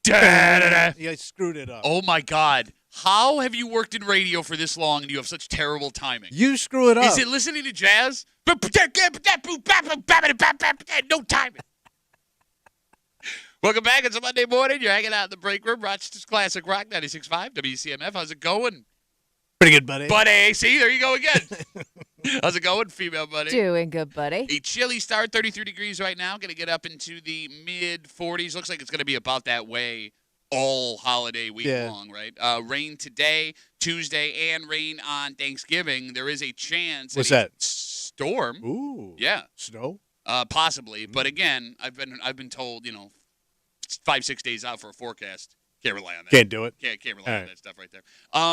Da-da-da. Yeah, I screwed it up. Oh, my God. How have you worked in radio for this long and you have such terrible timing? You screw it up. Is it listening to jazz? No timing. Welcome back. It's a Monday morning. You're hanging out in the break room. Rochester's Classic Rock 96.5 WCMF. How's it going? Pretty good, buddy. Buddy. See, there you go again. How's it going, female buddy? Doing good, buddy. A chilly start, 33 degrees right now. Going to get up into the mid-40s. Looks like it's going to be about that way all holiday week long, right? Rain today, Tuesday, and rain on Thanksgiving. There is a chance. What's that? Storm. Ooh. Yeah. Snow? Possibly. But again, I've been told, 5-6 days out for a forecast. Can't rely on that. Can't do it. Can't rely on that stuff right there.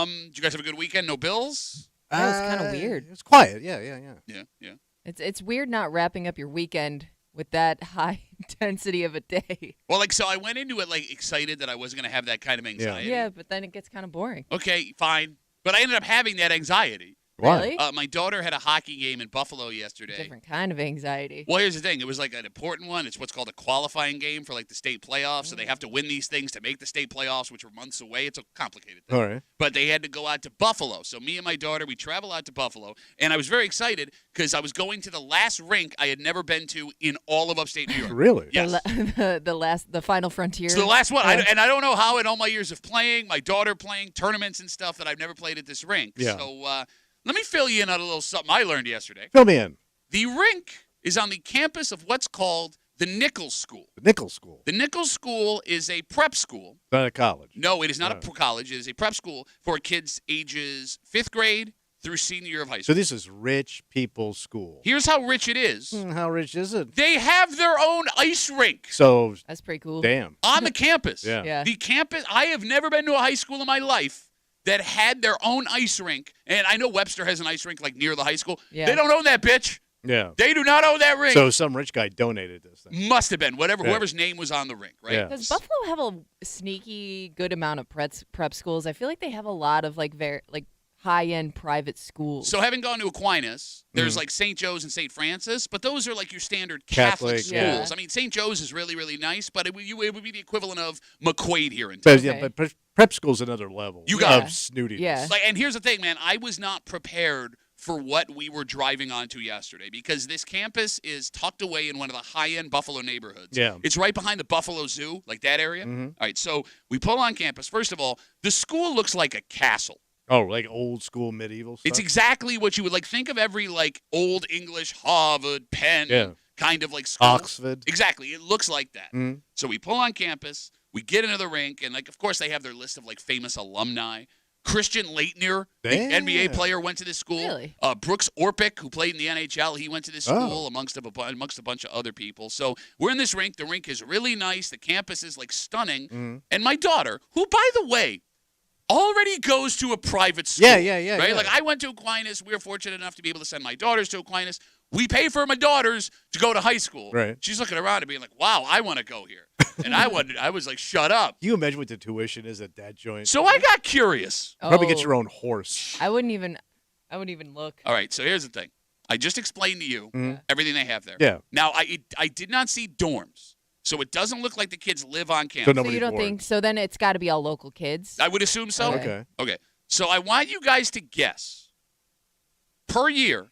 Did you guys have a good weekend? No bills? That was kind of weird. It was quiet. Yeah. Yeah. It's weird not wrapping up your weekend with that high intensity of a day. Well, so I went into it excited that I wasn't going to have that kind of anxiety. Yeah, but then it gets kind of boring. Okay, fine. But I ended up having that anxiety. Why? Really? My daughter had a hockey game in Buffalo yesterday. Different kind of anxiety. Well, here's the thing. It was an important one. It's what's called a qualifying game for the state playoffs. So they have to win these things to make the state playoffs, which are months away. It's a complicated thing. All right. But they had to go out to Buffalo. So me and my daughter, we travel out to Buffalo. And I was very excited because I was going to the last rink I had never been to in all of upstate New York. Really? Yes. The final frontier. So the last one. And I don't know how in all my years of playing, my daughter playing tournaments and stuff, that I've never played at this rink. Yeah. So let me fill you in on a little something I learned yesterday. Fill me in. The rink is on the campus of what's called the Nichols School. The Nichols School. The Nichols School is a prep school. Not a college. No, it is not a college. It is a prep school for kids ages 5th grade through senior year of high So school. this is rich people's school. Here's how rich it is. How rich is it? They have their own ice rink So, That's pretty cool. damn. on the campus. Yeah. Yeah. The campus, I have never been to a high school in my life that had their own ice rink. And I know Webster has an ice rink near the high school. Yeah. They don't own that bitch. Yeah. They do not own that rink. So some rich guy donated this thing. Must have been. Yeah. Whoever's name was on the rink, right? Yeah. Does Buffalo have a sneaky good amount of prep schools? I feel like they have a lot of very high-end private schools. So having gone to Aquinas, there's St. Joe's and St. Francis, but those are your standard Catholic schools. yeah. I mean, St. Joe's is really, really nice, but it would be the equivalent of McQuaid here in town. But, yeah, but prep school's another level You got of it. snootiness. Yeah. And here's the thing, man. I was not prepared for what we were driving onto yesterday because this campus is tucked away in one of the high-end Buffalo neighborhoods. Yeah. It's right behind the Buffalo Zoo, that area. Mhm. All right, so we pull on campus. First of all, the school looks like a castle. Oh, like old school medieval stuff? It's exactly what you would think of every old English, Harvard, Penn kind of school. Oxford. Exactly. It looks like that. Mhm. So we pull on campus, we get into the rink, and of course they have their list of famous alumni. Christian Leitner, the Damn. NBA player, went to this school. Really? Brooks Orpik, who played in the NHL, he went to this school amongst a bunch of other people. So we're in this rink. The rink is really nice. The campus is stunning. Mhm. And my daughter, who by the way, already goes to a private school. Yeah. Right? Yeah. I went to Aquinas. We were fortunate enough to be able to send my daughters to Aquinas. We pay for my daughters to go to high school. Right. She's looking around and being like, wow, I want to go here. And I was like, shut up. Can you imagine what the tuition is at that joint? So I got curious. Probably get your own horse. I wouldn't even look. All right, so here's the thing. I just explained to you everything they have there. Yeah. Now, I did not see dorms. So it doesn't look like the kids live on So campus. So nobody's you don't bored. think so? Then it's got to be all local kids. I would assume so. Okay. Okay. So I want you guys to guess per year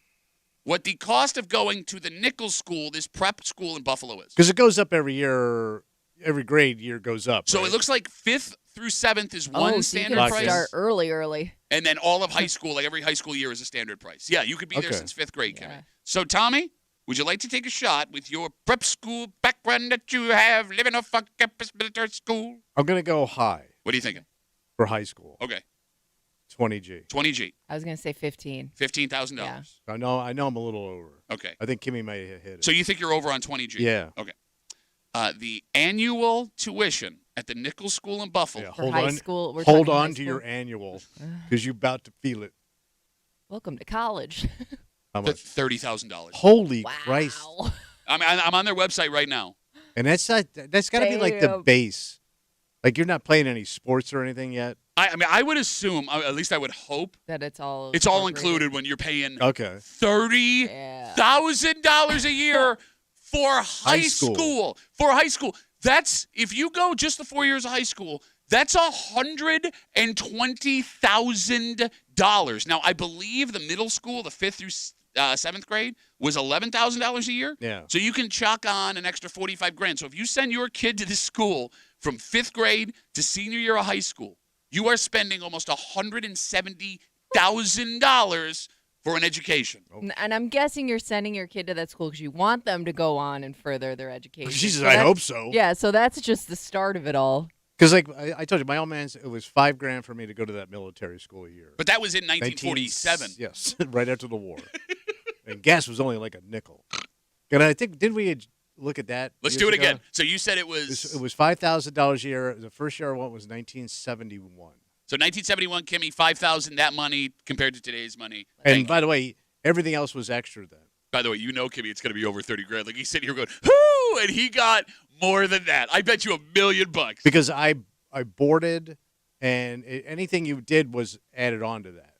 what the cost of going to the Nichols School, this prep school in Buffalo, is. Because it goes up every year. Every grade year goes up. So right? it looks like 5th through 7th is one so you standard can price. start early. And then all of high school, every high school year is a standard price. Yeah, you could be there Okay. since 5th grade, Kevin. Yeah. So, Tommy, would you like to take a shot with your prep school background that you have living off a campus military school? I'm going to go high What are you thinking? for high school. Okay, 20G. 20G, I was gonna say 15. $15,000. Yeah. I know I'm a little over. Okay. I think Kimmy may have hit it. So you think you're over on 20G? Yeah. Okay. The annual tuition at the Nichols School in Buffalo. Yeah, For hold high on. school, we're Hold talking high on to school? your annual because you're about to feel it. Welcome to college. How much? $30,000. Holy Wow. Christ! I'm on their website right now. And that's got to be like the Damn. base. Like you're not playing any sports or anything yet. I mean, I would assume, at least I would hope, That it's all included incorporated. when you're paying Okay. $30,000 a year for high High school. school. For high school. That's if you go just the 4 years of high school, that's $120,000. Now, I believe the middle school, the 5th through 7th grade, was $11,000 a year. Yeah. So you can chalk on an extra 45 grand. So if you send your kid to this school from 5th grade to senior year of high school, you are spending almost $170,000 for an education. And I'm guessing you're sending your kid to that school because you want them to go on and further their education. Jesus, So I that's- hope so. Yeah, so that's just the start of it all. Because like I told you, my old man's, it was $5,000 for me to go to that military school a year. But that was in 1947. Yes, right after the war. And gas was only like a nickel. And I think, did we look at that? Let's years do it ago? again. So you said it was... It was $5,000 a year. The first year I went was 1971. So 1971, Kimmy, $5,000, that money compared to today's money. And by the way, everything else was extra then. By the way, you know, Kimmy, it's going to be over 30 grand. Like he's sitting here going, whoo, and he got more than that. I bet you $1 million. Because I boarded, and anything you did was added on to that.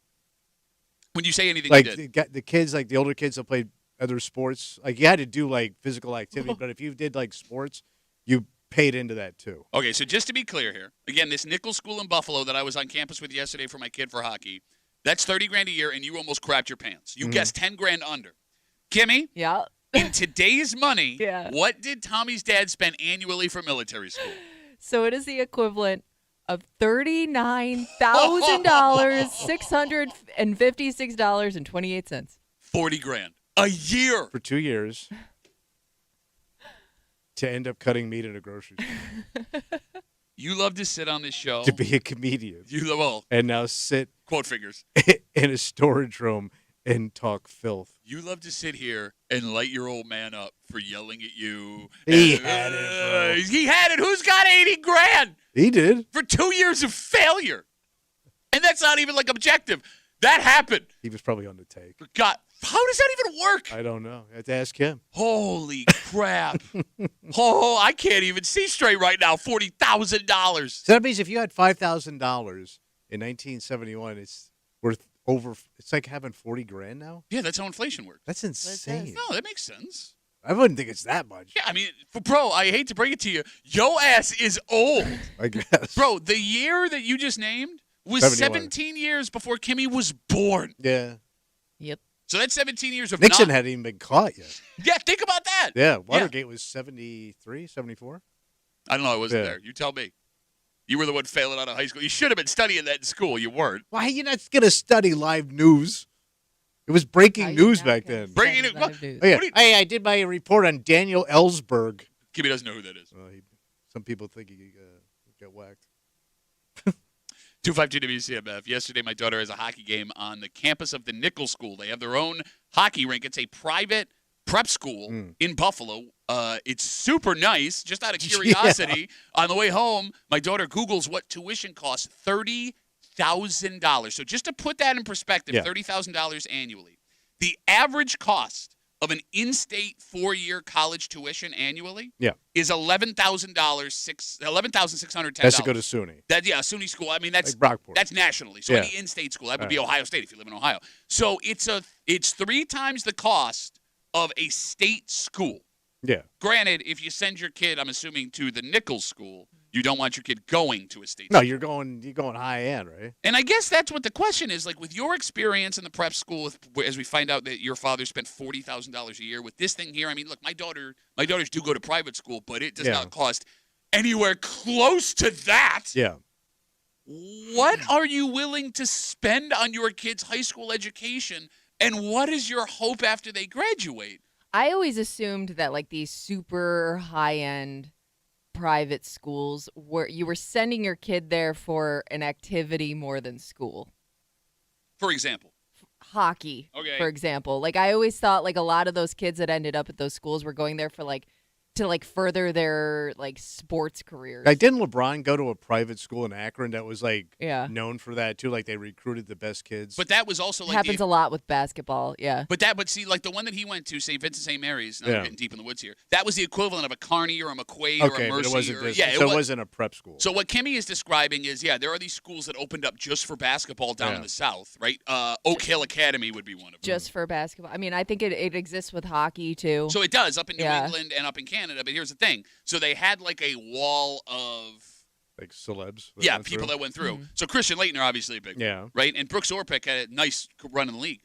When you say anything Like you did. the kids, like the older kids that played other sports, like you had to do like physical activity, but if you did like sports, you paid into that too. Okay, so just to be clear here, again, this Nichols School in Buffalo that I was on campus with yesterday for my kid for hockey, that's 30 grand a year, and you almost crapped your pants. You guessed 10 grand under. Kimmy, Yeah. in today's money, Yeah. what did Tommy's dad spend annually for military school? So it is the equivalent of $39,000, $656.28. 40 grand a year. For 2 years to end up cutting meat at a grocery store. You love to sit on this show. To be a comedian. You love, well, And now sit quote figures. in a storage room and talk filth. You love to sit here and light your old man up for yelling at you. He had it, bro. He had it. Who's got 80 grand He did. for 2 years of failure? And that's not even like objective. That happened. He was probably on the take. God, how does that even work? I don't know. I have to ask him. Holy crap. Oh, I can't even see straight right now. $40,000. So that means if you had $5,000 in 1971, it's worth over. It's like having 40 grand now. Yeah, that's how inflation works. That's insane. No, that makes sense. I wouldn't think it's that much. Yeah, I mean, bro, I hate to bring it to you. Yo ass is old. I guess. Bro, the year that you just named was 71. 17 years before Kimmy was born. Yeah. Yep. So that's 17 years of Nixon hadn't even been caught yet. Yeah, think about that. Yeah. Watergate was 73, 74. I don't know. I wasn't Yeah. there. You tell me. You were the one failing out of high school. You should have been studying that in school. You weren't. Why are you not going to study live news? It was breaking news back then. Breaking it- News. Oh, yeah. What do you- Hey, I did my report on Daniel Ellsberg. Kimmy doesn't know who that is. Well, some people think he got whacked. 252 WCMF. Yesterday, my daughter has a hockey game on the campus of the Nichols School. They have their own hockey rink. It's a private prep school in Buffalo. It's super nice. Just out of curiosity, on the way home, my daughter Googles what tuition costs. $30,000. So just to put that in perspective, $30,000 annually. The average cost of an in-state 4-year college tuition annually is $11,610. That's to go to SUNY. SUNY school. I mean, that's Like Brockport. that's nationally. So any in-state school, that would be Ohio State if you live in Ohio. So it's 3 times the cost of a state school. Yeah. Granted, if you send your kid, I'm assuming, to the Nichols School, you don't want your kid going to a state No, school. you're going high end, right? And I guess that's what the question is. Like, with your experience in the prep school, as we find out that your father spent $40,000 a year with this thing here. I mean, look, my daughters do go to private school, but it does not cost anywhere close to that. Yeah. What are you willing to spend on your kid's high school education, and what is your hope after they graduate? I always assumed that like these super high-end private schools where you were sending your kid there for an activity more than school. For example. Hockey, Okay. for example. Like I always thought like a lot of those kids that ended up at those schools were going there for like to like further their like sports careers. Like, didn't LeBron go to a private school in Akron that was like Yeah. known for that too? Like they recruited the best kids. But that was also like happens a lot with basketball. Yeah. But see, like the one that he went to, St. Vincent St. Mary's, now we're Yeah. getting deep in the woods here, that was the equivalent of a Carney or a McQuaid okay, or a but Mercy. it wasn't or, this. yeah, So it wasn't a prep school. So what Kimmy is describing is, there are these schools that opened up just for basketball down in the South, right? Oak Hill Academy would be one of them. Just for basketball. I mean, I think it exists with hockey too. So it does up in New Yeah. England and up in Canada. Canada, but here's the thing. So they had like a wall of Like celebs. people that went through. Mm-hmm. So Christian Laettner, obviously a big one, right? And Brooks Orpik had a nice run in the league.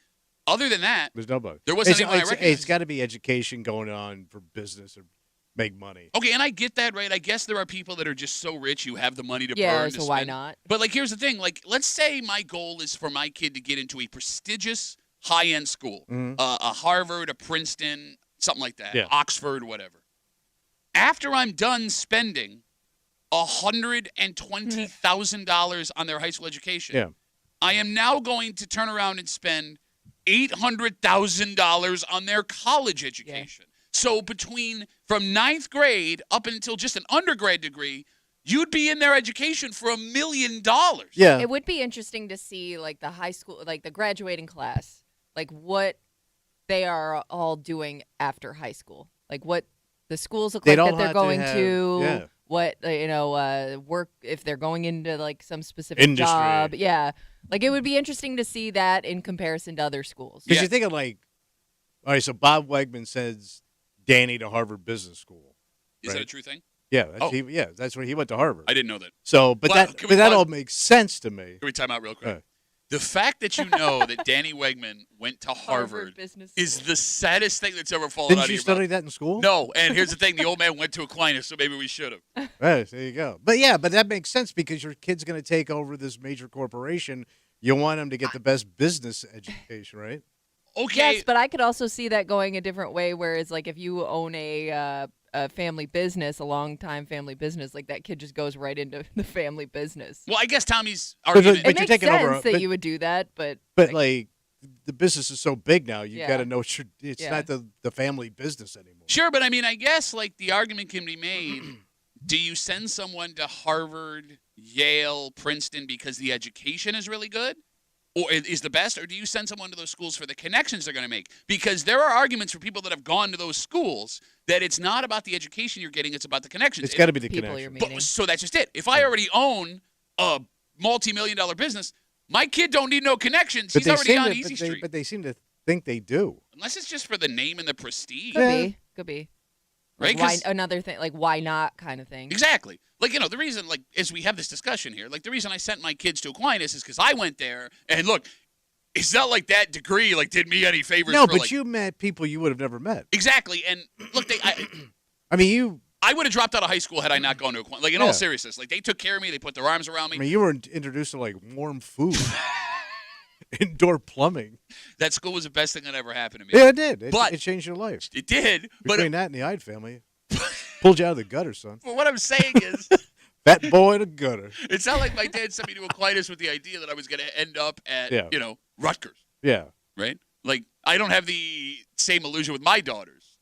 Other than that, there's nobody. There wasn't anyone I recognized. It's got to be education going on for business or make money. Okay, and I get that, right? I guess there are people that are just so rich you have the money to burn. Yeah, to so spend. why not? But like, here's the thing. Like, let's say my goal is for my kid to get into a prestigious high-end school, a Harvard, a Princeton, something like that, Oxford, whatever. After I'm done spending $120,000 on their high school education, I am now going to turn around and spend $800,000 on their college education. So from ninth grade up until just an undergrad degree, you'd be in their education for $1 million. Yeah. It would be interesting to see like the high school, like the graduating class, like what they are all doing after high school, like what the schools look like that they're going to. What work if they're going into like some specific industry job. Yeah, like it would be interesting to see that in comparison to other schools. Because you think of like, all right, so Bob Wegman sends Danny to Harvard Business School. Is that a true thing? Yeah, that's where he went to Harvard. I didn't know that. So, but that all makes sense to me. Can we time out real quick? The fact that you know that Danny Wegman went to Harvard is the saddest thing that's ever fallen out of your mouth. Didn't you study that in school? No, and here's the thing. The old man went to Aquinas, so maybe we should have. Right, there you go. But that makes sense because your kid's going to take over this major corporation. You want him to get the best business education, right? Okay. Yes, but I could also see that going a different way, whereas like if you own a family business, a long-time family business, like that kid just goes right into the family business. Well, I guess Tommy's argument. It makes sense that you would do that, but like the business is so big now, you got to know it's not the family business anymore. Sure, but I mean, I guess like the argument can be made. Do you send someone to Harvard, Yale, Princeton because the education is really good? Or is the best, or do you send someone to those schools for the connections they're going to make? Because there are arguments for people that have gone to those schools that it's not about the education you're getting, it's about the connections. It's got to be the people connection. you're meeting. So that's just it. If I already own a multi-million-dollar business, my kid don't need no connections. He's already on Easy Street. But they seem to think they do. Unless it's just for the name and the prestige. Could be. Right? Like another thing, like why not kind of thing. Exactly. Like, the reason, like, as we have this discussion here, like, the reason I sent my kids to Aquinas is because I went there, and look, it's not like that degree, like, did me any favors. No, but you met people you would have never met. Exactly, and look, I would have dropped out of high school had I not gone to Aquinas. Like, in all seriousness, like, they took care of me, they put their arms around me. I mean, you were introduced to, like, warm food. Indoor plumbing. That school was the best thing that ever happened to me. Yeah, it did. It changed your life. It did. Between that and the Ide family. Pulled you out of the gutter, son. Well, what I'm saying is, fat boy in a gutter. It's not like my dad sent me to Aquinas with the idea that I was going to end up at, Rutgers. Yeah. Right? Like, I don't have the same illusion with my daughters.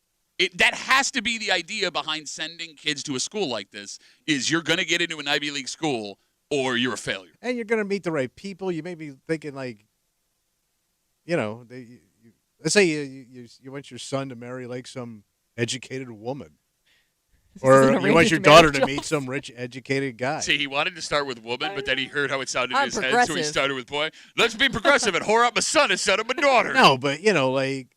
That has to be the idea behind sending kids to a school like this, is you're going to get into an Ivy League school or you're a failure. And you're going to meet the right people. You may be thinking, like, let's say you want your son to marry, like, some educated woman. Or you want your daughter to meet some rich, educated guy. See, he wanted to start with woman, but then he heard how it sounded in his head, so he started with boy. Let's be progressive and whore up my son instead of my daughter. No, but, like,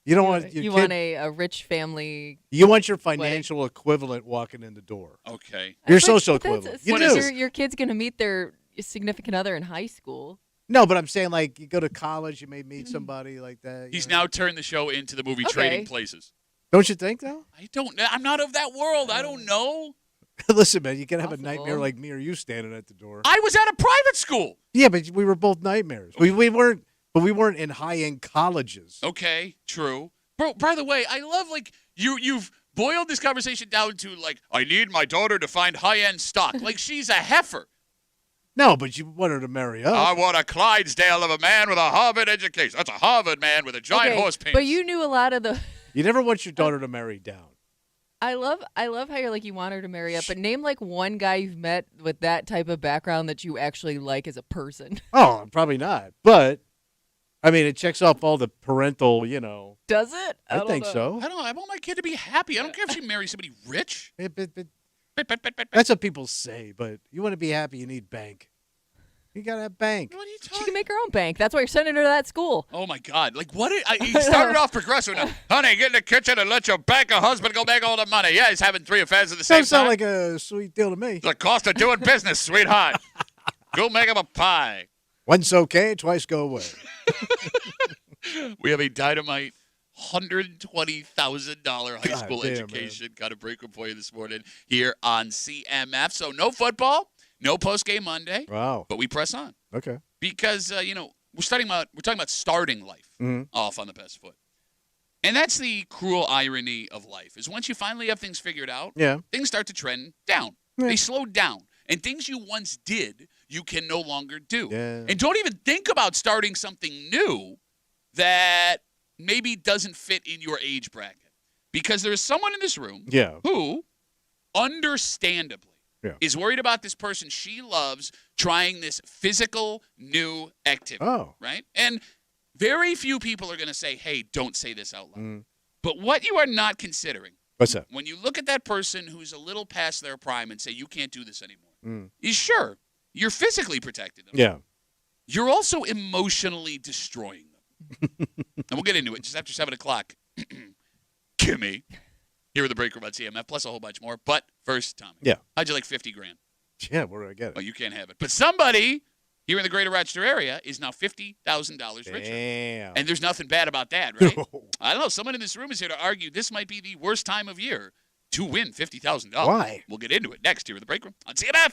you don't want your kid. You want a rich family. You want your financial equivalent walking in the door. Okay. Your social equivalent. You do. Your kid's going to meet their significant other in high school. No, but I'm saying, like, you go to college, you may meet somebody like that. He's now turned the show into the movie Trading Places. Don't you think, though? I'm not of that world. I don't know. Listen, man, you can have a nightmare like me or you standing at the door. I was at a private school. Yeah, but we were both nightmares. We weren't in high-end colleges. Okay, true. Bro, by the way, I love, like, you've boiled this conversation down to, like, I need my daughter to find high-end stock. Like, she's a heifer. No, but you want her to marry up. I want a Clydesdale of a man with a Harvard education. That's a Harvard man with a giant horse penis. But you knew a lot of the... You never want your daughter to marry down. I love how you're like, you want her to marry up, but name like one guy you've met with that type of background that you actually like as a person. Oh, probably not. But, I mean, it checks off all the parental, Does it? I think so. I want my kid to be happy. I don't care if she marries somebody rich. That's what people say, but you want to be happy, you need bank. You got a bank. What are you talking? She can make her own bank. That's why you're sending her to that school. Oh my God! Like what? He started off progressive. Honey, get in the kitchen and let your banker husband go make all the money. Yeah, he's having 3 affairs at the same time. Doesn't sound like a sweet deal to me. It's the cost of doing business, sweetheart. Go make him a pie. Once okay, twice go away. We have a dynamite $120,000 high school education. Man. Got a break room for you this morning here on CMF. So no football, no post-game Monday. Wow. But we press on. Okay. Because, we're talking about starting life off on the best foot. And that's the cruel irony of life, is once you finally have things figured out, things start to trend down. Yeah. They slow down. And things you once did, you can no longer do. Yeah. And don't even think about starting something new that maybe doesn't fit in your age bracket. Because there's someone in this room who, understandably, is worried about this person she loves trying this physical new activity. Oh. Right? And very few people are going to say, hey, don't say this out loud. But what you are not considering, what's that? When you look at that person who's a little past their prime and say, you can't do this anymore, is sure, you're physically protecting them. Yeah. You're also emotionally destroying them. And we'll get into it just after 7 o'clock. Kimmy, here with the break room at CMF, plus a whole bunch more. But first, Tommy. Yeah. How'd you like $50,000? Yeah, where do I get it? Oh, you can't have it. But somebody here in the greater Rochester area is now $50,000 richer. Damn. And there's nothing bad about that, right? I don't know. Someone in this room is here to argue this might be the worst time of year to win $50,000. Why? We'll get into it next here in the break room on CMF.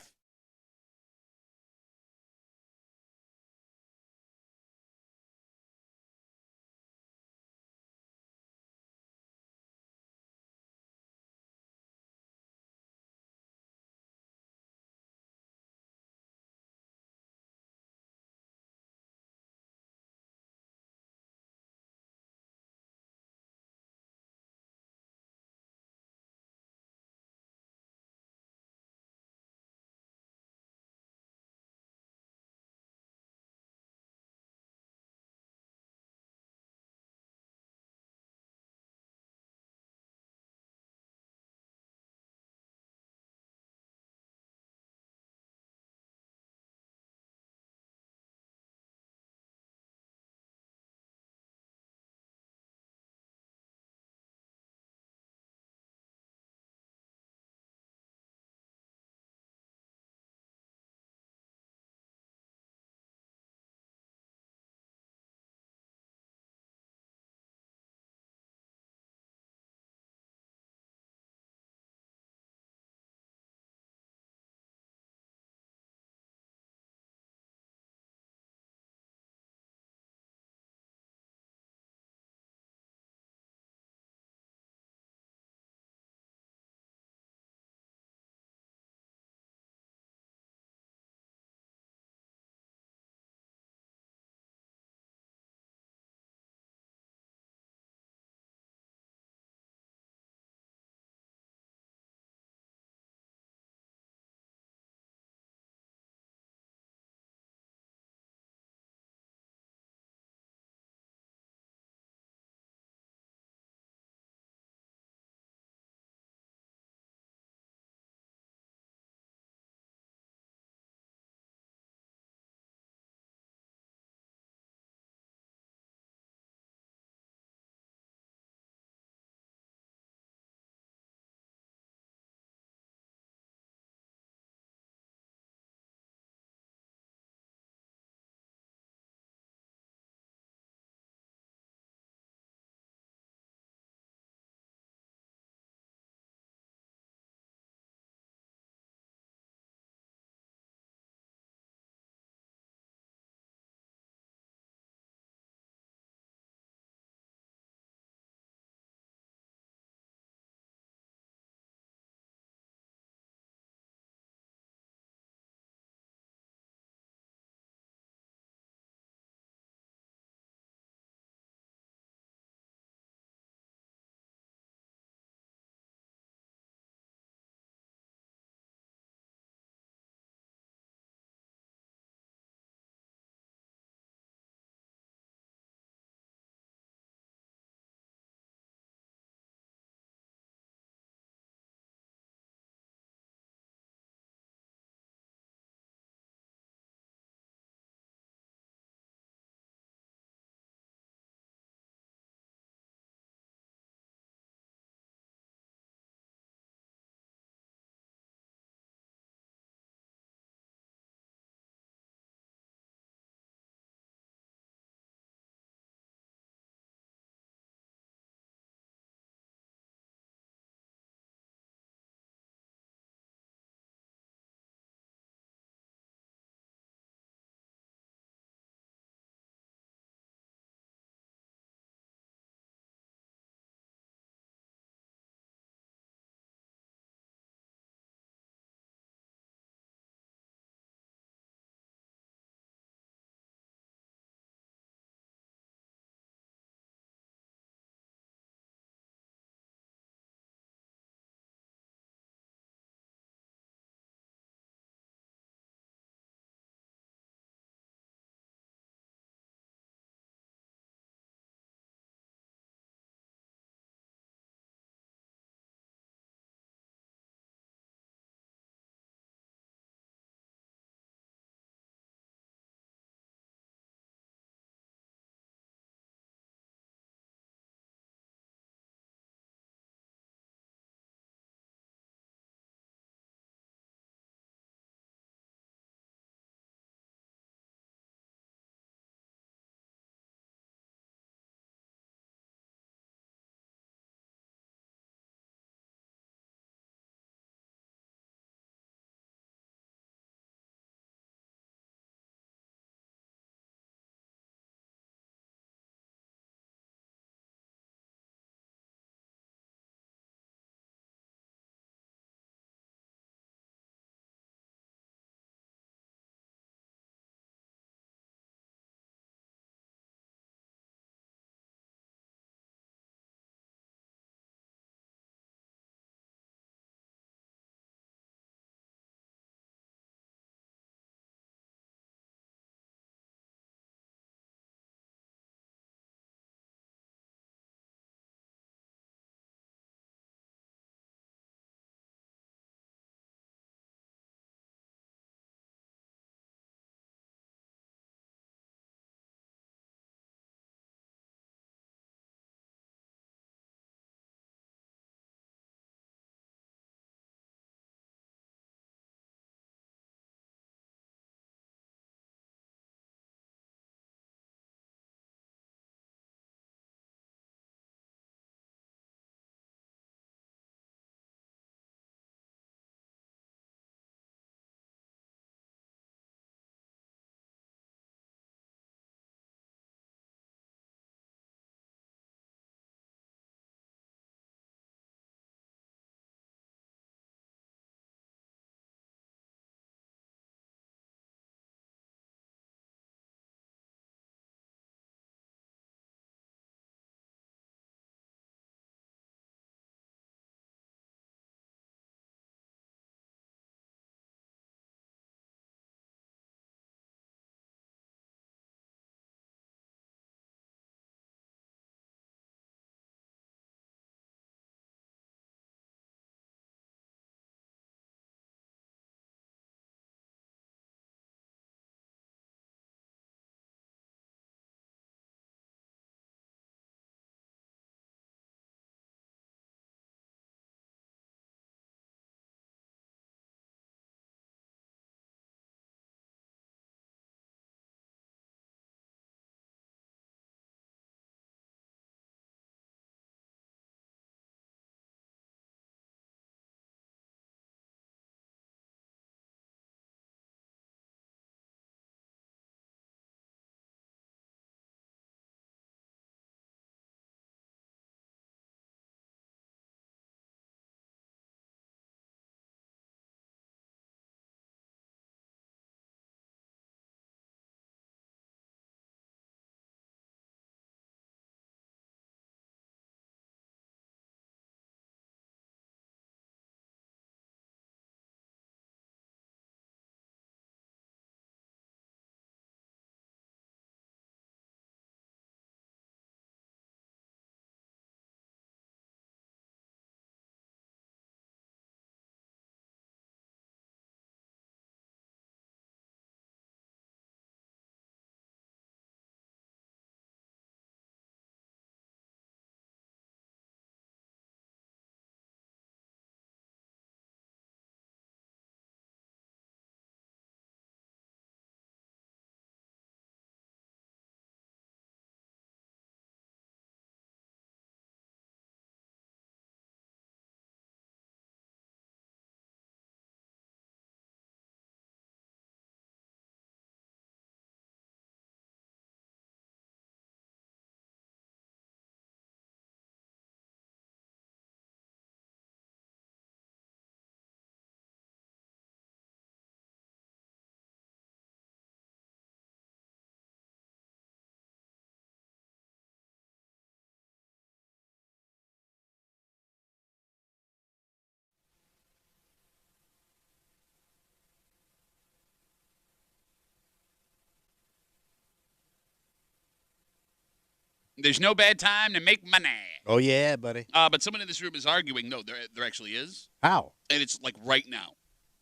There's no bad time to make money. Oh, yeah, buddy. But someone in this room is arguing, no, there actually is. How? And it's like right now.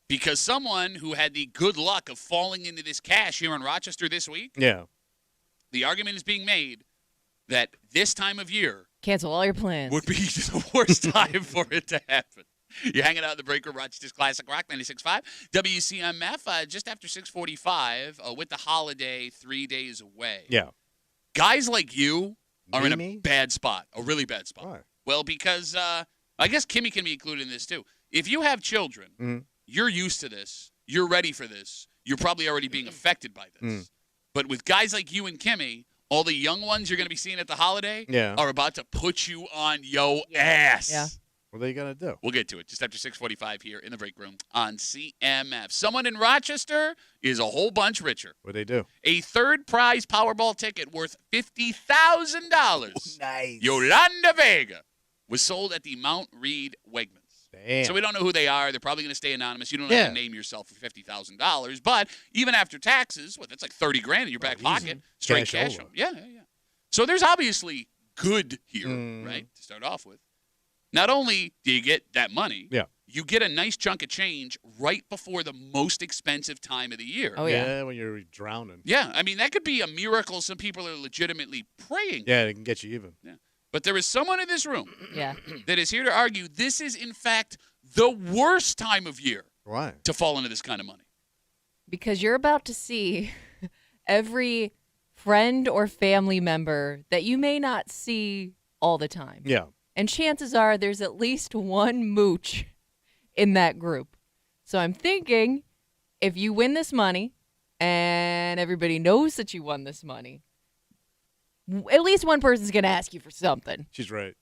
Because someone who had the good luck of falling into this cash here in Rochester this week, Yeah. the argument is being made that this time of year Cancel all your plans. would be the worst time for it to happen. You're hanging out in the break room, Rochester's Classic Rock 96.5. WCMF, just after 6:45, with the holiday 3 days away. Yeah. Guys like you are in a Me? bad spot, a really bad spot. Why? Well, because I guess Kimmy can be included in this too. If you have children, Mhm. you're used to this. You're ready for this. You're probably already being affected by this. Mm. But with guys like you and Kimmy, all the young ones you're going to be seeing at the holiday Yeah. are about to put you on yo ass. Yeah. What are they going to do? We'll get to it just after 6:45 here in the break room on CMF. Someone in Rochester is a whole bunch richer. What do they do? A third prize Powerball ticket worth $50,000. Nice. Yolanda Vega was sold at the Mount Reed Wegmans. Damn. So we don't know who they are. They're probably going to stay anonymous. You don't Yeah. have to name yourself for $50,000. But even after taxes, that's like $30,000 in your back easy. pocket. Straight Cash cash. over. Yeah. So there's obviously good here, right, to start off with. Not only do you get that money, Yeah. you get a nice chunk of change right before the most expensive time of the year. Oh, yeah. Yeah, when you're drowning. Yeah, I mean, that could be a miracle some people are legitimately praying. Yeah, they can get you even. But there is someone in this room Yeah. that is here to argue this is, in fact, the worst time of year Why? to fall into this kind of money. Because you're about to see every friend or family member that you may not see all the time. Yeah. And chances are there's at least one mooch in that group. So I'm thinking if you win this money and everybody knows that you won this money, at least one person's going to ask you for something. She's right.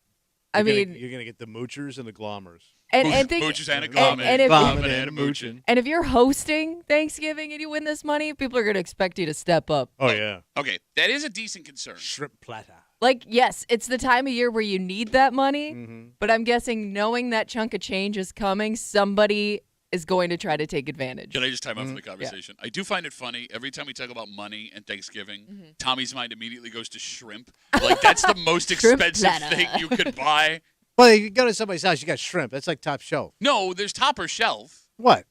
I You're mean, gonna, you're going to get the moochers and the glommers. and think, Mooches and a and glomming. if- Glomming and a moochin'. and if you're hosting Thanksgiving and you win this money, people are going to expect you to step up. Oh, yeah. Okay, that is a decent concern. Shrimp platter. Like, yes, it's the time of year where you need that money, Mm-hmm. but I'm guessing knowing that chunk of change is coming, somebody is going to try to take advantage. Can I just time out for the conversation? I do find it funny every time we talk about money and Thanksgiving, Mm-hmm. Tommy's mind immediately goes to shrimp. Like, that's the most Shrimp expensive platter. thing you could buy. Well, you go to somebody's house, you got shrimp. That's like top shelf. No, there's topper shelf, What?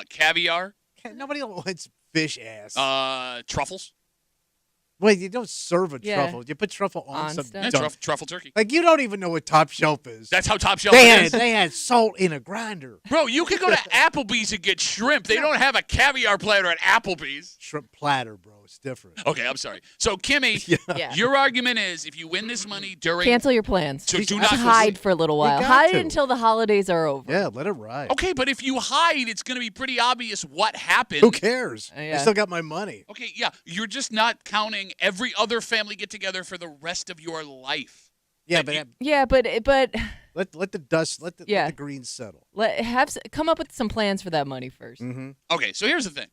caviar, Nobody wants fish ass. truffles. Wait, you don't serve a Yeah. truffle. You put truffle on On some stuff. Yeah, dump- truffle turkey. Like, you don't even know what top shelf is. That's how top shelf They it had, is. they had salt in a grinder. Bro, you could go to Applebee's and get shrimp. They don't have a caviar platter at Applebee's. Shrimp platter, bro. It's different. Okay, I'm sorry. So, Kimmy, Yeah. your argument is if you win this money during... Cancel your plans. So do Just not... hide for a little while. got Hide to. until the holidays are over. Yeah, let it ride. Okay, but if you hide, it's going to be pretty obvious what happened. Who cares? Yeah. I still got my money. Okay, yeah, you're just not counting every other family get-together for the rest of your life. Yeah, But but Yeah, but let the dust, let the Yeah. greens settle. come up with some plans for that money first. Mm-hmm. Okay, so here's the thing.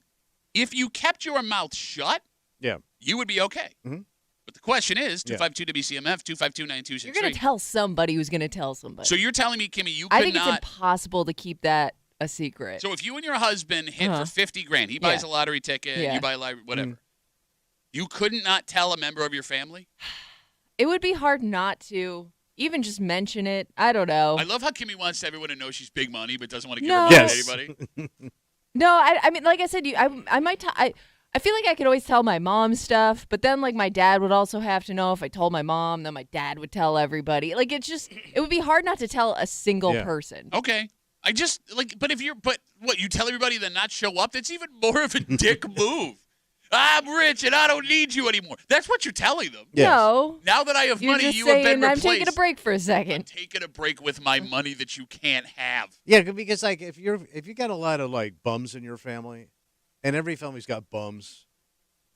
If you kept your mouth shut, Yeah. you would be okay. Mhm. But the question is, Yeah. 252-WCMF, 252-9263. You're going to tell somebody who's going to tell somebody. So you're telling me, Kimmy, you I could think not... it's impossible to keep that a secret. So if you and your husband hit Uh-huh. for $50,000, he buys Yeah. a lottery ticket, Yeah. you buy a lottery, whatever. You couldn't not tell a member of your family? It would be hard not to even just mention it. I don't know. I love how Kimmy wants everyone to know she's big money, but doesn't want to give No. her money Yes. to anybody. No, I mean, like I said, I might. I feel like I could always tell my mom stuff, but then like my dad would also have to know. If I told my mom, then my dad would tell everybody. Like it would be hard not to tell a single Yeah. person. Okay. I just, but what, you tell everybody then not show up? That's even more of a dick move. I'm rich and I don't need you anymore. That's what you're telling them. Yes. No, Now that I have you're money, just you saying have been I'm replaced. taking a break for a I'm second. taking a break with my money that you can't have. Yeah, because like if you got a lot of like bums in your family, and every family's got bums,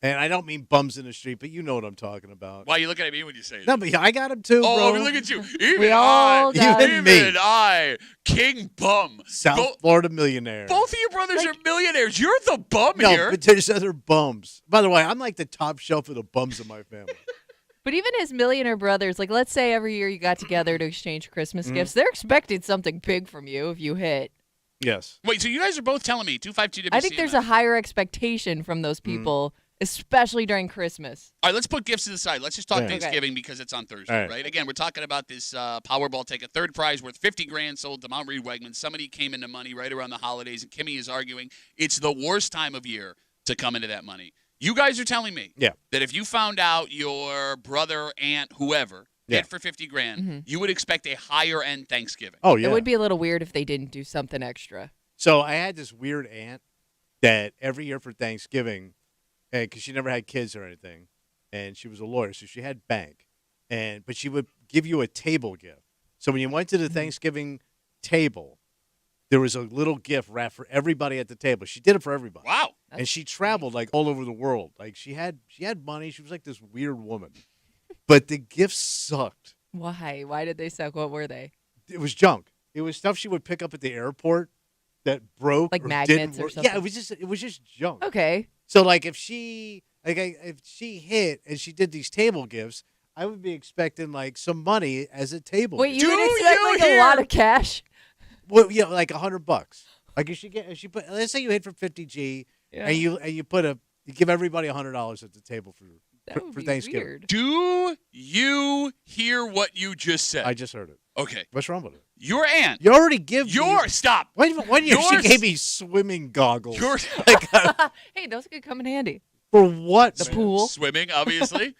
and I don't mean bums in the street, but you know what I'm talking about. Why are you looking at me when you say that? No, but I got them too, Oh, bro. look at you. Even We all got Even me. I, King Bum. South Florida millionaire. Both of your brothers are millionaires. You're the bum no, here. but there's other bums. By the way, I'm like the top shelf of the bums in my family. But even his millionaire brothers, like let's say every year you got together to exchange Christmas gifts, they're expecting something big from you if you hit. Yes. Wait, so you guys are both telling me 252 WCMF. I think there's a higher expectation from those people especially during Christmas. All right, let's put gifts to the side. Let's just talk Yeah. Thanksgiving because it's on Thursday, right? Again, we're talking about this Powerball ticket. Third prize worth $50,000 sold to Mount Reed Wegmans. Somebody came into money right around the holidays, and Kimmy is arguing it's the worst time of year to come into that money. You guys are telling me that if you found out your brother, aunt, whoever hit for $50,000, you would expect a higher end Thanksgiving. Oh, yeah. It would be a little weird if they didn't do something extra. So I had this weird aunt that every year for Thanksgiving, because she never had kids or anything, and she was a lawyer, so she had bank, but she would give you a table gift. So when you went to the Thanksgiving table, there was a little gift wrapped for everybody at the table. She did it for everybody. Wow. And she traveled like all over the world. Like she had money. She was like this weird woman. But the gifts sucked. Why? Why did they suck? What were they? It was junk. It was stuff she would pick up at the airport that broke, like or magnets didn't or work. something. Yeah, it was just junk. Okay. So like if she hit and she did these table gifts, I would be expecting like some money as a table. Wait, gift. you would expect like a lot of cash? Well, yeah, like $100. Like if she put, let's say you hit for 50G, and you give everybody $100 at the table for Thanksgiving. Weird. Do you hear what you just said? I just heard it. Okay. What's wrong with it? Your aunt. You already give Stop. One year she gave me swimming goggles. Hey, those could come in handy. For what? The pool. Swimming, obviously.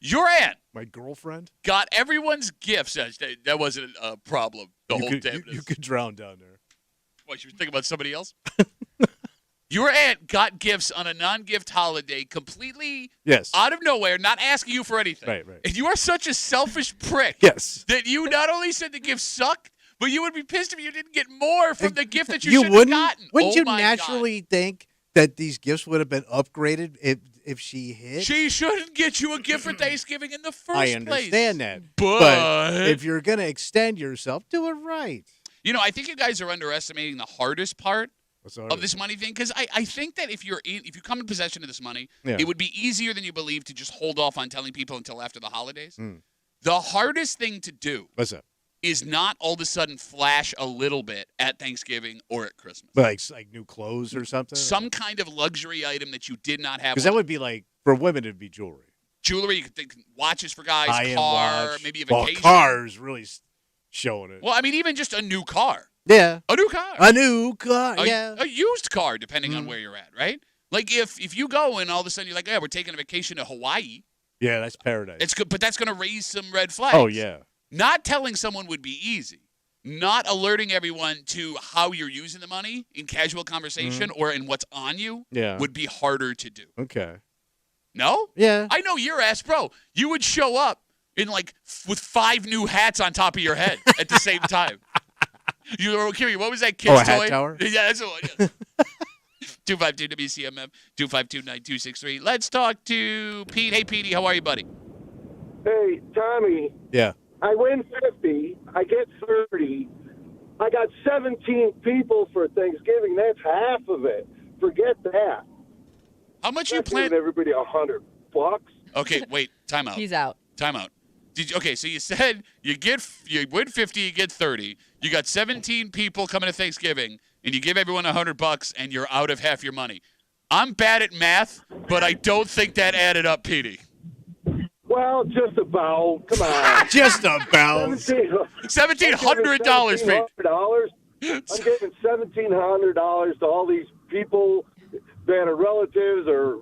Your aunt. My girlfriend got everyone's gifts. That wasn't a problem the whole day. You could drown down there. What, she was thinking about somebody else? Your aunt got gifts on a non-gift holiday completely out of nowhere, not asking you for anything. Right. And you are such a selfish prick that you not only said the gift sucked, but you would be pissed if you didn't get more from the gift that you should have gotten. Wouldn't you naturally think that these gifts would have been upgraded if she hit? She shouldn't get you a gift for Thanksgiving in the first place. I understand that. But if you're going to extend yourself, do it right. You know, I think you guys are underestimating the hardest part of this money thing, because I think that if you come in possession of this money, it would be easier than you believe to just hold off on telling people until after the holidays. The hardest thing to do is not all of a sudden flash a little bit at Thanksgiving or at Christmas. But like new clothes or something? Some kind of luxury item that you did not have. Because that would be like, for women, it'd be jewelry. Jewelry, you could think watches for guys, High-end car, watch. maybe a vacation. Well, cars really showing it. Well, I mean, even just a new car. Yeah. A new car. A used car, depending on where you're at, right? Like if you go and all of a sudden you're like, we're taking a vacation to Hawaii. Yeah, that's paradise. It's good, but that's going to raise some red flags. Oh, yeah. Not telling someone would be easy. Not alerting everyone to how you're using the money in casual conversation or in what's on you would be harder to do. Okay. No? Yeah. I know your ass, bro. You would show up in with 5 new hats on top of your head at the same time. You were kidding. What was that kid's a toy? hat tower? Yeah, that's the one. Yeah. 252 WCMF 252-9263. Let's talk to Pete. Hey, Petey, how are you, buddy? Hey, Tommy. Yeah. I win 50. I get 30. I got 17 people for Thanksgiving. That's half of it. Forget that. How much you plan? Giving everybody $100. Okay, wait. Time out. He's out. Time out. Okay, so you said you win 50, you get 30. You got 17 people coming to Thanksgiving, and you give everyone $100, and you're out of half your money. I'm bad at math, but I don't think that added up, Petey. Well, just about. Come on. Just about. $1,700, Pete. I'm giving $1,700 to all these people that are relatives or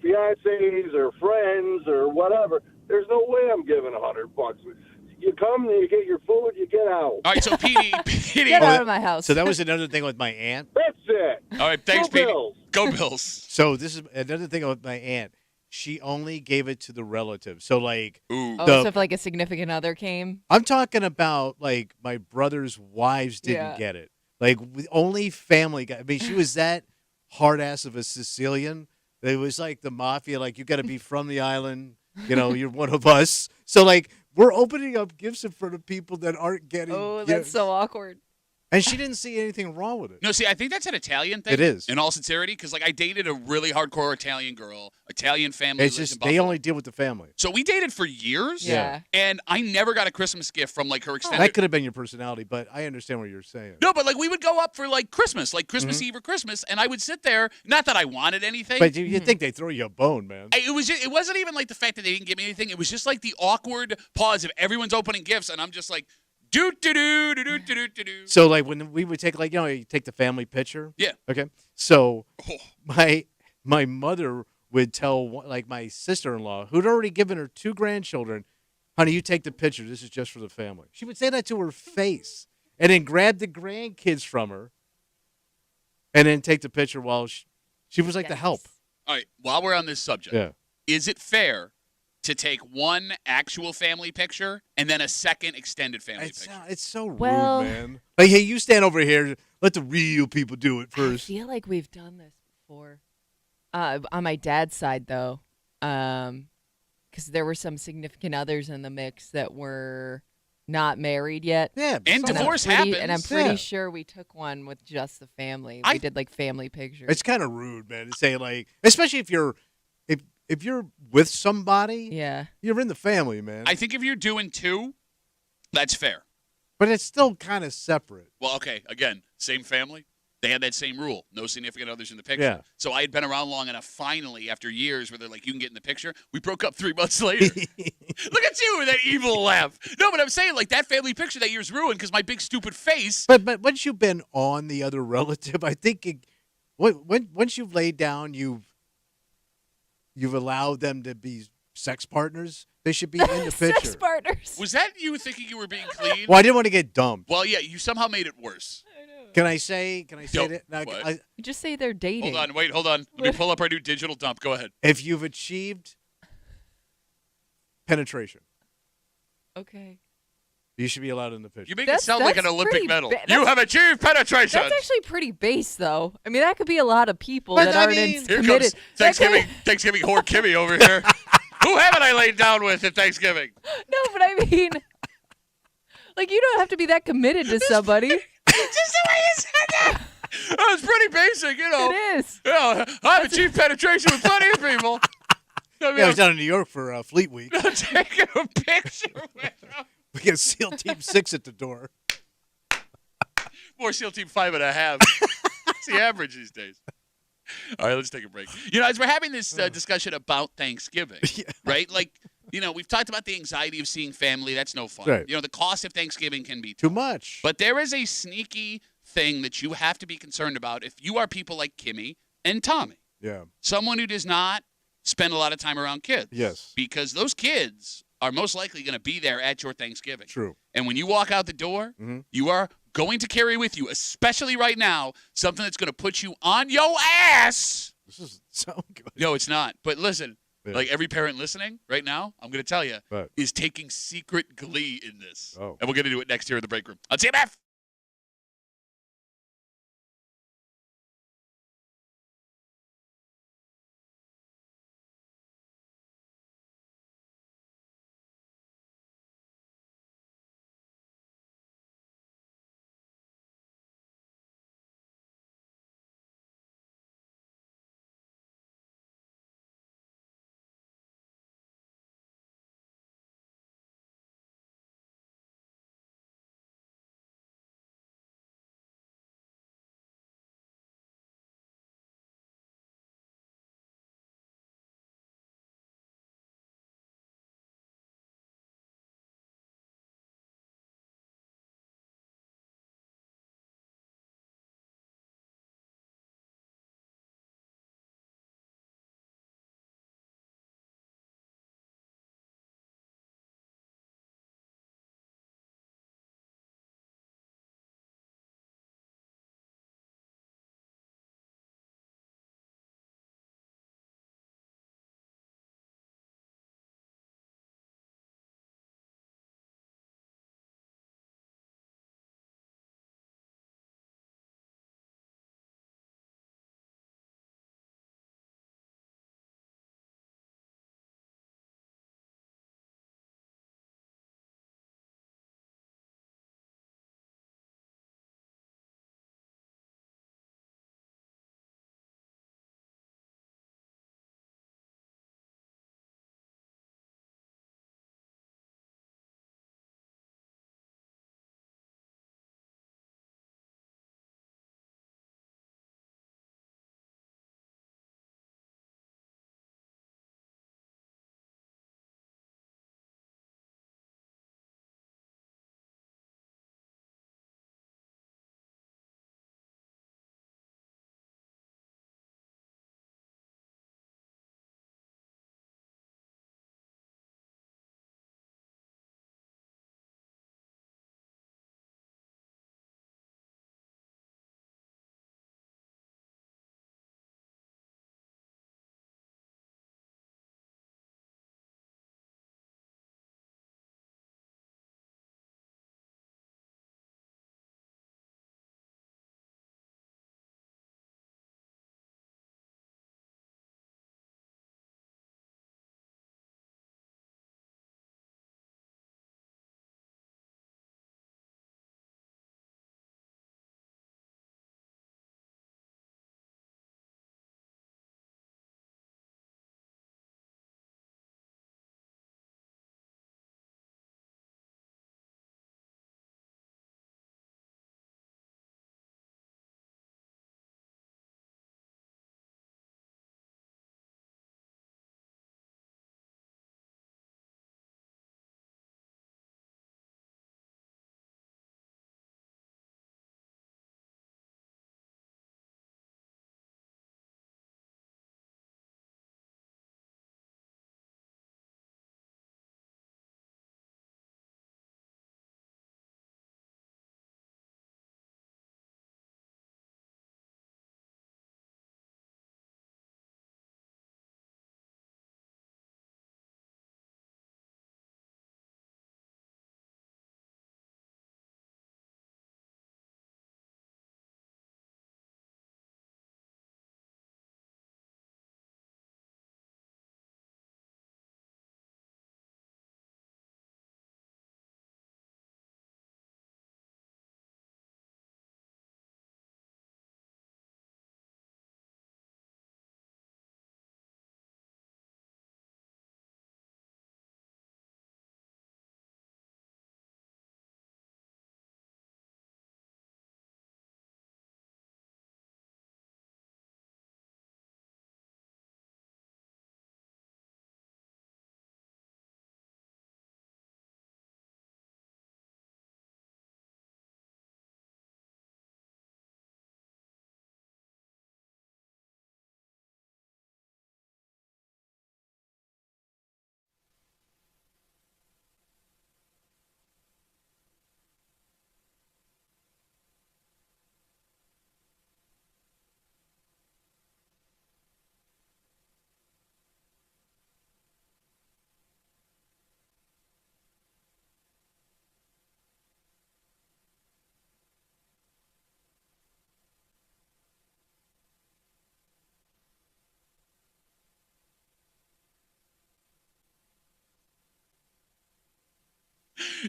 fiancés or friends or whatever. There's no way I'm giving $100. You come, you get your food, you get out. All right, so Petey. Get out of my house. So that was another thing with my aunt. That's it. All right, thanks, Petey. Bills. Go Bills. So this is another thing with my aunt. She only gave it to the relatives. So like, so if like a significant other came? I'm talking about like my brother's wives didn't get it. Like only family got. I mean, she was that hard ass of a Sicilian. It was like the mafia. Like you got to be from the island. You know, you're one of us. So like we're opening up gifts in front of people that aren't getting. Oh, that's so awkward. And she didn't see anything wrong with it. No, see, I think that's an Italian thing. It is. In all sincerity, because I dated a really hardcore Italian girl, Italian family. It's just they only deal with the family. So we dated for years. Yeah. And I never got a Christmas gift from her extended. That could have been your personality, but I understand what you're saying. No, but we would go up for Christmas, Christmas Eve or Christmas, and I would sit there. Not that I wanted anything. But you think they throw you a bone, man? It wasn't even the fact that they didn't give me anything. It was just the awkward pause of everyone's opening gifts, and I'm just like. Do do do do do do do do. So when we would take you take the family picture. Yeah. Okay. So my mother would tell my sister-in-law who'd already given her 2 grandchildren, honey, you take the picture. This is just for the family. She would say that to her face, and then grab the grandkids from her, and then take the picture while she was the help. All right. While we're on this subject, is it fair to take one actual family picture and then a second extended family picture? It's so rude, Well, man. Hey, you stand over here. Let the real people do it first. I feel like we've done this before. On my dad's side, though, because there were some significant others in the mix that were not married yet. Yeah, and divorce happens. And I'm pretty sure we took one with just the family. We did family pictures. It's kind of rude, man, to say especially if you're with somebody. Yeah, you're in the family, man. I think if you're doing 2, that's fair. But it's still kind of separate. Well, okay. Again, same family. They had that same rule. No significant others in the picture. Yeah. So I had been around long enough, finally, after years where they're you can get in the picture. We broke up 3 months later. Look at you with that evil laugh. No, but I'm saying, that family picture that year's ruined because my big stupid face. But once you've been on the other relative, I think once you've laid down, you've allowed them to be sex partners. They should be in the picture. Sex partners. Was that you thinking you were being clean? Well, I didn't want to get dumped. Well, yeah, you somehow made it worse. Can I say that? What? You just say they're dating. Hold on. Let me pull up our new digital dump. Go ahead. If you've achieved penetration, Okay. you should be allowed in the picture. You make it sound like an Olympic medal. You that's- have achieved penetration. That's actually pretty base, though. I mean, that could be a lot of people But that I aren't mean- Here committed. comes Thanksgiving whore Kimmy over here. Who haven't I laid down with at Thanksgiving? No, but I mean, you don't have to be that committed to somebody. Just the way you said that. That was pretty basic, It is. I've achieved penetration with plenty of people. I I was down in New York for Fleet Week. I'm taking a picture with them. We get SEAL Team 6 at the door. More SEAL Team 5.5. It's the average these days. All right, let's take a break. As we're having this discussion about Thanksgiving, right? We've talked about the anxiety of seeing family. That's no fun. Right. The cost of Thanksgiving can be Too much. But there is a sneaky thing that you have to be concerned about if you are people like Kimmy and Tommy. Yeah. Someone who does not spend a lot of time around kids. Yes. Because those kids are most likely going to be there at your Thanksgiving. True. And when you walk out the door, you are going to carry with you, especially right now, something that's going to put you on your ass. This is so good. No, it's not. But listen, Yeah. every parent listening right now, I'm going to tell you, Right. is taking secret glee in this. Oh. And we're going to do it next here in the break room on CMF.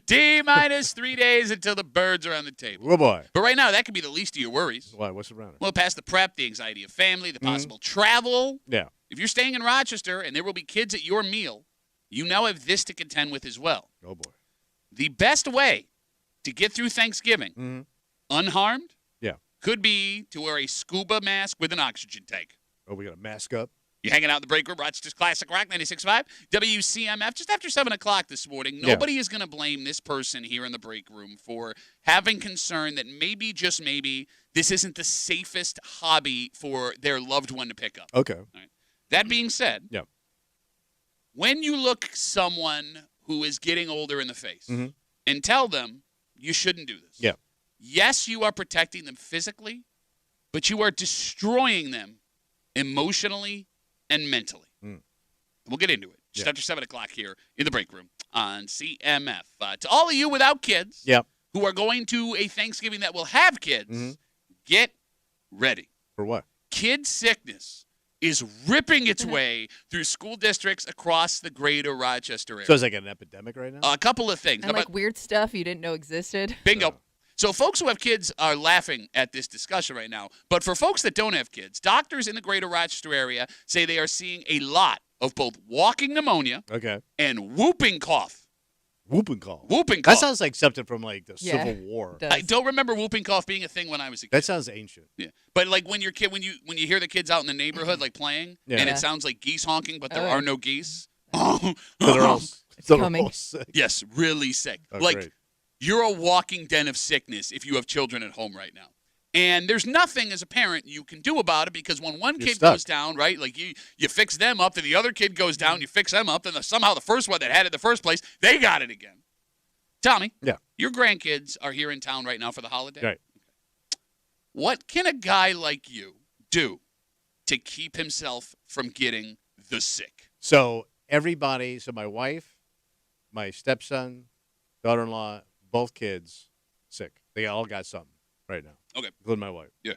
T-minus 3 days until the birds are on the table. Oh, boy. But right now, that could be the least of your worries. Why? What's around it? Well, past the prep, the anxiety of family, the possible travel. Yeah. If you're staying in Rochester and there will be kids at your meal, you now have this to contend with as well. Oh, boy. The best way to get through Thanksgiving unharmed could be to wear a scuba mask with an oxygen tank. Oh, we got to mask up? You're hanging out in the break room, Rochester's Classic Rock 96.5, WCMF, just after 7 o'clock this morning. Nobody is going to blame this person here in the break room for having concern that maybe, just maybe, this isn't the safest hobby for their loved one to pick up. Okay. All right. That being said, when you look someone who is getting older in the face and tell them you shouldn't do this, yes, you are protecting them physically, but you are destroying them emotionally and mentally. We'll get into it just after 7 o'clock here in the break room on CMF. To all of you without kids who are going to a Thanksgiving that will have kids, get ready. For what? Kid sickness is ripping its way through school districts across the greater Rochester area. So it's like an epidemic right now? A couple of things. And like weird stuff you didn't know existed. Bingo. So folks who have kids are laughing at this discussion right now. But for folks that don't have kids, doctors in the greater Rochester area say they are seeing a lot of both walking pneumonia and whooping cough. Whooping cough. Whooping cough. That sounds like something from like the Civil War. I don't remember whooping cough being a thing when I was a kid. That sounds ancient. Yeah, but like when you hear the kids out in the neighborhood like playing, and it sounds like geese honking, but there are no geese. So they're all sick. Yes, really sick. Oh, like great. You're a walking den of sickness if you have children at home right now. And there's nothing as a parent you can do about it because when one kid goes down, right, like you fix them up, then the other kid goes down, you fix them up, then somehow the first one that had it in the first place, they got it again. Tommy, your grandkids are here in town right now for the holiday. Right. What can a guy like you do to keep himself from getting the sick? So everybody, my wife, my stepson, daughter-in-law, both kids sick. They all got something right now. Okay. Including my wife. Yeah.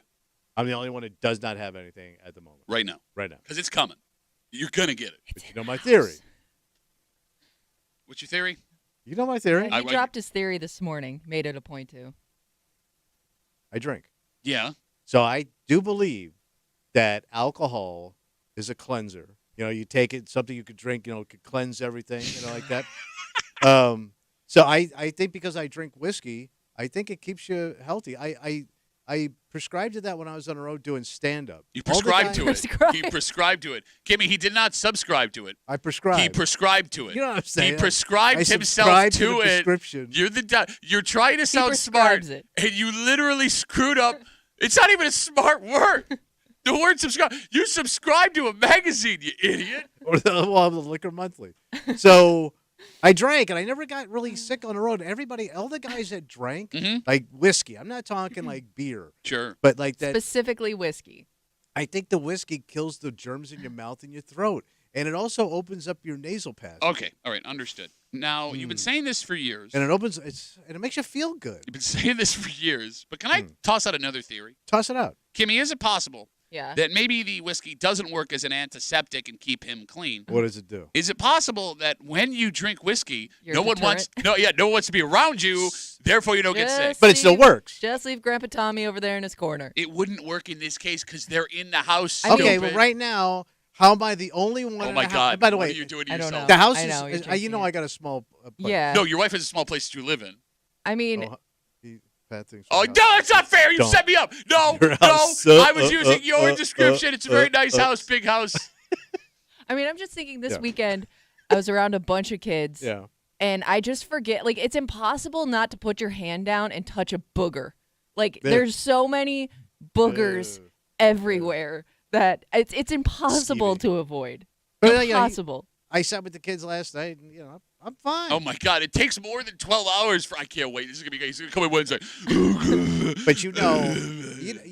I'm the only one that does not have anything at the moment. Right now. Right now. Because it's coming. You're going to get it. But you know my theory. What's your theory? You know my theory. He dropped his theory this morning, made it a point to. I drink. Yeah. So I do believe that alcohol is a cleanser. You know, you take it, something you could drink, you know, could cleanse everything, you know, like that. So I think because I drink whiskey, I think it keeps you healthy. I prescribed to that when I was on the road doing stand-up. You prescribed to it. He prescribed to it. Kimmy, he did not subscribe to it. I prescribed. He prescribed to it. You know what I'm saying? He prescribed himself to it. Prescription. You're trying to sound smart, and you literally screwed up. It's not even a smart word. The word subscribe. You subscribe to a magazine, you idiot. Or the Liquor Monthly. So I drank, and I never got really sick on the road. All the guys that drank, like whiskey. I'm not talking like beer. Sure. But like that. Specifically whiskey. I think the whiskey kills the germs in your mouth and your throat. And it also opens up your nasal passage. Okay. All right. Understood. Now, you've been saying this for years. And it makes you feel good. You've been saying this for years. But can I toss out another theory? Toss it out. Kimmy, is it possible Yeah. that maybe the whiskey doesn't work as an antiseptic and keep him clean? What does it do? Is it possible that when you drink whiskey, You're no one wants to be around you, therefore you don't get sick? But it still works. Just leave Grandpa Tommy over there in his corner. It wouldn't work in this case because they're in the house. Okay, well, right now, how am I the only one? Oh my God! By the what way, are you doing to I don't yourself? know. the house I know, is. you're I got a small. Place. Yeah. No, your wife has a small place to live in. I mean, Bad things. Oh no, that's not fair! You set me up. No, I was using your description. It's a very nice house, big house. I mean, I'm just thinking this weekend, I was around a bunch of kids. Yeah. And I just forget, like, it's impossible not to put your hand down and touch a booger. Like, there's so many boogers everywhere that it's impossible to avoid. Impossible. I sat with the kids last night, and I'm fine. Oh my God! It takes more than 12 hours for. I can't wait. This is gonna be. He's gonna come in Wednesday. But you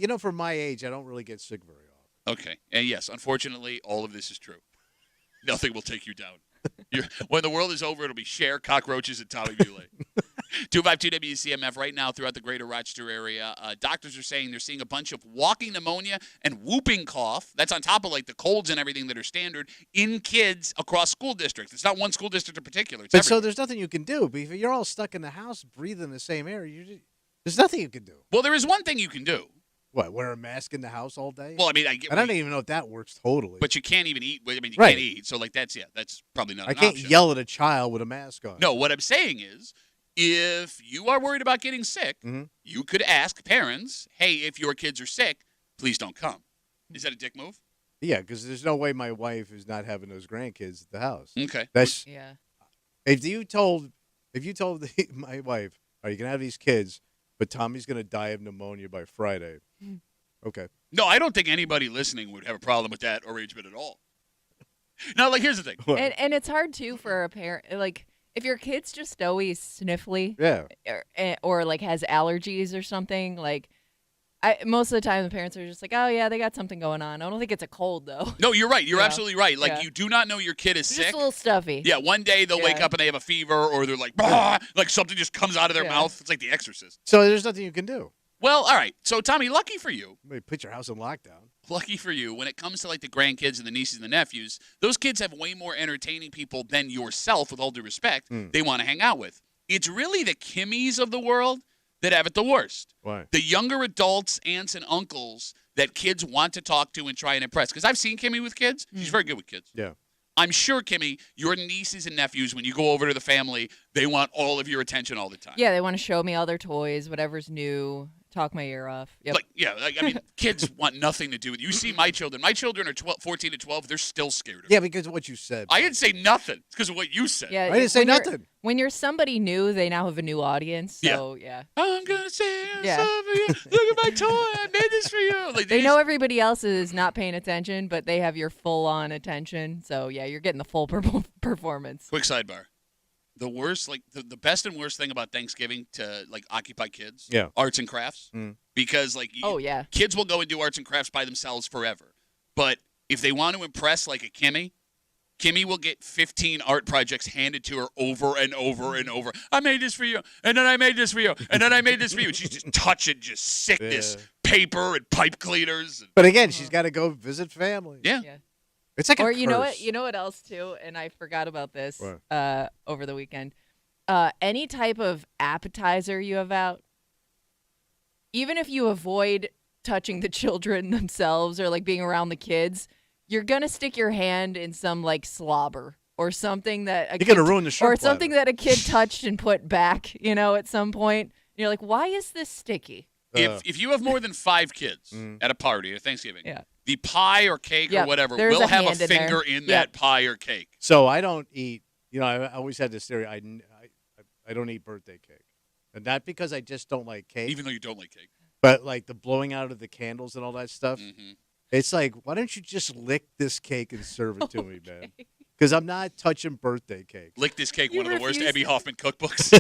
know, for my age, I don't really get sick very often. Okay, and yes, unfortunately, all of this is true. Nothing will take you down. When the world is over, it'll be Cher, cockroaches, and Tommy Muley. 252 WCMF right now throughout the greater Rochester area. Doctors are saying they're seeing a bunch of walking pneumonia and whooping cough. That's on top of like the colds and everything that are standard in kids across school districts. It's not one school district in particular. It's But everywhere. so there's nothing you can do. But if you're all stuck in the house breathing the same air, there's nothing you can do. Well, there is one thing you can do. What, wear a mask in the house all day? Well, I mean, I don't even know if that works totally. But you can't even eat. I mean, you Right. can't eat. So, like, that's probably not I an can't option. yell at a child with a mask on. No, what I'm saying is, if you are worried about getting sick, you could ask parents, hey, if your kids are sick, please don't come. Is that a dick move? Yeah, because there's no way my wife is not having those grandkids at the house. Okay. That's Yeah. if you told my wife, "Are you gonna have these kids?" But Tommy's gonna die of pneumonia by Friday. Okay. No, I don't think anybody listening would have a problem with that arrangement at all. Now, like, here's the thing. And it's hard, too, for a parent. Like, if your kid's just always sniffly or like, has allergies or something, like, most of the time the parents are just like, oh, yeah, they got something going on. I don't think it's a cold, though. No, you're right. You're absolutely right. Like, Yeah. you do not know your kid is It's sick. just a little stuffy. Yeah, one day they'll wake Yeah. up and they have a fever, or they're like, bah! Like something just comes out of their Yeah. mouth. It's like The Exorcist. So there's nothing you can do. Well, all right. So, Tommy, lucky for you, Maybe put your house in lockdown. when it comes to like the grandkids and the nieces and the nephews, those kids have way more entertaining people than yourself, with all due respect, they want to hang out with. It's really the Kimmies of the world that have it the worst. Why? The younger adults, aunts, and uncles that kids want to talk to and try and impress. Because I've seen Kimmy with kids. She's very good with kids. Yeah. I'm sure, Kimmy, your nieces and nephews, when you go over to the family, they want all of your attention all the time. Yeah, they want to show me all their toys, whatever's new, talk my ear off. Yep. I mean, kids want nothing to do with you. See my children. My children are 14 to 12. They're still scared of me. Yeah, because of what you said. I didn't say nothing. It's because of what you said. Yeah, I didn't say when you're- nothing. When you're somebody new, they now have a new audience. So, yeah. I'm going to say Yeah. something for you. Look at my toy. I made this for you. Like, They know everybody else is not paying attention, but they have your full-on attention. So, yeah, you're getting the full performance. Quick sidebar. The worst, like the best and worst thing about Thanksgiving to like occupy kids, arts and crafts, because like kids will go and do arts and crafts by themselves forever. But if they want to impress like a Kimmy will get 15 art projects handed to her over and over and over. I made this for you, and then I made this for you, and then I made this for you. And she's just touching just sickness, paper and pipe cleaners. But again, she's got to go visit family. Yeah. It's like or a you know curse. what else too, and I forgot about this What? over the weekend. Any type of appetizer you have out, even if you avoid touching the children themselves or like being around the kids, you're gonna stick your hand in some like slobber or something that You're gonna ruin the shrimp or something that a kid touched and put back, at some point. And you're like, why is this sticky? If you have more than 5 kids at a party at Thanksgiving, the pie or cake or whatever there's will a have a hand in finger there. in that pie or cake. So I don't eat. I always had this theory. I don't eat birthday cake, and not because I just don't like cake, Even though you don't like cake. but like the blowing out of the candles and all that stuff. It's like, why don't you just lick this cake and serve it to me, man? Because I'm not touching birthday cake. Lick This Cake, You one of the worst refuse- Abby Hoffman cookbooks.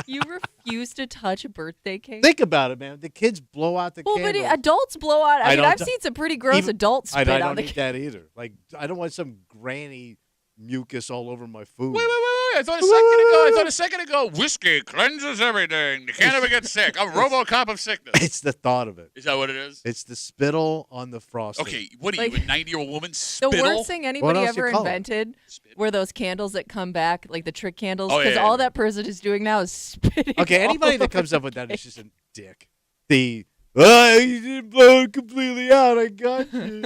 You refuse to touch a birthday cake? Think about it, man. The kids blow out the Well, candles. but adults blow out. I I mean, don't I've t- seen some pretty gross Even- adult spit I on don't the eat cake. that either. Like, I don't want some granny mucus all over my food. Wait. I thought a second ago, whiskey cleanses everything. You can't ever get sick. I'm RoboCop of sickness. It's the thought of it. Is that what it is? It's the spittle on the frosting. Okay, what are Like- you, a 90-year-old woman? The Spittle? worst thing anybody else you ever call it? invented Spit. were those candles that come back, like the trick candles, Oh, because yeah. all that person is doing now is spitting. Okay, all anybody that over comes up the with that is cake. just a dick. You didn't blow it completely out. I got you.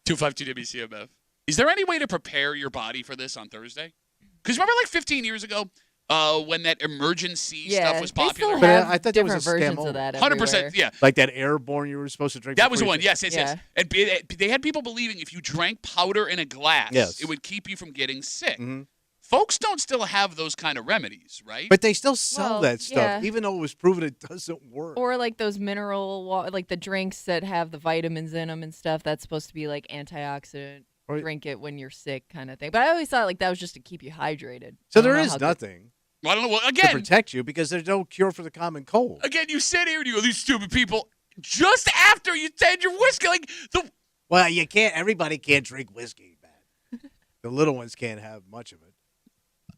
252 WCMF. Is there any way to prepare your body for this on Thursday? Because remember like 15 years ago when that emergency stuff was they still popular? But have I thought that was different a scam versions only. of that. 100%, everywhere. yeah. Like that airborne you were supposed to drink. That was the before one. you- Yes. Yeah. And they had people believing if you drank powder in a glass, Yes. it would keep you from getting sick. Mhm. Folks don't still have those kind of remedies, right? But they still sell Well, that stuff, yeah. even though it was proven it doesn't work. Or like those like the drinks that have the vitamins in them and stuff. That's supposed to be like antioxidant. Or- Drink it when you're sick, kind of thing. But I always thought like that was just to keep you hydrated. So I don't there know is how nothing Well, I don't know. Well, to again, protect you because there's no cure for the common cold. you sit here and you go, these stupid people. Just after you said your whiskey, like Well, you can't. Everybody can't drink whiskey, man. The little ones can't have much of it.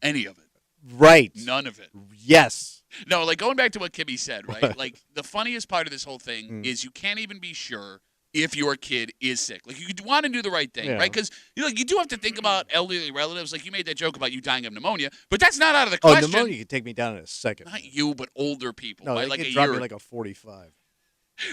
any of it. Right. None of it. Yes. No, like going back to what Kimmy said, right? Like the funniest part of this whole thing is you can't even be sure if your kid is sick. Like you want to do the right thing, right? Because you do have to think about elderly relatives. Like you made that joke about you dying of pneumonia, but that's not out of the question. Pneumonia could take me down in a second. Not you, but older people. No, by they like could a drop year. me like a 45.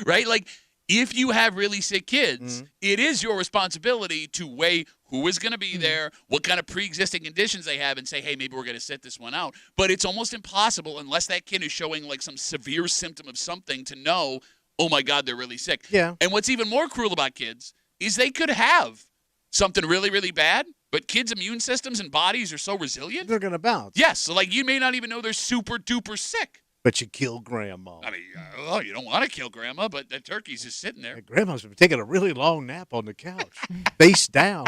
Right? Like if you have really sick kids, it is your responsibility to weigh who is going to be there, what kind of pre-existing conditions they have, and say, hey, maybe we're going to sit this one out. But it's almost impossible unless that kid is showing like some severe symptom of something to know, oh, my God, they're really sick. Yeah. And what's even more cruel about kids is they could have something really, really bad, but kids' immune systems and bodies are so resilient. They're going to bounce. Yes. So, like, you may not even know they're super duper sick. But you kill Grandma. I mean, you don't want to kill Grandma, but the turkey's just sitting there. Grandma's been taking a really long nap on the couch, face down.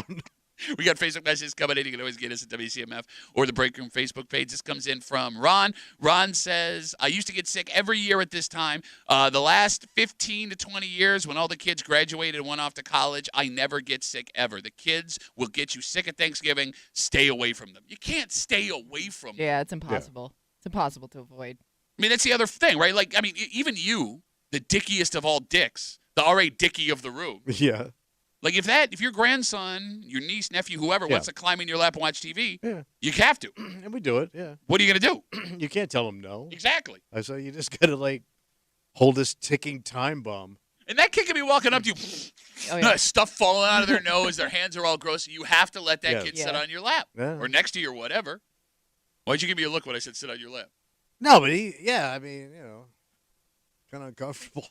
We got Facebook messages coming in. You can always get us at WCMF or the Break Room Facebook page. This comes in from Ron. Ron says, I used to get sick every year at this time. The last 15 to 20 years when all the kids graduated and went off to college, I never get sick ever. The kids will get you sick at Thanksgiving. Stay away from them. You can't stay away from them. Yeah, it's impossible. It's impossible to avoid. I mean, that's the other thing, right? Like, I mean, even you, the dickiest of all dicks, the R.A. Dickie of the room. Yeah. Like, if your grandson, your niece, nephew, whoever wants to climb in your lap and watch TV, you have to. And we do it, yeah. What are you going to do? You can't tell them no. Exactly. So you just got to, like, hold this ticking time bomb. And that kid can be walking up to you, stuff falling out of their nose, their hands are all gross. You have to let that kid sit on your lap or next to you or whatever. Why'd you give me a look when I said sit on your lap? No, but I mean, kind of uncomfortable.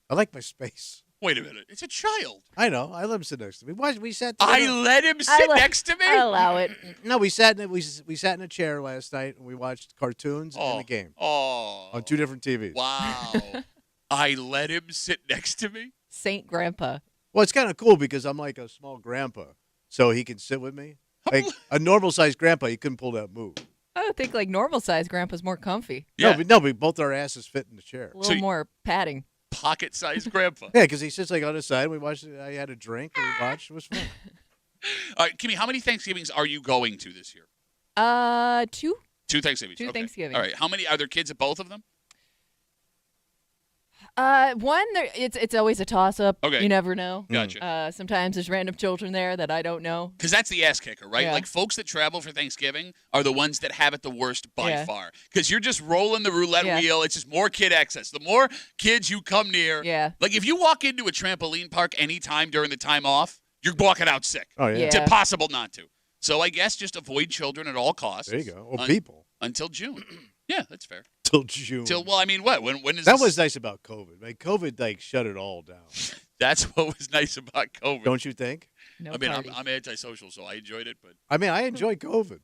I like my space. Wait a minute. It's a child. I know. I let him sit next to me. We sat. I let him sit next to me? I allow it. No, we sat in a chair last night and we watched cartoons and the game. Oh. On two different TVs. Wow. I let him sit next to me? Saint Grandpa. Well, it's kind of cool because I'm like a small grandpa, so he can sit with me. Like a normal-sized grandpa, he couldn't pull that move. I would think like normal-sized Grandpa's more comfy. Yeah. No, but both our asses fit in the chair. A little more padding. Pocket-sized grandpa. Yeah, because he sits like on his side. We watched. I had a drink and we watched. It was fun. All right, Kimmy, how many Thanksgivings are you going to this year? 2. 2 Thanksgivings. Two okay. Thanksgivings. All right. How many are there kids at both of them? One, it's always a toss-up. Okay. You never know. Gotcha. Sometimes there's random children there that I don't know. Because that's the ass kicker, right? Yeah. Like, folks that travel for Thanksgiving are the ones that have it the worst by far. Because you're just rolling the roulette wheel. It's just more kid access. The more kids you come near. Yeah. Like, if you walk into a trampoline park anytime during the time off, you're walking out sick. Oh, yeah. It's impossible not to. So I guess just avoid children at all costs. There you go. Or people. Until June. Yeah, that's fair. Till June. Well, I mean, what? When is that this? was nice about COVID. Like, COVID, like, shut it all down. That's what was nice about COVID. Don't you think? No I mean, parties. I'm antisocial, so I enjoyed it. But I mean, I enjoyed COVID.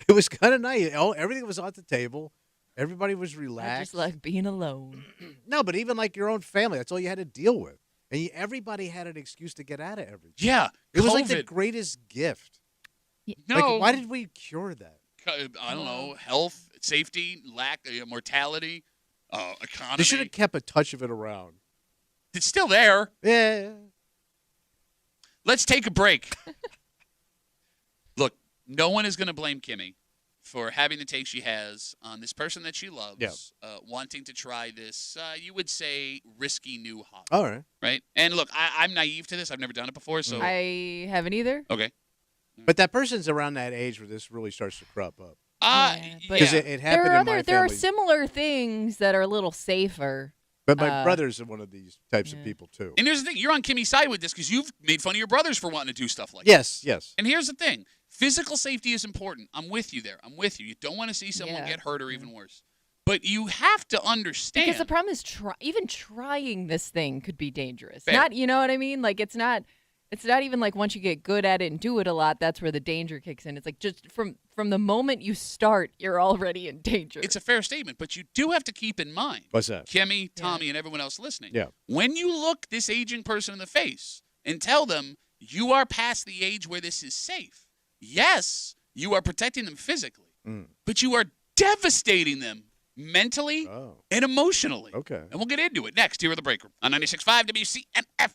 It was kind of nice. Everything was on the table. Everybody was I relaxed. just like being alone. No, but even like your own family, that's all you had to deal with. And everybody had an excuse to get out of everything. yeah, It was COVID. like the greatest gift. No, Like, why did we cure that? I don't know. Health, safety, lack, mortality, economy. They should have kept a touch of it around. It's still there. Yeah. Let's take a break. Look, no one is going to blame Kimmy for having the take she has on this person that she loves, wanting to try this, you would say, risky new hobby. All right. Right? And look, I'm naive to this. I've never done it before. So I haven't either. Okay. But that person's around that age where this really starts to crop up. but- Because it happened in my family. There are similar things that are a little safer. But my brothers are one of these types of people, too. And here's the thing. You're on Kimmy's side with this because you've made fun of your brothers for wanting to do stuff like Yes. And here's the thing. Physical safety is important. I'm with you there. I'm with you. You don't want to see someone get hurt or even worse. But you have to understand. Because the problem is even trying this thing could be dangerous. Fair. Not, you know what I mean? Like it's not even like once you get good at it and do it a lot, that's where the danger kicks in. It's like just from the moment you start, you're already in danger. It's a fair statement, but you do have to keep in mind. What's that? Kimmy, Tommy, and everyone else listening. Yeah. When you look this aging person in the face and tell them you are past the age where this is safe, yes, you are protecting them physically, but you are devastating them mentally and emotionally. Okay. And we'll get into it next here at the Break Room on 96.5 WCMF.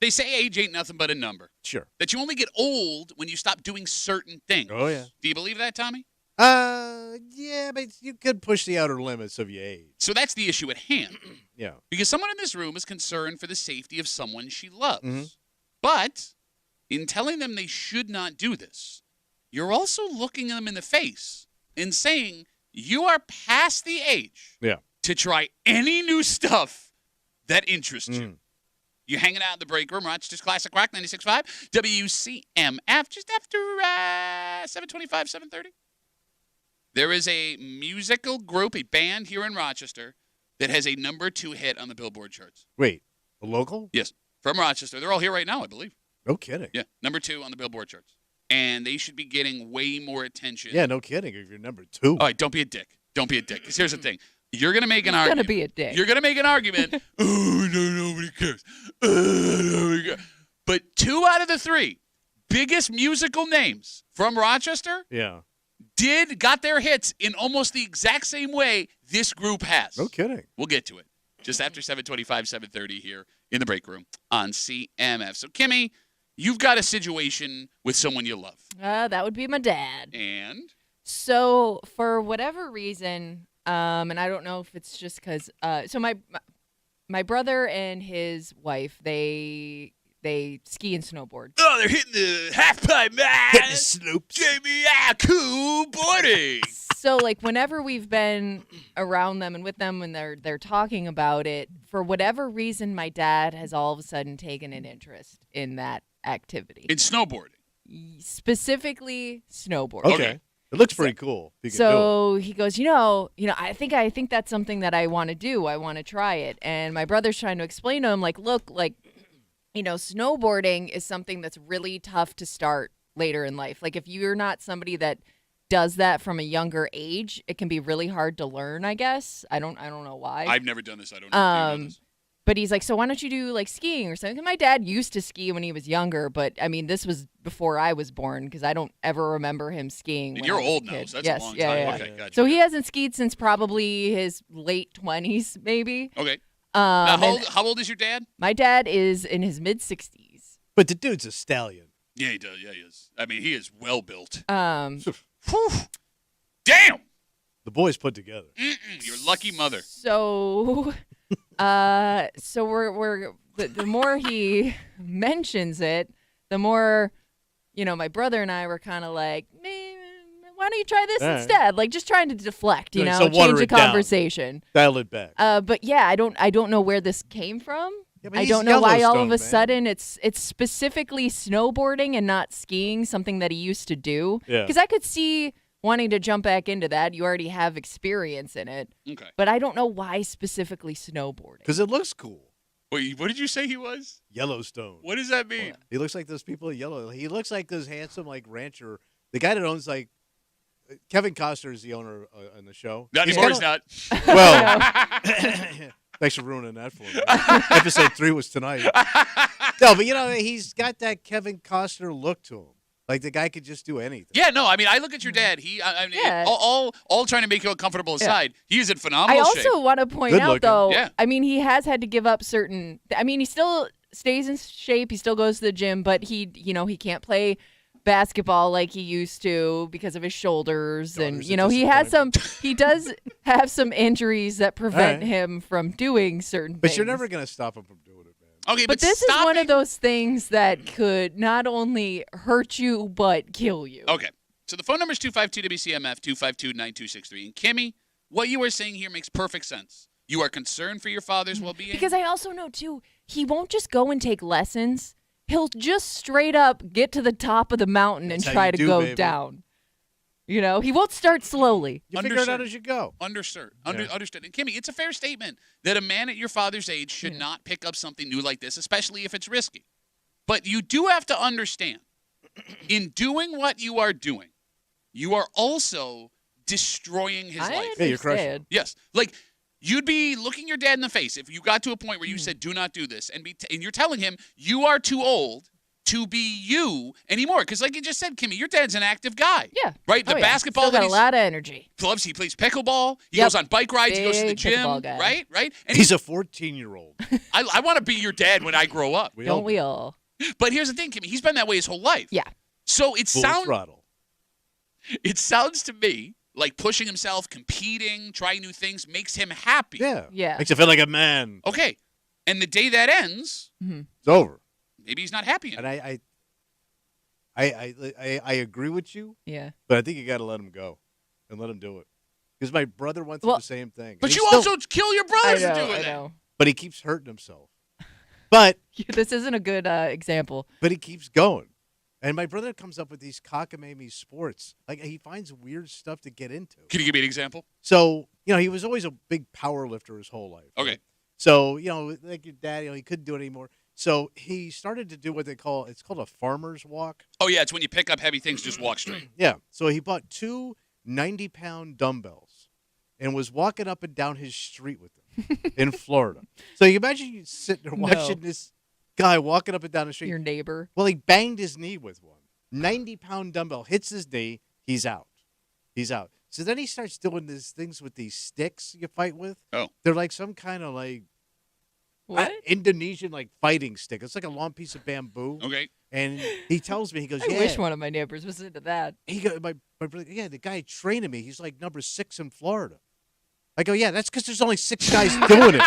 They say age ain't nothing but a number. Sure. That you only get old when you stop doing certain things. Oh, yeah. Do you believe that, Tommy? Yeah, but you could push the outer limits of your age. So that's the issue at hand. Yeah. Because someone in this room is concerned for the safety of someone she loves. Mm-hmm. But in telling them they should not do this, you're also looking them in the face and saying you are past the age to try any new stuff that interests you. You're hanging out in the break room, Rochester's Classic Rock 96.5, WCMF, just after 7:25, 7:30. There is a musical group, a band here in Rochester that has a number 2 hit on the Billboard charts. Wait, a local? Yes, from Rochester. They're all here right now, I believe. No kidding. Yeah, number 2 on the Billboard charts. And they should be getting way more attention. Yeah, no kidding. If you're number 2. All right, don't be a dick. Don't be a dick. Because here's the thing. You're going to make an He's argument. going to be a dick. You're going to make an argument. Oh, no, nobody cares. Nobody cares. But 2 out of the 3 biggest musical names from Rochester got their hits in almost the exact same way this group has. No kidding. We'll get to it just after 7:25, 7:30 here in the break room on CMF. So, Kimmy, you've got a situation with someone you love. That would be my dad. And? So for whatever reason, and I don't know if it's just because, so my brother and his wife, they ski and snowboard. Oh, they're hitting the half pipe, man. Hitting the slopes. Jamie, cool boarding. So like whenever we've been around them and with them when they're talking about it, for whatever reason, my dad has all of a sudden taken an interest in that activity. In snowboarding. Specifically snowboarding. Okay. It looks pretty cool. You can So he goes, I think that's something that I want to do. I want to try it. And my brother's trying to explain to him, like, look, like, snowboarding is something that's really tough to start later in life. Like, if you're not somebody that does that from a younger age, it can be really hard to learn, I guess. I don't know why. I've never done this. I don't know if you know this. But he's like, so why don't you do like skiing or something? My dad used to ski when he was younger, but I mean, this was before I was born because I don't ever remember him skiing. And you're old now, so that's a long time. Yeah. Okay, gotcha. So he hasn't skied since probably his late 20s, maybe. Okay. Now, how old is your dad? My dad is in his mid-60s. But the dude's a stallion. Yeah, he does. Yeah, he is. I mean, he is well built. Whew. Damn. The boys put together. Your lucky mother. So, we're the more he mentions it, the more, my brother and I were kind of like, why don't you try this instead? Like just trying to deflect, so change the conversation. Dial it back. But yeah, I don't know where this came from. Yeah, but I don't know why all of a sudden it's specifically snowboarding and not skiing, something that he used to do. Yeah. Because I could see wanting to jump back into that. You already have experience in it. Okay. But I don't know why specifically snowboarding. Because it looks cool. Wait, what did you say he was? Yellowstone. What does that mean? He looks like those people at Yellow. He looks like this handsome rancher. The guy that owns Kevin Costner is the owner on the show. Not anymore, he's not. Well, thanks for ruining that for me. Episode 3 was tonight. No, but he's got that Kevin Costner look to him. Like the guy could just do anything. Yeah, no, I mean, I look at your dad. All trying to make you comfortable aside, he is in phenomenal shape. I also want to point Good out, looking. though, Yeah. I mean, he has had to give up certain. I mean, he still stays in shape. He still goes to the gym, but he can't play basketball like he used to because of his shoulders, and he does have some injuries that prevent him from doing certain things. But you're never going to stop him from doing it, man. Okay, but this is one of those things that could not only hurt you but kill you. Okay, so the phone number is 252-WCMF, 252-9263. And Kimmy, what you are saying here makes perfect sense. You are concerned for your father's well-being? Because I also know, too, he won't just go and take lessons. He'll just straight up get to the top of the mountain and try to go down. He won't start slowly. You figure it out as you go. Understood. Understood. And Kimmy, it's a fair statement that a man at your father's age should not pick up something new like this, especially if it's risky. But you do have to understand, in doing what you are doing, you are also destroying his life. Yeah, you're crushing him. Yes. Like, you'd be looking your dad in the face if you got to a point where you said, do not do this. And you're telling him you are too old to be you anymore. Because like you just said, Kimmy, your dad's an active guy. Yeah. Right? The basketball Still got a lot of energy. loves. He plays pickleball. He goes on bike rides. He goes to the gym. Right? And he's a 14-year-old. I want to be your dad when I grow up. Don't we all? But here's the thing, Kimmy. He's been that way his whole life. Yeah. So it throttle. It sounds to me like pushing himself, competing, trying new things makes him happy. Yeah. Makes him feel like a man. Okay. And the day that ends, it's over. Maybe he's not happy anymore. And I agree with you. Yeah. But I think you got to let him go and let him do it. Because my brother went through the same thing. But you also kill your brothers for doing that. But he keeps hurting himself. But this isn't a good example. But he keeps going. And my brother comes up with these cockamamie sports. Like, he finds weird stuff to get into. Can you give me an example? So, he was always a big power lifter his whole life. Okay. Right? So, like your dad, he couldn't do it anymore. So he started to do what it's called a farmer's walk. Oh, yeah, it's when you pick up heavy things, just walk straight. Yeah. So he bought 2 90-pound dumbbells and was walking up and down his street with them in Florida. So you imagine you sitting there watching this guy walking up and down the street. Your neighbor. Well, he banged his knee with one. 90-pound dumbbell hits his knee. He's out. So then he starts doing these things with these sticks you fight with. Oh. They're like some kind of Indonesian fighting stick. It's like a long piece of bamboo. Okay. And he tells me, he goes, I wish one of my neighbors was into that. He goes, my brother, the guy training me, he's like number 6 in Florida. I go, yeah, that's because there's only 6 guys doing it.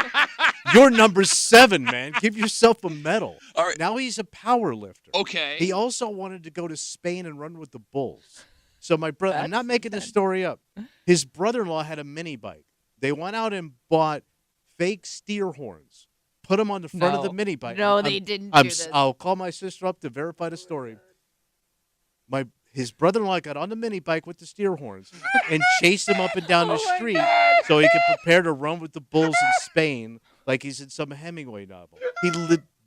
You're number 7, man. Give yourself a medal. All right. Now he's a power lifter. Okay. He also wanted to go to Spain and run with the bulls. So my brother, I'm not making this story up. His brother-in-law had a mini bike. They went out and bought fake steer horns, put them on the front of the mini bike. No, they didn't do this. I'll call my sister up to verify the story. His brother-in-law got on the mini bike with the steer horns and chased him up and down the street so he could prepare to run with the bulls in Spain like he's in some Hemingway novel. He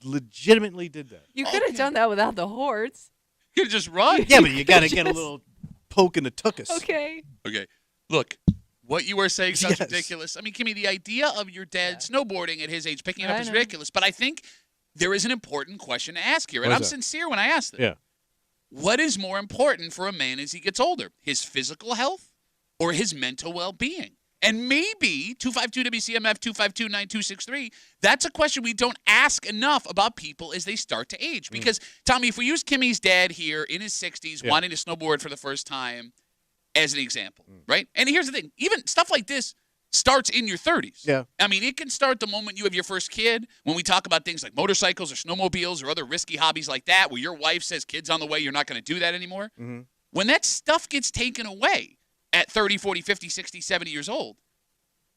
legitimately did that. You could have done that without the horse. You could just run. Yeah, but you got to get a little poke in the tuchus. Okay. Look, what you were saying sounds ridiculous. I mean, Kimmy, the idea of your dad snowboarding at his age, picking it up is ridiculous. But I think there is an important question to ask here, and I'm sincere when I ask this. Yeah. What is more important for a man as he gets older, his physical health or his mental well-being? And maybe 252-WCMF, 252-9263, that's a question we don't ask enough about people as they start to age. Because, Tommy, if we use Kimmy's dad here in his 60s wanting to snowboard for the first time as an example, right? And here's the thing. Even stuff like this starts in your 30s. Yeah. I mean, it can start the moment you have your first kid. When we talk about things like motorcycles or snowmobiles or other risky hobbies like that, where your wife says, kids on the way, you're not going to do that anymore. Mm-hmm. When that stuff gets taken away at 30, 40, 50, 60, 70 years old,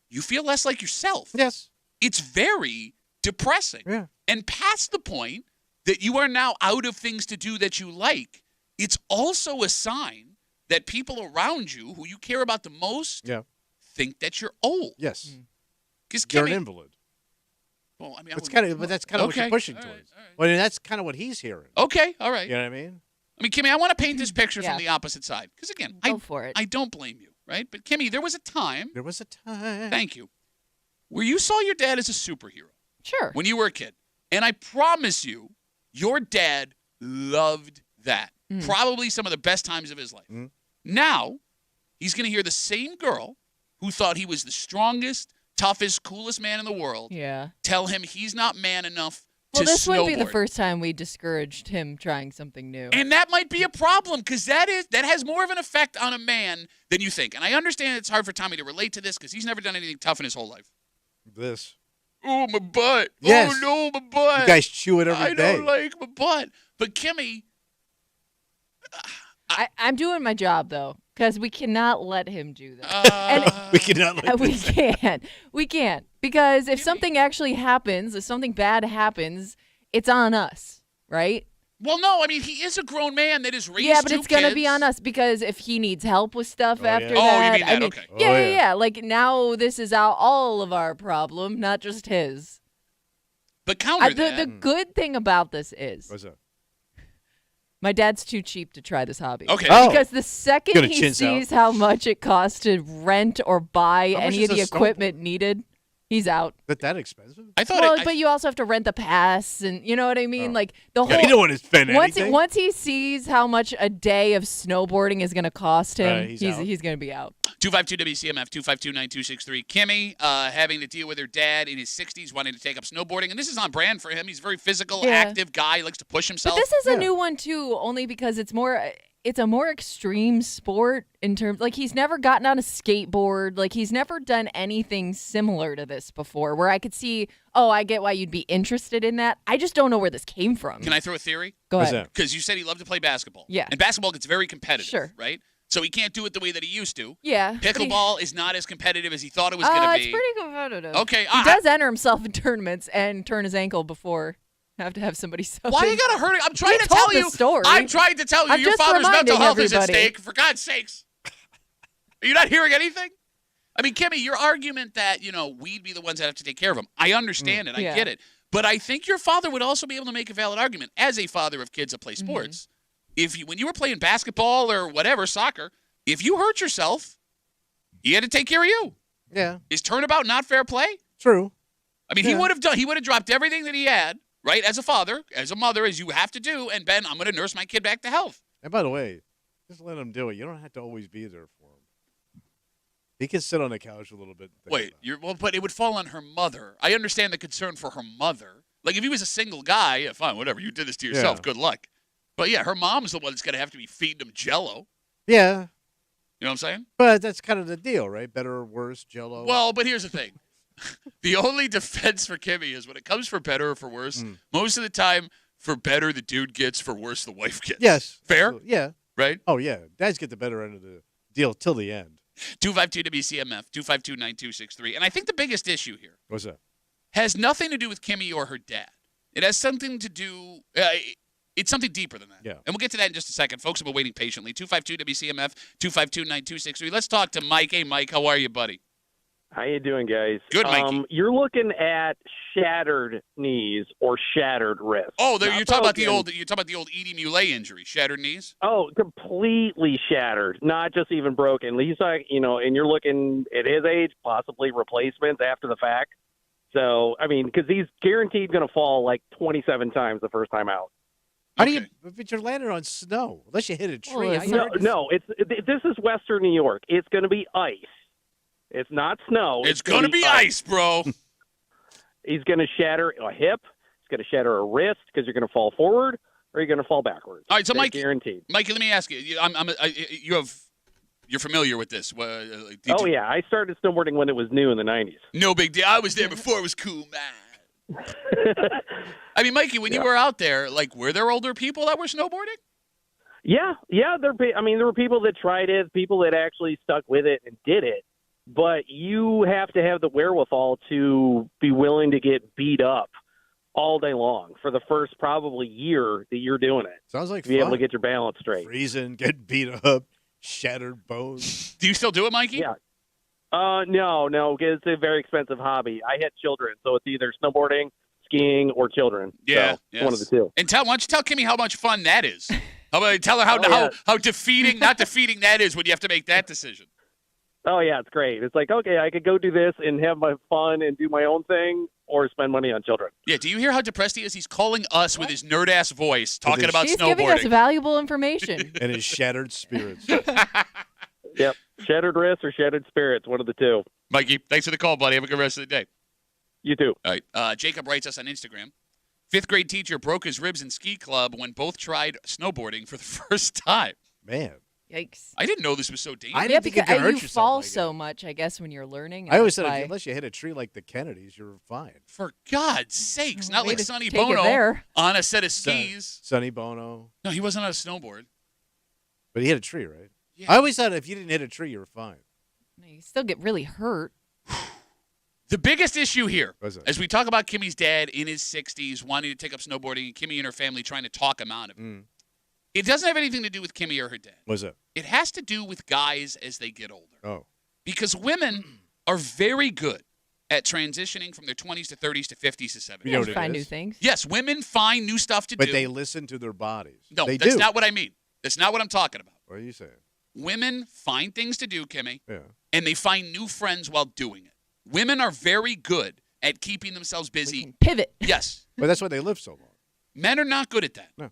you feel less like yourself. Yes. It's very depressing. Yeah. And past the point that you are now out of things to do that you like, it's also a sign that people around you who you care about the most think that you're old. Yes. Because you're an invalid. Well, I mean, that's kind of what you're pushing towards. All right. Well, I mean, that's kind of what he's hearing. Okay, all right. You know what I mean? I mean, Kimmy, I want to paint this picture from the opposite side. Because, again, Go for it. I don't blame you, right? But, Kimmy, there was a time. Thank you. Where you saw your dad as a superhero. Sure. When you were a kid. And I promise you, your dad loved that. Probably some of the best times of his life. Now, he's going to hear the same girl who thought he was the strongest, toughest, coolest man in the world tell him he's not man enough to snowboard. Well, this wouldn't be the first time we discouraged him trying something new. And that might be a problem because that has more of an effect on a man than you think. And I understand it's hard for Tommy to relate to this because he's never done anything tough in his whole life. This. Oh, my butt. Yes. Oh, no, my butt. You guys chew it every day. I don't like my butt. But, Kimmy. I'm doing my job, though, because we cannot let him do that. We cannot let him We can't. We can't. Because if something actually happens, if something bad happens, it's on us, right? Well, no, I mean, he is a grown man that is raised Yeah, but two it's going to kids. be on us because if he needs help with stuff after Oh, that. you mean that? I mean, Okay. Yeah. Like, now this is all of our problem, not just his. But counter that. The good thing about this is What's that? my dad's too cheap to try this hobby. Okay. Because the second he sees how much it costs to rent or buy any of the equipment needed, He's out. Is that expensive? I thought. Well, but you also have to rent the pass, and you know what I mean. Like the whole. You don't want to spend anything. Once he sees how much a day of snowboarding is going to cost him, he's going to be out. 252 WCMF 252-9263. Kimmy having to deal with her dad in his 60s wanting to take up snowboarding, and this is on brand for him. He's a very physical, active guy. He likes to push himself. But this is a new one too, only because it's a more extreme sport in terms, like, he's never gotten on a skateboard. Like, he's never done anything similar to this before where I could see, I get why you'd be interested in that. I just don't know where this came from. Can I throw a theory? Go ahead. Because you said he loved to play basketball. Yeah. And basketball gets very competitive. Sure. Right? So he can't do it the way that he used to. Yeah. Pickleball is not as competitive as he thought it was going to be. It's pretty competitive. Okay. He does enter himself in tournaments and turn his ankle before. Have to have somebody sub. Why you gotta hurt it? I'm trying to tell you. Story. I'm trying to tell you. Your father's mental health is at stake. For God's sakes, are you not hearing anything? I mean, Kimmy, your argument that we'd be the ones that have to take care of him. I understand it. I get it. But I think your father would also be able to make a valid argument as a father of kids that play sports. When you were playing basketball or whatever, soccer, if you hurt yourself, he had to take care of you. Yeah. Is turnabout not fair play? True. I mean, he would have dropped everything that he had. Right, as a father, as a mother, as you have to do, and Ben, I'm going to nurse my kid back to health. And by the way, just let him do it. You don't have to always be there for him. He can sit on the couch a little bit. But it would fall on her mother. I understand the concern for her mother. Like, if he was a single guy, yeah, fine, whatever. You did this to yourself. Good luck. But yeah, her mom's the one that's going to have to be feeding him Jello. Yeah. You know what I'm saying? But that's kind of the deal, right? Better or worse, Jello. Well, but here's the thing. The only defense for Kimmy is when it comes for better or for worse, most of the time, for better the dude gets, for worse the wife gets. Yes. Fair? Absolutely. Yeah. Right? Oh, yeah. Dads get the better end of the deal till the end. 252 WCMF, 252-9263. And I think the biggest issue here What's that? has nothing to do with Kimmy or her dad. It has something to do it's something deeper than that. Yeah. And we'll get to that in just a second. Folks have been waiting patiently. 252 WCMF, 252-9263. Let's talk to Mike. Hey, Mike, how are you, buddy? How you doing, guys? Good, Mikey. You're looking at shattered knees or shattered wrists. Oh, you're talking about the old Edie Mulay injury, shattered knees. Oh, completely shattered, not just even broken. He's like, and you're looking at his age, possibly replacements after the fact. So, I mean, because he's guaranteed going to fall like 27 times the first time out. How do you? But you're landing on snow, unless you hit a tree. No, this is Western New York. It's going to be ice. It's not snow. It's going to be ice, bro. He's going to shatter a hip. He's going to shatter a wrist because you're going to fall forward or you're going to fall backwards. All right, so Mike, guaranteed. Mikey, let me ask you. You're familiar with this? Yeah, I started snowboarding when it was new in the '90s. No big deal. I was there before it was cool, man. I mean, Mikey, when you were out there, like, were there older people that were snowboarding? Yeah. There were people that tried it, people that actually stuck with it and did it. But you have to have the wherewithal to be willing to get beat up all day long for the first probably year that you're doing it. Sounds like to be able to get your balance straight. Freezing, get beat up, shattered bones. Do you still do it, Mikey? Yeah. No, because it's a very expensive hobby. I had children, so it's either snowboarding, skiing, or children. Yeah, so one of the two. And why don't you tell Kimmy how much fun that is? How about tell her how defeating, not defeating that is when you have to make that decision. Oh, yeah, it's great. It's like, okay, I could go do this and have my fun and do my own thing or spend money on children. Yeah, do you hear how depressed he is? He's calling us with his nerd-ass voice, talking about He's snowboarding. He's giving us valuable information. And his shattered spirits. Yep, shattered wrists or shattered spirits, one of the two. Mikey, thanks for the call, buddy. Have a good rest of the day. You too. All right, Jacob writes us on Instagram. 5th grade teacher broke his ribs in ski club when both tried snowboarding for the first time. Man. Yikes. I didn't know this was so dangerous. I think you fall so much, I guess, when you're learning. I always said unless you hit a tree like the Kennedys, you're fine. For God's sakes. Not like Sonny Bono on a set of skis. Sonny Bono. No, he wasn't on a snowboard. But he hit a tree, right? Yeah. I always thought if you didn't hit a tree, you were fine. You still get really hurt. The biggest issue here, as we talk about Kimmy's dad in his 60s wanting to take up snowboarding and Kimmy and her family trying to talk him out of it, it doesn't have anything to do with Kimmy or her dad. What's that? It has to do with guys as they get older. Oh. Because women are very good at transitioning from their 20s to 30s to 50s to 70s. You know what find new things. Yes, women find new stuff to do. But they listen to their bodies. No, they that's do. not what I mean. That's not what I'm talking about. What are you saying? Women find things to do, Kimmy, yeah, and they find new friends while doing it. Women are very good at keeping themselves busy. Pivot. Yes. But that's why they live so long. Men are not good at that. No.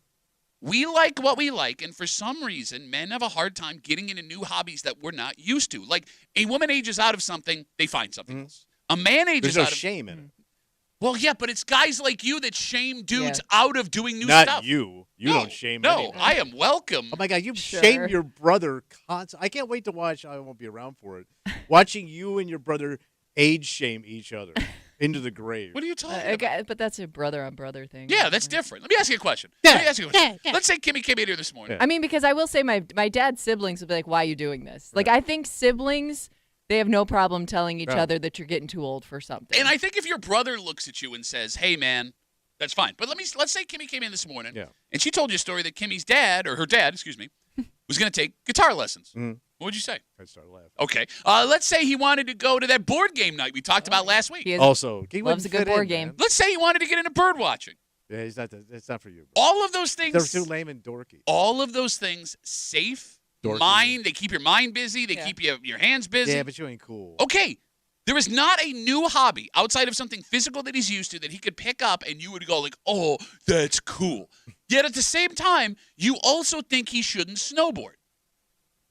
We like what we like, and for some reason, men have a hard time getting into new hobbies that we're not used to. Like, a woman ages out of something, they find something else. A man ages There's no out of... shame in it. Well, yeah, but it's guys like you that shame dudes Yeah. out of doing new Not stuff. you. You No, don't shame No, anyone. I am welcome. Oh, my God. You Sure. shame your brother constantly. I can't wait to watch. I won't be around for it. Watching you and your brother age shame each other into the grave. What are you talking about? Okay, but that's a brother on brother thing. Yeah, that's different. Let me ask you a question. Let's say Kimmy came in here this morning. Yeah. I mean, because I will say my dad's siblings will be like, "Why are you doing this?" Like, I think siblings, they have no problem telling each Yeah. other that you're getting too old for something. And I think if your brother looks at you and says, "Hey, man," that's fine. But let's say Kimmy came in this morning, Yeah. and she told you a story that Kimmy's dad, or her dad, excuse me, was going to take guitar lessons. Mhm. What would you say? I started laughing. Okay. Let's say he wanted to go to that board game night we talked about last week. He is- Also, he Loves wouldn't a good fit board in, game. man. Let's say he wanted to get into bird watching. Yeah, he's not. It's not for you. All of those things. They're too lame and dorky. All of those things, safe, Dorky. mind. They keep your mind busy. They Yeah. keep your hands busy. Yeah, but you ain't cool. Okay. There is not a new hobby outside of something physical that he's used to that he could pick up and you would go like, "Oh, that's cool." Yet at the same time, you also think he shouldn't snowboard.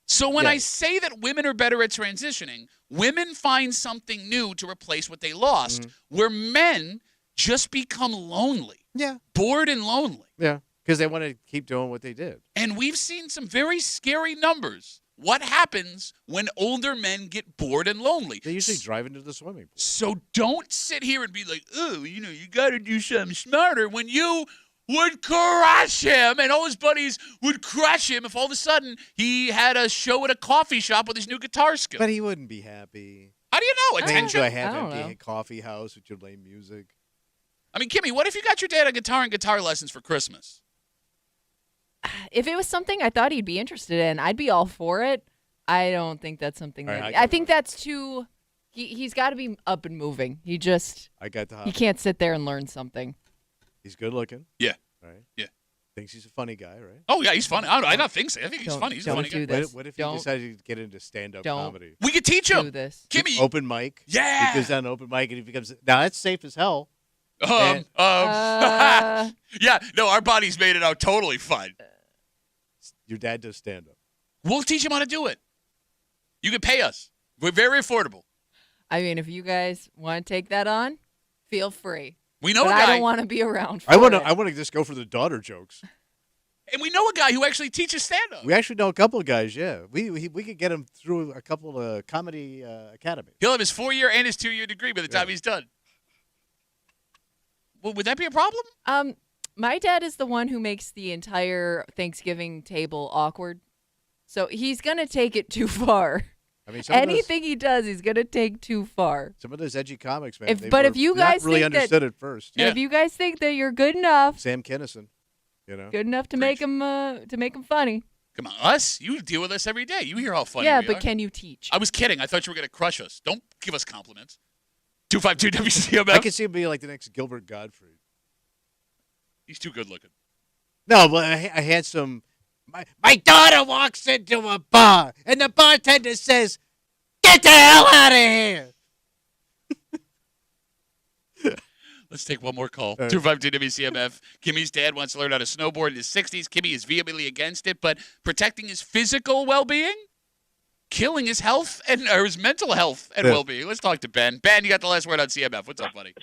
So when I Yes. say that women are better at transitioning, women find something new to replace what they lost, where men just become lonely, Yeah. bored and lonely. Yeah. Because they want to keep doing what they did. And we've seen some very scary numbers. What happens when older men get bored and lonely? They usually drive into the swimming pool. So don't sit here and be like, "Oh, you got to do something smarter," when you would crush him and all his buddies would crush him if all of a sudden he had a show at a coffee shop with his new guitar skill. But he wouldn't be happy. How do you know? Going Attention? to a I don't half-empty know. coffee house with your lame music. I mean, Kimmy, what if you got your dad a guitar and guitar lessons for Christmas? if it was something I thought he'd be interested in, I'd be all for it. I don't think that's something All that right, I think that's too. He's got to be up and moving. He I got the he hobby. can't sit there and learn something. He's good looking. Yeah. Right. Yeah. Thinks he's a funny guy, right? Oh, yeah, he's funny. I don't think so. I think he's Don't- funny. He's a don't funny do guy. this. What if he Don't decided to get into stand-up don't comedy? We could teach do him. this. Kimmy. Open mic. Yeah. He goes down to open mic and he becomes. Now that's safe as hell. Yeah, no, our buddies made it out totally fun. Your dad does stand-up. We'll teach him how to do it. You can pay us. We're very affordable. I mean, if you guys want to take that on, feel free. We know But a I guy, don't want to be around. For I want to. it. I want to just go for the daughter jokes. and we know a guy who actually teaches stand-up. We actually know a couple of guys. Yeah, we could get him through a couple of comedy academies. He'll have his 4-year and his 2-year degree by the time he's done. Well, would that be a problem? My dad is the one who makes the entire Thanksgiving table awkward. So he's going to take it too far. I mean, Anything he does, he's going to take too far. some of those edgy comics, man. If- they but were if you not guys really think that- understood at first, Yeah. If you guys think that you're good enough, Sam Kinison, to make him funny. Come on, us? You deal with us every day. You hear how funny Yeah, we but are. can you teach? I was kidding. I thought you were going to crush us. Don't give us compliments. 252 WCMF. I could see him being like the next Gilbert Gottfried. He's too good looking. No, but I had some. My daughter walks into a bar, and the bartender says, "Get the hell out of here!" Let's take one more call. All right. 252 WCMF. Kimmy's dad wants to learn how to snowboard in his 60s. Kimmy is vehemently against it, but protecting his physical well-being, killing his health or his mental health and Yeah. well-being. Let's talk to Ben. Ben, you got the last word on CMF. What's up, buddy?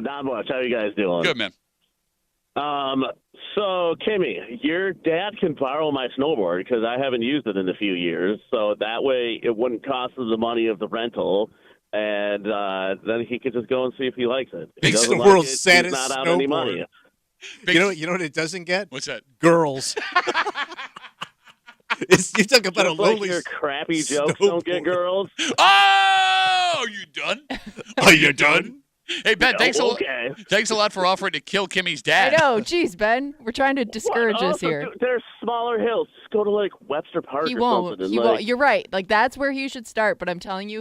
Not much. How you guys doing? Good, man. So, Kimmy, your dad can borrow my snowboard because I haven't used it in a few years. So that way it wouldn't cost him the money of the rental. And then he could just go and see if he likes it. If he It's doesn't the like world's it, he's saddest not out any snowboard. money. Big- You know what it doesn't get? What's that? Girls. You talk about a Just like lonely. your crappy jokes don't get snowboard. girls. Oh, you done? Are you done? Hey, Ben, thanks Okay. a lot for offering to kill Kimmy's I dad. know. Jeez, Ben. We're trying to discourage What? us Also, here. dude, there's smaller hills. Just go to like Webster Park He or won't. something. And, He like, won't. You're right. Like that's where he should start. But I'm telling you,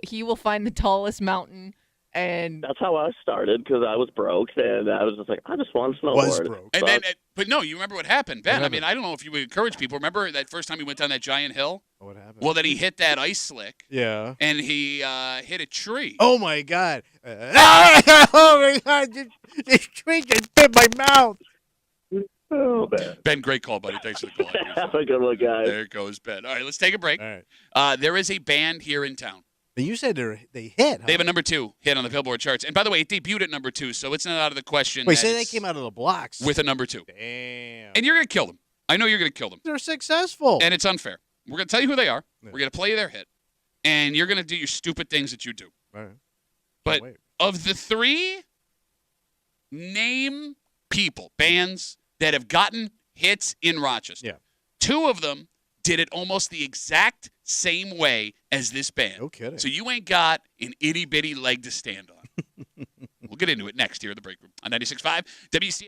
he will find the tallest mountain, and That's how I started because I was broke and I was just like, I just want to snowboard. Was broke. And So then, but no, you remember what happened, Ben. What I mean, I don't know if you would encourage people. Remember that first time you went down that giant hill? What happened? Well, then he hit that ice slick. Yeah. And he hit a tree. Oh, my God. Oh, my God. This tree just bit my mouth. Oh, man. Ben, great call, buddy. Thanks for the call. Have a good one, guys. There goes Ben. All right, let's take a break. All right. There is a band here in town. And you said they hit, huh? They have a number 2 hit on the Billboard charts. And by the way, it debuted at number 2, so it's not out of the question. Wait, say they came out of the blocks. With a number 2. Damn. And you're going to kill them. I know you're going to kill them. They're successful. And it's unfair. We're going to tell you who they are. Yeah. We're going to play their hit. And you're going to do your stupid things that you do. All right. But of the 3, name people, bands that have gotten hits in Rochester. Yeah. 2 of them did it almost the exact same way as this band. No kidding. So you ain't got an itty-bitty leg to stand on. We'll get into it next here at the break room on 96.5 WCMF.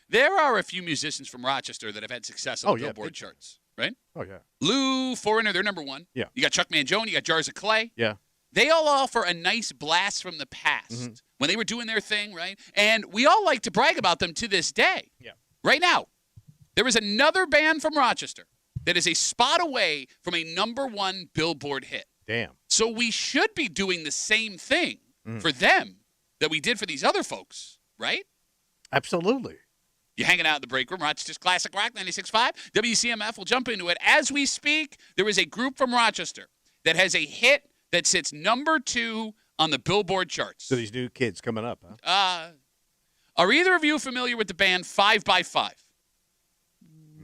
There are a few musicians from Rochester that have had success on the Billboard charts, right? Oh, yeah. Lou, Foreigner, they're number one. Yeah. You got Chuck Mangione, you got Jars of Clay. Yeah. They all offer a nice blast from the past when they were doing their thing, right? And we all like to brag about them to this day. Yeah. Right now, there is another band from Rochester that is a spot away from a number one Billboard hit. Damn. So we should be doing the same thing for them that we did for these other folks, right? Absolutely. You're hanging out in the break room, Rochester's Classic Rock 96.5. WCMF will jump into it. As we speak, there is a group from Rochester that has a hit that sits number 2 on the Billboard charts. So these new kids coming up, huh? Are either of you familiar with the band 5 by 5?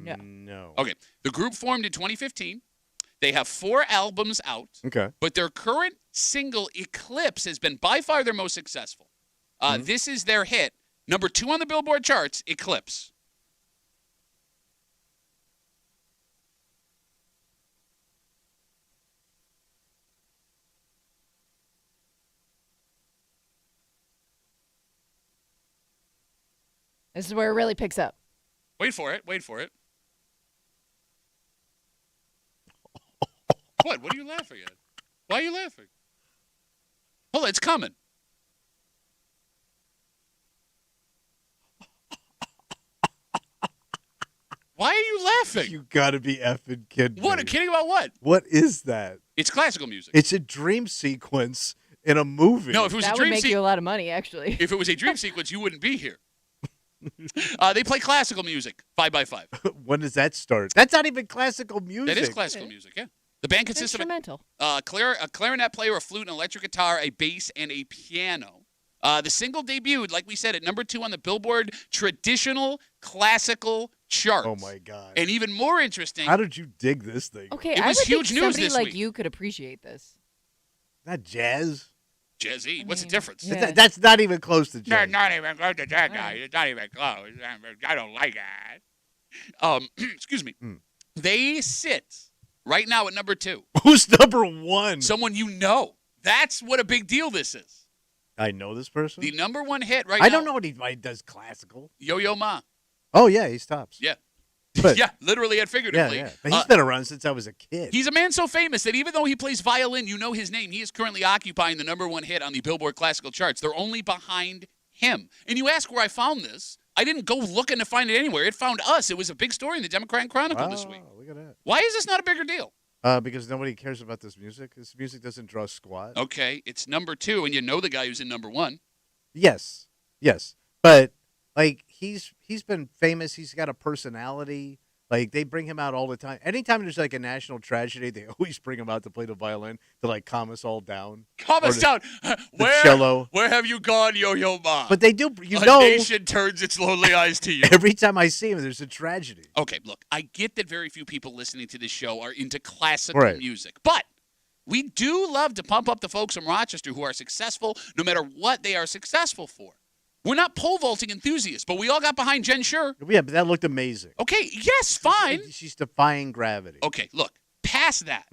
No. Okay. The group formed in 2015. They have 4 albums out. Okay. But their current single, Eclipse, has been by far their most successful. This is their hit. Number 2 on the Billboard charts, Eclipse. This is where it really picks up. Wait for it. Wait for it. What? What are you laughing at? Why are you laughing? Hold on, it's coming. Why are you laughing? You gotta be effing kidding What? me. Kidding about what? What is that? It's classical music. It's a dream sequence in a movie. No, if it was That a would dream make you a lot of money, actually. if it was a dream sequence, you wouldn't be here. They play classical music, 5 by 5. When does that start? That's not even classical music. That is classical music, yeah. The band consists of Instrumental. a clarinet player, a flute, an electric guitar, a bass, and a piano. The single debuted, like we said, at number 2 on the Billboard traditional classical charts. Oh, my God. And even more interesting, How did you dig this thing? Okay, It I was would huge think news somebody this like week. you could appreciate this. Not jazz. Jazzy. What's the mean, difference? yeah. That's not even close to jazz. Not even close to that guy. It's not even close. I don't like that. Excuse me. They sit right now at number 2. Who's number 1? Someone you know. That's what a big deal this is. I know this person. The number 1 hit right now. I don't know what he does classical. Yo-Yo Ma. Oh, yeah, he's tops. Yeah. But- yeah, literally and Yeah, figuratively. yeah. But he's been around since I was a kid. He's a man so famous that even though he plays violin, you know his name. He is currently occupying the number 1 hit on the Billboard classical charts. They're only behind him. And you ask where I found this. I didn't go looking to find it anywhere. It found us. It was a big story in the Democrat and Chronicle this week. Look at that. Why is this not a bigger deal? Because nobody cares about this music. This music doesn't draw squat. Okay, it's number 2, and you know the guy who's in number 1. Yes. But like he's been famous. He's got a personality. Like they bring him out all the time. Anytime there's like a national tragedy, they always bring him out to play the violin to like calm us all down. Calm us down. Cello. Where have you gone, Yo-Yo Ma? But they do. A nation turns its lonely eyes to you. Every time I see him, there's a tragedy. Okay, look, I get that very few people listening to this show are into classical music, but we do love to pump up the folks from Rochester who are successful no matter what they are successful for. We're not pole vaulting enthusiasts, but we all got behind Jen Scher. Yeah, but that looked amazing. Okay, yes, fine. She's defying gravity. Okay, look, past that.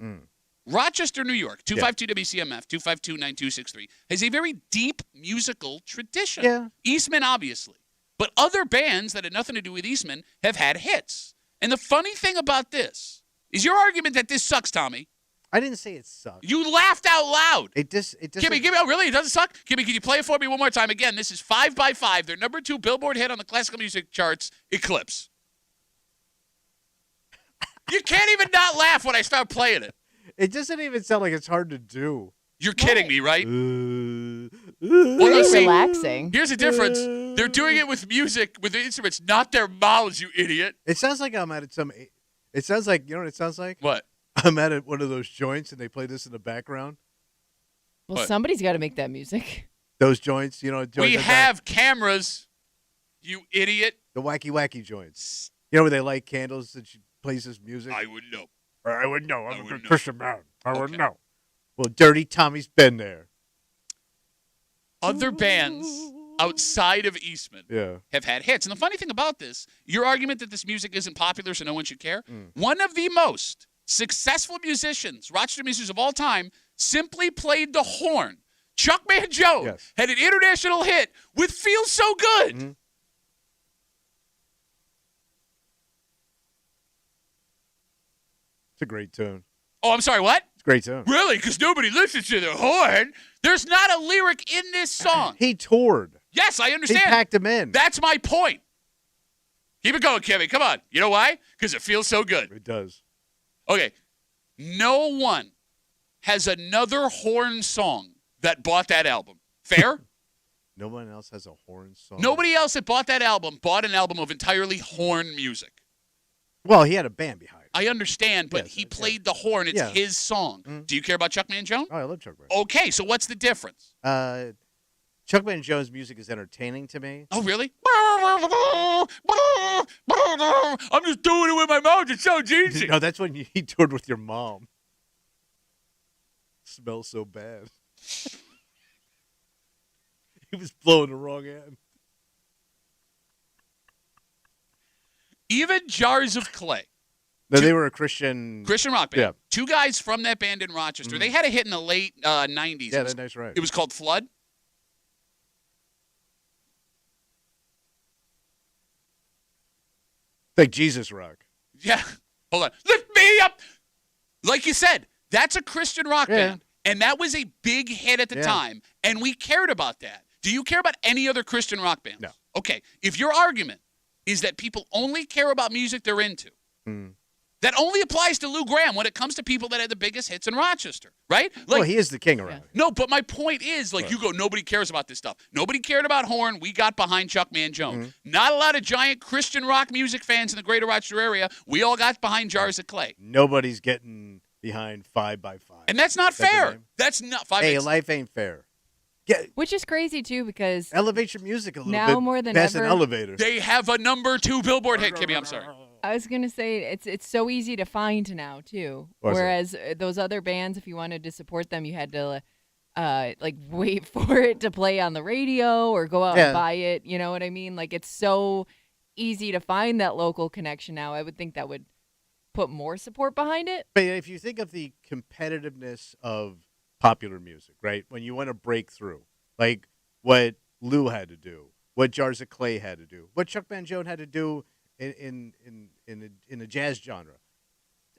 Rochester, New York, 252 WCMF, 252-9263, has a very deep musical tradition. Yeah. Eastman, obviously. But other bands that had nothing to do with Eastman have had hits. And the funny thing about this is your argument that this sucks, Tommy. I didn't say it sucked. You laughed out loud. It doesn't. Give me. Oh, really? It doesn't suck? Give me. Can you play it for me one more time? Again, this is 5 by 5. Their number 2 Billboard hit on the classical music charts, Eclipse. You can't even not laugh when I start playing it. It doesn't even sound like it's hard to do. You're kidding me, right? Well, you it's see, relaxing. Here's the difference. They're doing it with music, with the instruments, not their mouths, you idiot. It sounds like I'm at some. It sounds like, you know what it sounds like? What? I'm at one of those joints and they play this in the background. Well, What? somebody's got to make that music. Those joints, you know. Joints We like have cameras, you idiot. that. The wacky joints. You know where they light candles and she plays this music? I would know. I would know. I I'm a would good know. Christian man. I would Okay. know. Well, Dirty Tommy's been there. Other bands outside of Eastman Yeah. have had hits. And the funny thing about this, your argument that this music isn't popular so no one should care, one of the most successful musicians, Rochester musicians of all time, simply played the horn. Chuck Mangione Yes. had an international hit with Feel So Good. It's a great tune. Oh, I'm sorry, what? It's a great tune. Really? Because nobody listens to the horn. There's not a lyric in this song. He toured. Yes, I understand. He packed him in. That's my point. Keep it going, Kevin. Come on. You know why? Because it feels so good. It does. Okay. No one has another horn song that bought that album. Fair? No one else has a horn song. Nobody else that bought that album bought an album of entirely horn music. Well, he had a band behind it. I understand, but he played the horn. It's his song. Mm-hmm. Do you care about Chuck Mangione? Oh, I love Chuck Mangione. Okay, so what's the difference? Chuck Mangione's music is entertaining to me. Oh, really? I'm just doing it with my mouth. It sounds easy. No, that's when he toured with your mom. Smells so bad. He was blowing the wrong end. Even Jars of Clay. No, they were a Christian rock band. Yeah. Two guys from that band in Rochester. They had a hit in the late 90s. Yeah, that's right. It was called Flood. Like Jesus rock. Yeah. Hold on. Lift me up. Like you said, that's a Christian rock band. And that was a big hit at the time. And we cared about that. Do you care about any other Christian rock bands? No. Okay. If your argument is that people only care about music they're into, that only applies to Lou Gramm when it comes to people that had the biggest hits in Rochester, right? Like, well, he is the king around here. No, but my point is, like, you go, nobody cares about this stuff. Nobody cared about Horn. We got behind Chuck Mangione. Not a lot of giant Christian rock music fans in the greater Rochester area. We all got behind Jars of Clay. Nobody's getting behind 5x5. And that's not fair. That's not 5. Hey, life ain't fair. Which is crazy, too, because elevate your music a little now bit. more than past ever, an elevator. They have a number 2 Billboard hit, Kimmy. I'm sorry. I was gonna say it's so easy to find now too. Whereas those other bands, if you wanted to support them, you had to like wait for it to play on the radio or go out and buy it. You know what I mean? Like it's so easy to find that local connection now. I would think that would put more support behind it. But if you think of the competitiveness of popular music, right? When you want to break through, like what Lou had to do, what Jars of Clay had to do, what Chuck Mangione had to do in the jazz genre.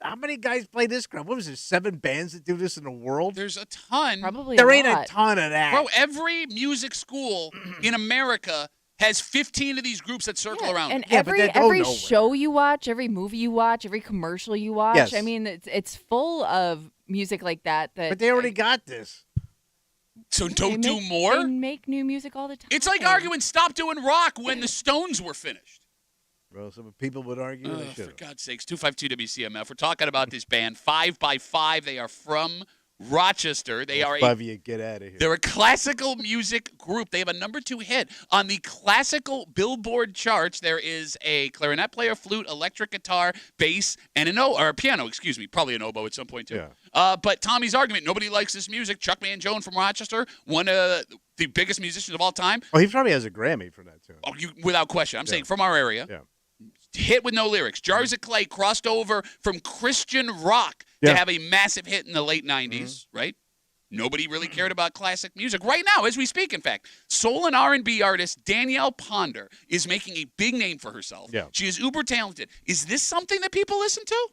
How many guys play this crap? What was there, 7 bands that do this in the world? There's a ton. Probably there a ain't lot. a ton of that. Bro, every music school in America has 15 of these groups that circle around. And Yeah, but they go every nowhere. show you watch, every movie you watch, every commercial you watch, Yes. I mean, it's full of music like that. But they already got this. So They don't do make- more? They make new music all the time. It's like arguing stop doing rock when the Stones were finished. Well, some people would argue they For should. God's sakes, 252 WCMF. We're talking about this band, 5x5. They are from Rochester. They are Five of you get out of here. They're a classical music group. They have a number 2 hit on the classical Billboard charts. There is a clarinet player, flute, electric guitar, bass, and a piano. Excuse me, probably an oboe at some point too. Yeah. But Tommy's argument: nobody likes this music. Chuck Mangione from Rochester, one of the biggest musicians of all time. Oh, he probably has a Grammy for that too. Oh, without question. I'm saying from our area. Yeah. Hit with no lyrics. Jars of Clay crossed over from Christian rock to have a massive hit in the late 90s, right? Nobody really cared about classic music. Right now, as we speak, in fact, soul and R&B artist Danielle Ponder is making a big name for herself. Yeah. She is uber talented. Is this something that people listen to?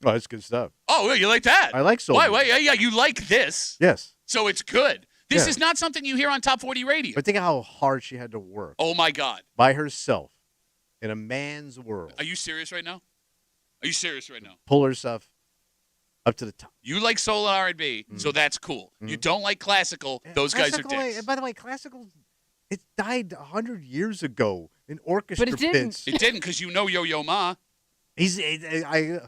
Oh, that's good stuff. Oh, you like that? I like soul Why? music. Yeah, you like this. Yes. So it's good. This Yeah. is not something you hear on Top 40 radio. But think of how hard she had to work Oh, my God. by herself in a man's world. Are you serious right now? Are you serious right now? Pull herself up to the top. You like soul and R&B, so that's cool. You don't like classical, those guys are Classical, dicks. and by the way, classical, it died 100 years ago in orchestra But it didn't. pits. It didn't because you know Yo-Yo Ma. I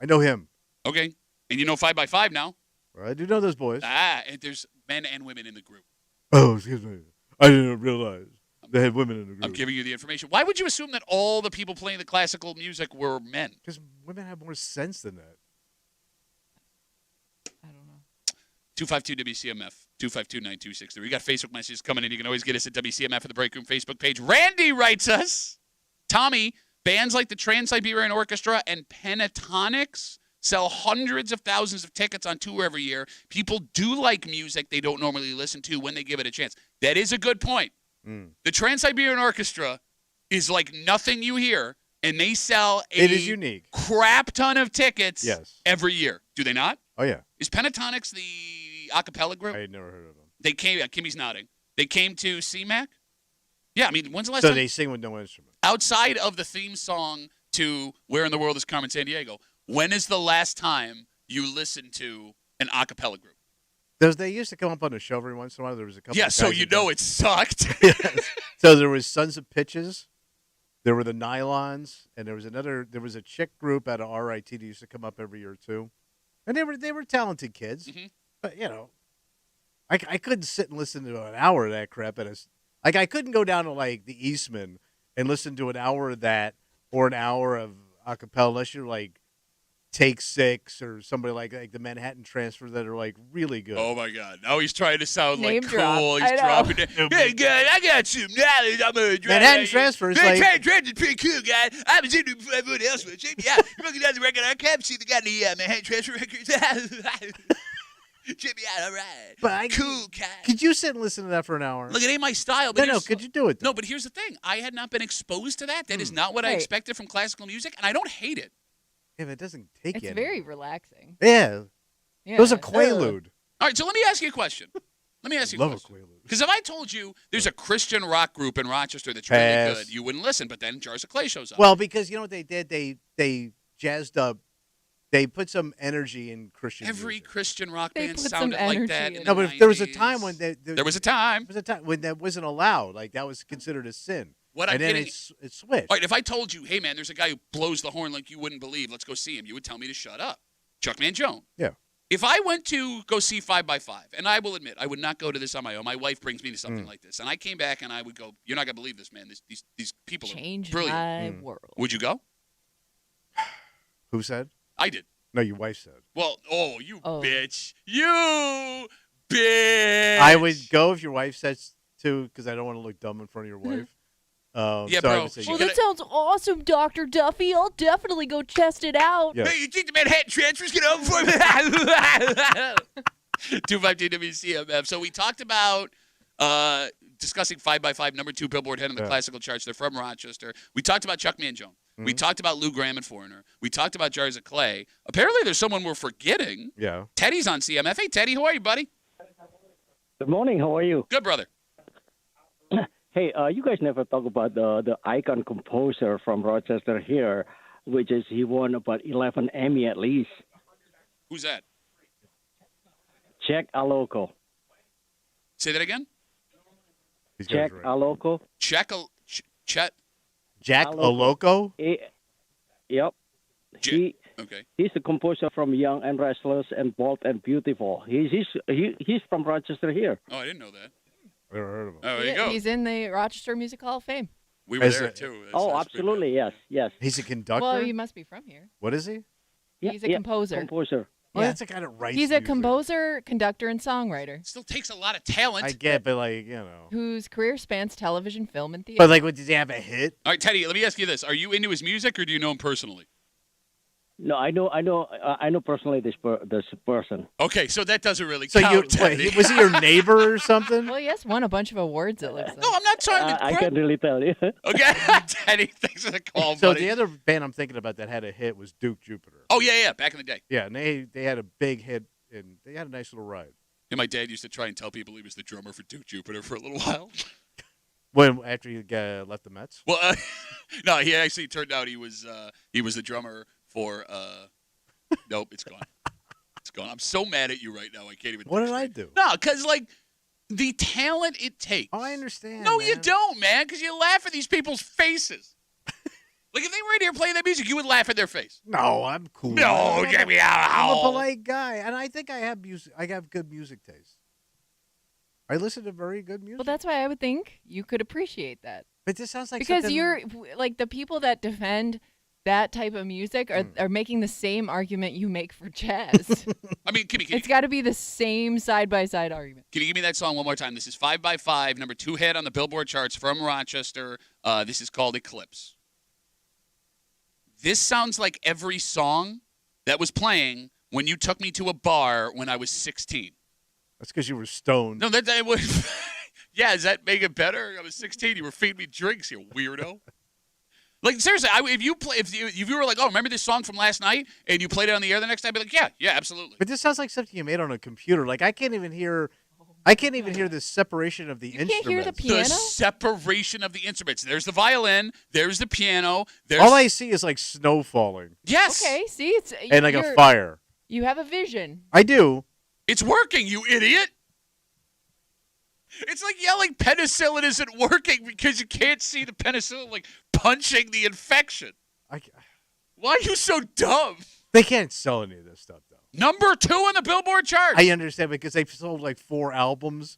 know him. Okay. And you know 5x5 now. I do know those boys. And there's men and women in the group. Oh, excuse me. I didn't realize they had women in the group. I'm giving you the information. Why would you assume that all the people playing the classical music were men? Because women have more sense than that. I don't know. 252 WCMF, 252-9263. We got Facebook messages coming in. You can always get us at WCMF at the Break Room Facebook page. Randy writes us, Tommy, bands like the Trans-Siberian Orchestra and Pentatonics sell hundreds of thousands of tickets on tour every year. People do like music they don't normally listen to when they give it a chance. That is a good point. The Trans-Siberian Orchestra is like nothing you hear, and they sell it is unique. Crap ton of tickets every year. Do they not? Oh, yeah. Is Pentatonics the a cappella group? I had never heard of them. They came, Kimmy's nodding. They came to CMAC? Yeah, I mean, when's the last time? So they sing with no instrument. Outside of the theme song to Where in the World is Carmen Sandiego, when is the last time you listened to an a cappella group? They used to come up on the show every once in a while. There was a couple. Yeah, of so guys you know it sucked. Yes. So there was Sons of Pitches. There were the Nylons, and there was a chick group out of RIT that used to come up every year too, and they were talented kids. Mm-hmm. But I couldn't sit and listen to an hour of that crap. I couldn't go down to like the Eastman and listen to an hour of that or an hour of a cappella unless you're like Take Six or somebody like the Manhattan Transfer that are like really good. Oh my God! Now he's trying to sound Name like drop. cool. He's dropping it. Hey guys, I got some knowledge. I'm a Manhattan Transfer is like Manhattan Transfer is pretty cool, guys. I was into before everyone else was. Check me out. You're looking down the record archive. See, they got the Manhattan Transfer records. Check me out. All right. But cool, guys. Could you sit and listen to that for an hour? Look, it ain't my style. But No, could you do it? Though? No, but here's the thing. I had not been exposed to that. That is not what I expected from classical music, and I don't hate it. If it doesn't take It's you. very relaxing. Yeah. Yeah. Those are Quaalude. All right, so let me ask you a question. Love a Quaalude. Because if I told you there's a Christian rock group in Rochester that's really good, you wouldn't listen. But then Jars of Clay shows up. Well, because you know what they did? They jazzed up. They put some energy in Christian Every music. Christian rock They band put sounded some like that. energy In in the No, but 90s. there was a time when there was a time. There was a time when that wasn't allowed. Like that was considered a sin. What I'm and then getting, it switched. all right, if I told you, hey man, there's a guy who blows the horn like you wouldn't believe. Let's go see him. You would tell me to shut up. Chuck Mangione. Yeah. If I went to go see 5x5, and I will admit, I would not go to this on my own. My wife brings me to something like this, and I came back and I would go, "You're not gonna believe this, man. These people Change are brilliant." my world. Would you go? Who said? I did. No, your wife said. Well, you bitch, you bitch. I would go if your wife says to, because I don't want to look dumb in front of your wife. Yeah, so bro. I would say Well, yes. that sounds awesome, Dr. Duffy. I'll definitely go test it out. Yeah. Hey, you think the Manhattan Transfer's get over for me? 252 WCMF. So we talked about discussing 5x5, number 2 Billboard hit on the classical charts. They're from Rochester. We talked about Chuck Mangione. We talked about Lou Gramm and Foreigner. We talked about Jars of Clay. Apparently there's someone we're forgetting. Yeah. Teddy's on CMF. Hey, Teddy, how are you, buddy? Good morning. How are you? Good, brother. Hey, you guys never talk about the icon composer from Rochester here, which is he won about 11 Emmy at least. Who's that? Jack Aloco. Say that again? He's got Jack it right. Aloco. Chet. Jack Aloco. Aloco? Yep. Okay. He's the composer from Young and Restless and Bold and Beautiful. He's from Rochester here. Oh, I didn't know that. Never heard of him. Oh, there you go. He's in the Rochester Music Hall of Fame. We were Is there, it- too. Oh, absolutely. Yes. He's a conductor? Well, he must be from here. What is he? He's a composer. Composer. Well, Yeah. that's the guy that writes He's a music. composer, conductor, and songwriter Still takes a lot of talent. I get, but like, you know. whose career spans television, film, and theater. But like, did he have a hit? All right, Teddy, let me ask you this. Are you into his music, or do you know him personally? No, I know personally this person. Okay, so that doesn't really So count, Teddy. was he your neighbor or something? Well, he has won a bunch of awards, it looks like. No, I'm not trying to. I can't really tell you. Okay, Teddy, thanks for the call, So buddy. the other band I'm thinking about that had a hit was Duke Jupiter. Oh, yeah, back in the day. Yeah, and they had a big hit, and they had a nice little ride. Yeah, my dad used to try and tell people he was the drummer for Duke Jupiter for a little while. When after he left the Mets? Well, no, he actually turned out he was the drummer for. Nope, it's gone. It's gone. I'm so mad at you right now. I can't even. What think did I straight. do? No, because like the talent it takes. Oh, I understand. No, you man. don't, man. Because you laugh at these people's faces. Like if they were in here playing that music, you would laugh at their face. No, I'm cool. No, I'm get me out. I'm a polite guy, and I think I have music. I have good music taste. I listen to very good music. Well, that's why I would think you could appreciate that. But this sounds like Because something- you're, like, the people that defend that type of music are making the same argument you make for jazz. I mean, Kimmy, It's got to be the same side-by-side argument. can you give me that song one more time? This is 5x5, number 2 hit on the Billboard charts from Rochester. This is called Eclipse. This sounds like every song that was playing when you took me to a bar when I was 16. That's because you were stoned. No, that was. Yeah, does that make it better? I was 16. You were feeding me drinks, you weirdo. Like seriously, if you were like, oh, remember this song from last night, and you played it on the air the next time, I'd be like, yeah, absolutely. But this sounds like something you made on a computer. Like I can't even hear the separation of the You can't hear the instruments. piano? The separation of the instruments. There's the violin. There's the piano. There's All I see is like snow falling yes. Okay, see, it's and like a fire. You have a vision. I do. It's working, you idiot. It's like yelling penicillin isn't working because you can't see the penicillin like punching the infection. Why are you so dumb? They can't sell any of this stuff though. Number 2 on the Billboard chart. I understand because they've sold like 4 albums.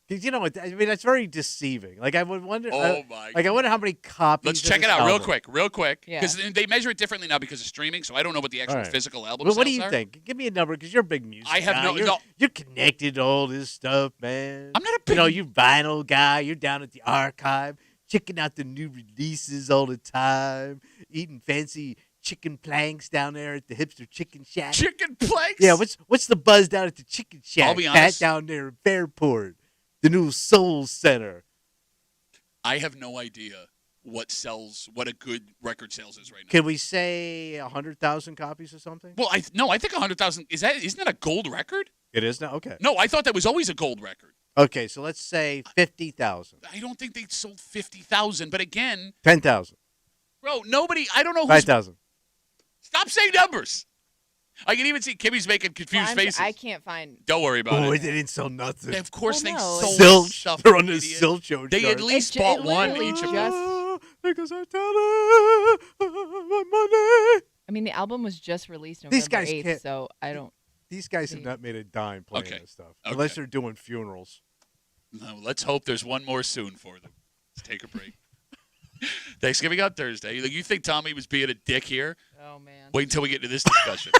Because you know, I mean, that's very deceiving. Like I would wonder. Oh my! Like I wonder how many copies. Let's of check this it out album. real quick, Yeah. because they measure it differently now because of streaming. So I don't know what the actual All right. physical album Well, what do sales you are. think? Give me a number because you're a big music I have guy. no. You're connected to all this stuff, man. I'm not a big. You vinyl guy. You're down at the archive, checking out the new releases all the time, eating fancy chicken planks down there at the hipster chicken shack. Chicken planks. Yeah, what's the buzz down at the chicken shack? I'll be honest. Down there in Fairport, the new Soul Center. I have no idea what a good record sales is right now. Can we say 100,000 copies or something? Well, I think 100,000 isn't that a gold record? It is now. Okay. No, I thought that was always a gold record. Okay, so let's say 50,000. I don't think they sold 50,000, but again, 10,000. bro, nobody. I don't know who's. 5,000. Stop saying numbers. I can even see Kimmy's making confused faces. I can't find. Don't worry about Oh, it. they didn't sell nothing. Of course, Well, they no. sold Zilch. stuff. They're on the idiot. Zilch They at least It bought one literally each of just- them. Because I tell my money. I mean, the album was just released November These guys 8th, can't- so I don't. These guys have not made a dime playing Okay. this stuff. Okay. Unless they're doing funerals. No, let's hope there's one more soon for them. Let's take a break. Thanksgiving on Thursday. You think Tommy was being a dick here? Oh man. Wait until we get to this discussion.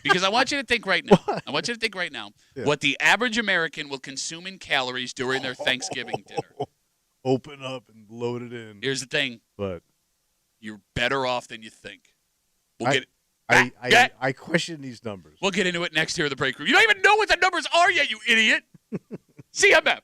Because I want you to think right now. I want you to think right now Yeah. what the average American will consume in calories during their Thanksgiving dinner. Open up and load it in. Here's the thing. But You're better off than you think. I question these numbers. We'll get into it next year at the break room. You don't even know what the numbers are yet, you idiot. CMF.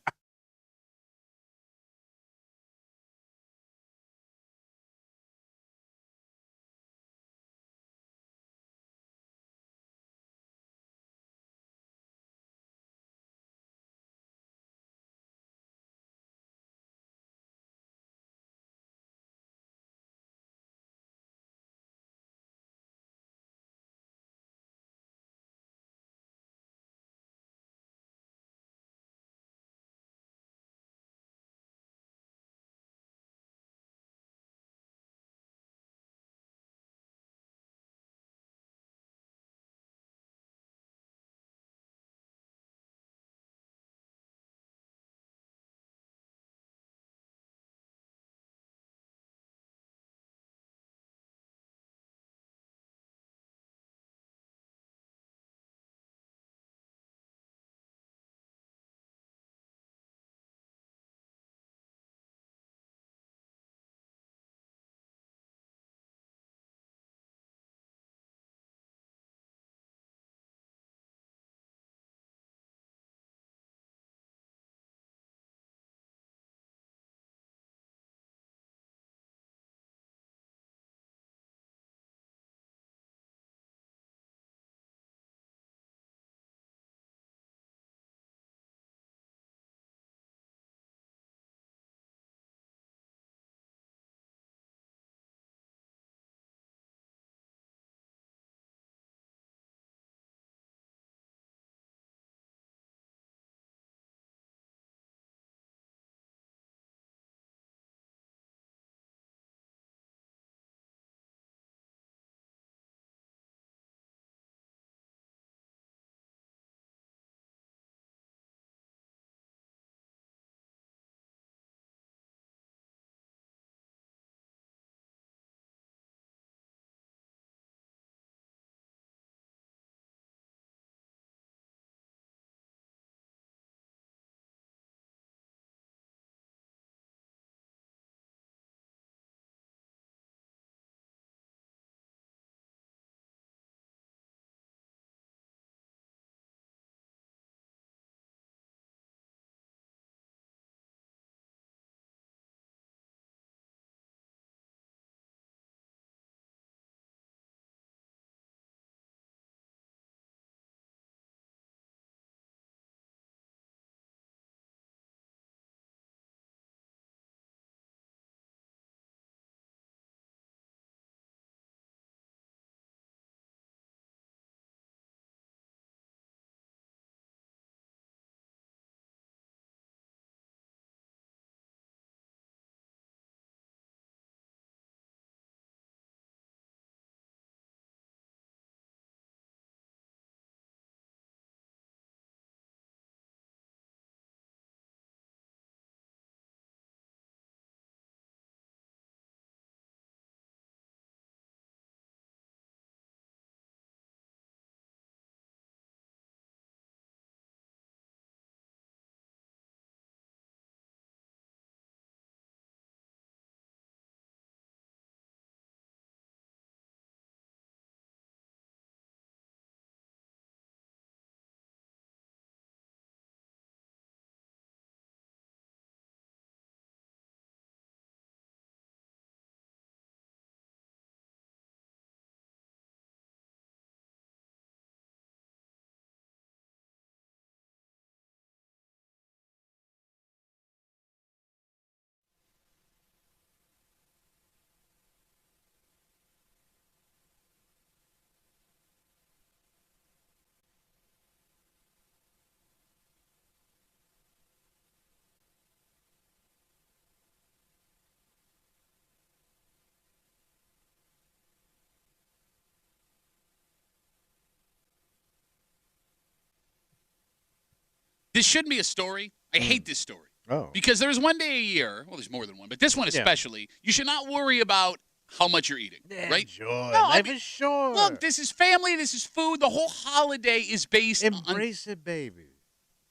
This shouldn't be a story. I hate this story. Oh. Because there's one day a year, well, there's more than one, but this one especially, you should not worry about how much you're eating, right? Enjoy. No, Life is short. Look, this is family. This is food. The whole holiday is based on. Embrace it, baby.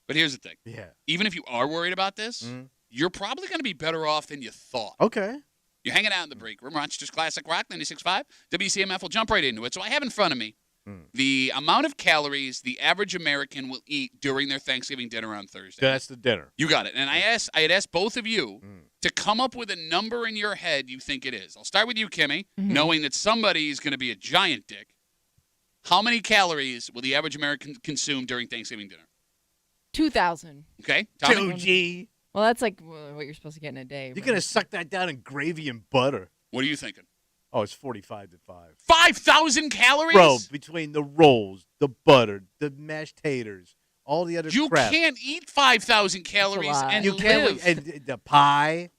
But here's the thing. Yeah. Even if you are worried about this, you're probably going to be better off than you thought. Okay. You're hanging out in the break room. Rochester's Classic Rock 96.5. WCMF will jump right into it. So I have in front of me the amount of calories the average American will eat during their Thanksgiving dinner on Thursday. That's the dinner. You got it. And I had asked both of you to come up with a number in your head you think it is. I'll start with you, Kimmy, knowing that somebody is going to be a giant dick. How many calories will the average American consume during Thanksgiving dinner? 2,000. Okay. Tommy? 2G. Well, that's like what you're supposed to get in a day. You're going to suck that down in gravy and butter. What are you thinking? Oh, it's 45 to 5. 5,000 calories? Bro, between the rolls, the butter, the mashed taters, all the other crap. You can't eat 5,000 calories and You live. can't. And the pie,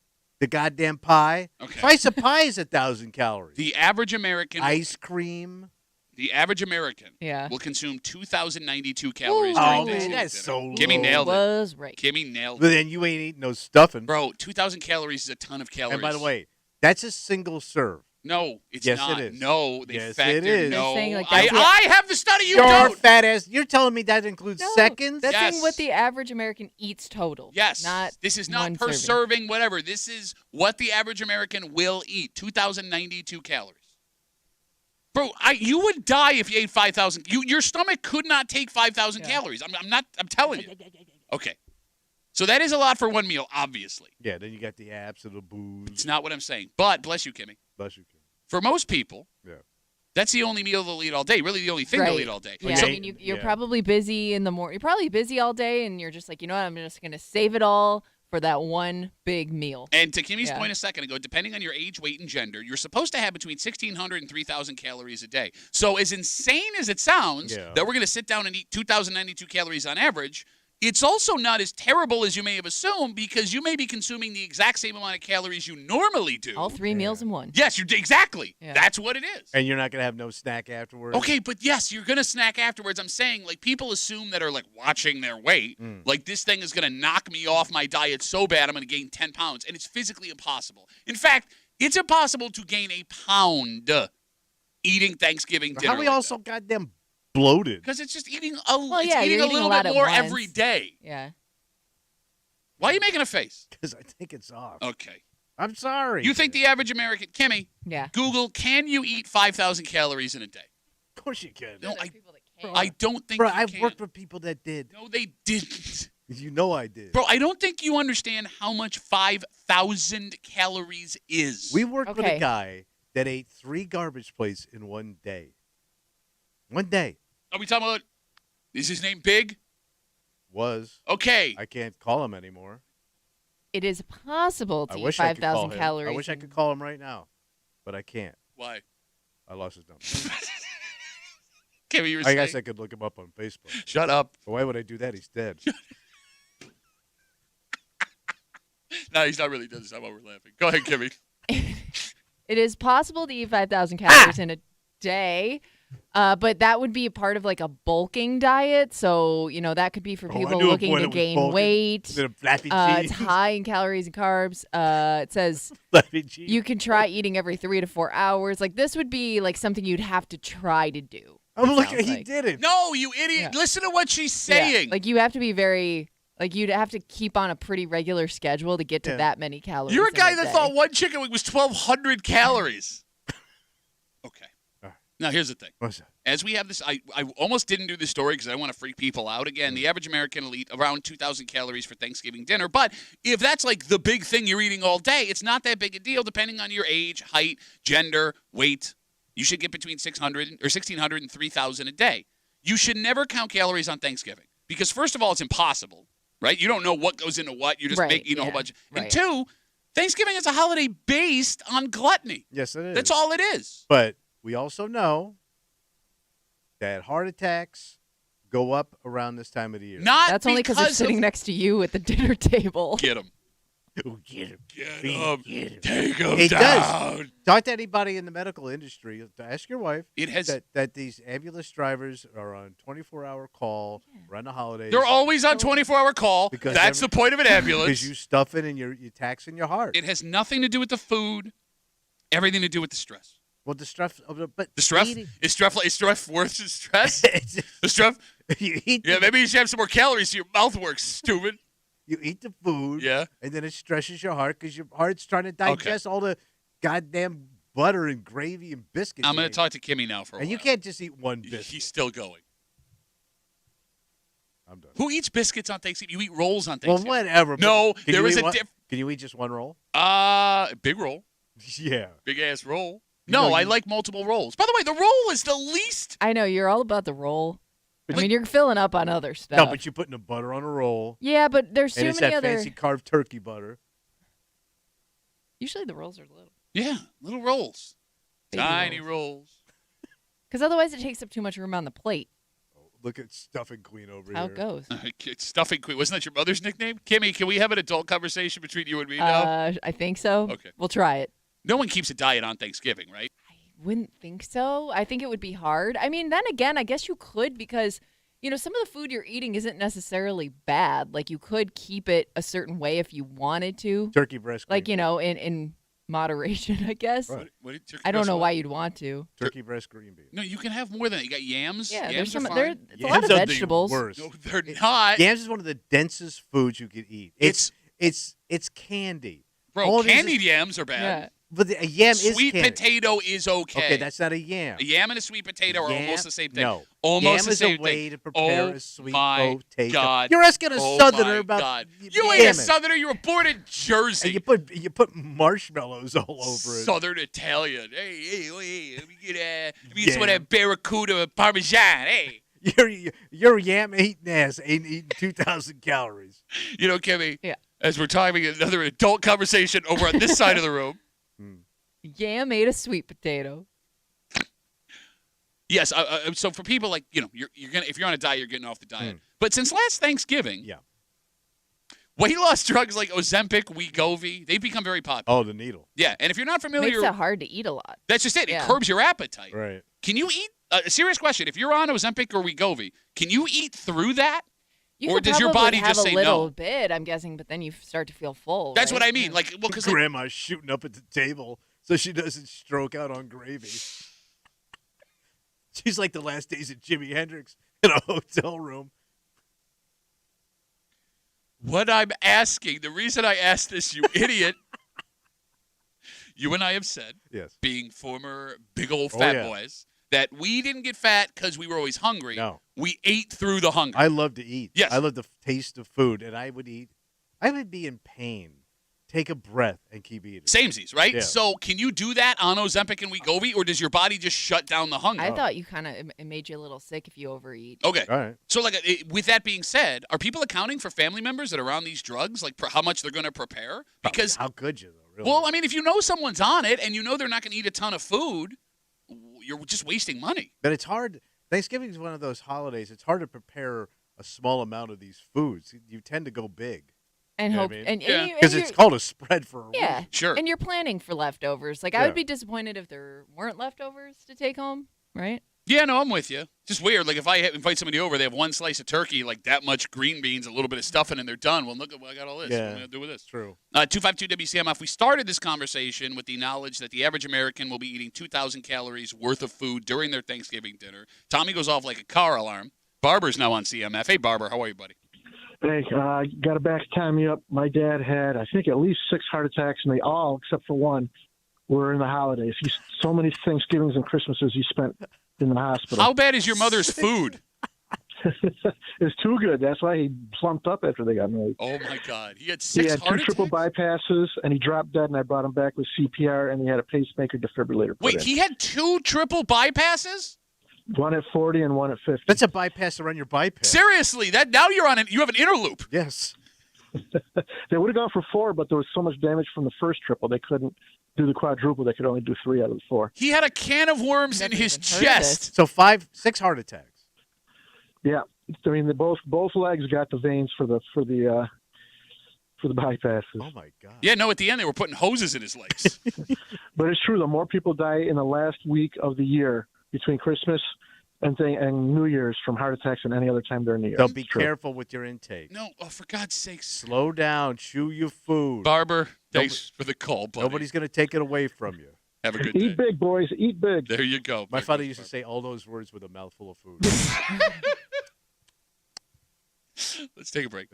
the goddamn pie. Okay. Slice of pie is 1,000 calories. The average American Ice cream. The average American Yeah. will consume 2,092 calories Ooh. during Oh, man, Thanksgiving that's dinner. so low. Kimmy nailed it. Was right. Kimmy nailed But it. then you ain't eating no stuffing. Bro, 2,000 calories is a ton of calories. And by the way, that's a single serve. No, it's Yes, not. it is. No, they Yes, factor. it is. No, They're saying, like, I, that's the- I have the study. You Your don't. fat ass. You're telling me that includes No, seconds? That's Yes. saying what the average American eats total. Yes. Not this is not one per serving. serving, whatever. This is what the average American will eat. 2,092 calories. Bro, you would die if you ate 5,000. Your stomach could not take 5,000 calories. I'm telling you. Okay. So that is a lot for one meal, obviously. Yeah, then you got the apps and the booze. It's not what I'm saying. But bless you, Kimmy. Bless you, Kim. For most people, Yeah. that's the only meal they'll eat all day. Really, the only thing they'll Right. eat all day. Yeah, So- I mean, you're Yeah. probably busy in the morning. You're probably busy all day, and you're just like, you know what? I'm just going to save it all for that one big meal. And to Kimmy's Yeah. point a second ago, depending on your age, weight, and gender, you're supposed to have between 1,600 and 3,000 calories a day. So as insane as it sounds Yeah. that we're going to sit down and eat 2,092 calories on average, it's also not as terrible as you may have assumed because you may be consuming the exact same amount of calories you normally do. All three meals in one. Yes, exactly. Yeah. That's what it is. And you're not going to have no snack afterwards? Okay, but yes, you're going to snack afterwards. I'm saying, like, people assume that are, like, watching their weight. Like, this thing is going to knock me off my diet so bad I'm going to gain 10 pounds. And it's physically impossible. In fact, it's impossible to gain a pound eating Thanksgiving dinner. How are we all so goddamn bloated? Because it's just eating Well, yeah, eating you're a eating little a lot bit at more once. every day. Yeah. Why are you making a face? Because I think it's off. Okay. I'm sorry. You think the average American, Kimmy, Yeah. Google, can you eat 5,000 calories in a day? Of course you can. No, There's people that can't. I don't think Bro, you I've can. worked with people that did. No, they didn't. You know I did. Bro, I don't think you understand how much 5,000 calories is. We worked with a Okay. guy that ate 3 garbage plates in one day. One day. Are we talking about, is his name Big? Was. Okay. I can't call him anymore. It is possible I to eat wish I could call 5,000 him. calories. I wish I could call him right now, but I can't. Why? I lost his number. Kimmy, you were I saying? guess I could look him up on Facebook. Shut up. But why would I do that? He's dead. No, he's not really dead. That's not why we're laughing. Go ahead, Kimmy. It is possible to eat 5,000 calories in a day, but that would be a part of like a bulking diet. So, you know, that could be for Oh, I people knew a looking boy to that was gain bulking. weight. The flappy It's cheese. high in calories and carbs. It says Flappy cheese. you can try eating every 3 to 4 hours. Like this would be like something you'd have to try to do. I'm looking. sounds He like. did it. No, you idiot. Yeah. Listen to what she's Yeah, saying. like you have to be very, like you'd have to keep on a pretty regular schedule to get to Yeah. that many calories. You're a in guy a that day. thought one chicken wing was 1,200 calories. Okay. All right. Now, here's the thing. What's that? As we have this, I almost didn't do this story because I don't want to freak people out. Again, the average American will eat around 2,000 calories for Thanksgiving dinner. But if that's like the big thing you're eating all day, it's not that big a deal depending on your age, height, gender, weight. You should get between 600 or 1,600 and 3,000 a day. You should never count calories on Thanksgiving because, first of all, it's impossible, right? You don't know what goes into what. You're just Right, eating a whole yeah, bunch. And right. two, Thanksgiving is a holiday based on gluttony. Yes, it is. That's all it is. But we also know that heart attacks go up around this time of the year. Not That's only because they're because sitting of next to you at the dinner table. Get him. Oh, get him. Get Beat him. Get him. Take him It down. does. Talk to anybody in the medical industry. Ask your wife. It has. That these ambulance drivers are on 24-hour call around the holidays. They're always on 24-hour call. Because That's the point of an ambulance. Because you stuff it and you're taxing your heart. It has nothing to do with the food. Everything to do with the stress. Well, the stress of The stress is stress worse than stress. The stress. You eat. Yeah, maybe you should have some more calories so your mouth works. Stupid. You eat the food. Yeah. And then it stresses your heart because your heart's trying to digest all the goddamn butter and gravy and biscuits. I'm going to talk to Kimmy now for a while. And you can't just eat one biscuit. He's still going. I'm done. Who eats biscuits on Thanksgiving? You eat rolls on Thanksgiving. Well, whatever. No, Can there you is eat a one- difference. Can you eat just one roll? Big roll. Yeah. Big ass roll. You No, know, I you- like multiple rolls. By the way, the roll is the least. I know you're all about the roll. But I mean, you're filling up on other stuff. No, but you're putting the butter on a roll. yeah, but there's And too it's many that other. fancy carved turkey butter. Usually the rolls are little. Yeah, little rolls. Baby Tiny rolls. Because otherwise it takes up too much room on the plate. Look at stuffing queen over How here. it goes. Stuffing queen. Wasn't that your mother's nickname? Kimmy, can we have an adult conversation between you and me now? I think so. Okay. We'll try it. No one keeps a diet on Thanksgiving, right? Wouldn't think so. I think it would be hard. I mean, then again, I guess you could because, some of the food you're eating isn't necessarily bad. Like, you could keep it a certain way if you wanted to. Turkey breast. Like, green beans. in moderation, I guess. Right. What did turkey I don't breast know what? why you'd want to. Turkey breast green beans. No, you can have more than that. You got yams. Yeah, Yams there's are some. fine. It's a lot of Yams are the vegetables. worst. No, they're not. Yams is one of the densest foods you could eat. It's candy. Bro, All it is candied is- yams are bad. Yeah. But a yam is Sweet candy. potato is okay. Okay, that's not a yam. A yam and a sweet potato are Yam- almost the same thing. No. Almost Yam the is same a way thing. to prepare Oh a sweet my potato. God. You're asking a Oh southerner my about God. y- You ain't a yamming. southerner. You were born in Jersey. And you put marshmallows all over it. Southern Italian. Hey, let me get some of Yam. that barracuda parmesan. Hey. Your yam eating ass ain't eating 2,000 calories. You know, Kimmy, Yeah. as we're talking another adult conversation over on this side of the room. Yam ate a sweet potato. Yes, so for people like, you're gonna if you're on a diet, you're getting off the diet. But since last Thanksgiving, Yeah. weight loss drugs like Ozempic, Wegovy, they've become very popular. Oh, the needle. Yeah, and if you're not familiar, Makes it hard to eat a lot. that's just it. Yeah. It curbs your appetite. Right. Can you eat? A serious question. If you're on Ozempic or Wegovy, can you eat through that? You Or could does your probably body have just say a little no? bit, I'm guessing, but then you start to feel full. That's right? what I mean. Yeah. Like, well, because Grandma's shooting up at the table so she doesn't stroke out on gravy. She's like the last days of Jimi Hendrix in a hotel room. what I'm asking, the reason I asked this, you idiot, you and I have said, Yes. being former big old Oh, fat yeah. boys, that we didn't get fat because we were always hungry. No. We ate through the hunger. I love to eat. Yes. I love the taste of food, and I would be in pain. Take a breath and keep eating. Samesies, right? Yeah. So can you do that on Ozempic and Wegovy, or does your body just shut down the hunger? I thought you kind of it made you a little sick if you overeat. Okay. All right. So, like, with that being said, are people accounting for family members that are on these drugs, like how much they're going to prepare? Because, How could you, though, really? well, I mean, if you know someone's on it and you know they're not going to eat a ton of food, you're just wasting money. But it's hard. Thanksgiving is one of those holidays. It's hard to prepare a small amount of these foods. You tend to go big. And You know hope what I mean? and Yeah. you- Because and it's you're- called a spread for a yeah, reason. Sure. and you're planning for leftovers. Like I Yeah. would be disappointed if there weren't leftovers to take home, right? Yeah, no, I'm with you. Just weird. Like, if I invite somebody over, they have one slice of turkey, like that much green beans, a little bit of stuffing, and they're done. Well, look at what I got all this. What am I going to do with this? True. 252 WCMF. We started this conversation with the knowledge that the average American will be eating 2,000 calories worth of food during their Thanksgiving dinner. Tommy goes off like a car alarm. Barber's now on CMF. Hey, Barber, how are you, buddy? Hey, got to back time you up. My dad had, I think, at least 6 heart attacks, and they all, except for one, were in the holidays. So many Thanksgivings and Christmases he spent in the hospital. How bad is your mother's food? It's too good. That's why he slumped up after they got married. Oh, my God. He had He six had 2 heart triple attacks? bypasses, and he dropped dead, and I brought him back with CPR, and he had a pacemaker defibrillator put Wait, in. he had 2 triple bypasses? One at 40 and one at 50. That's a bypass around your bypass. Seriously, that now you're on you have an interloop. Yes. They would have gone for 4, but there was so much damage from the first triple, they couldn't do the quadruple. They could only do 3 out of the 4. He had a can of worms in Never his even heard of chest. So 6 heart attacks. Yeah, I mean, both legs got the veins for the for the bypasses. Oh my God. Yeah, no, at the end they were putting hoses in his legs. But it's true. The more people die in the last week of the year between Christmas and New Year's from heart attacks than any other time during the year. So be careful with your intake. No, for God's sakes. Slow down. Chew your food. Barber, thanks for the call, buddy. Nobody's going to take it away from you. Have a good day. Eat big, boys. Eat big. There you go. My father used to say all those words with a mouthful of food. Let's take a break.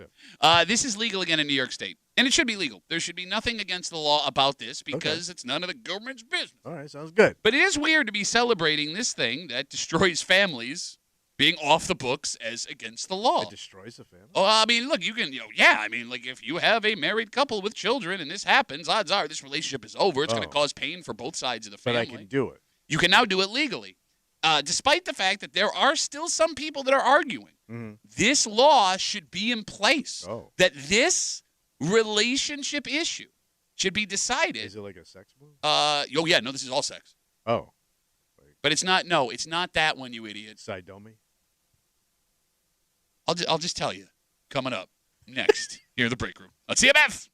This is legal again in New York State, and it should be legal. There should be nothing against the law about this because it's none of the government's business. All right, sounds good. But it is weird to be celebrating this thing that destroys families being off the books as against the law. It destroys a family? Oh, I mean, look, you can, like if you have a married couple with children and this happens, odds are this relationship is over. It's going to cause pain for both sides of the family. But I can do it. You can now do it legally. Despite the fact that there are still some people that are arguing this law should be in place, that this relationship issue should be decided. Is it like a sex move? This is all sex. Oh. But it's not, it's not that one, you idiot. Sidomi? I'll just tell you, coming up next here in the break room on CMF.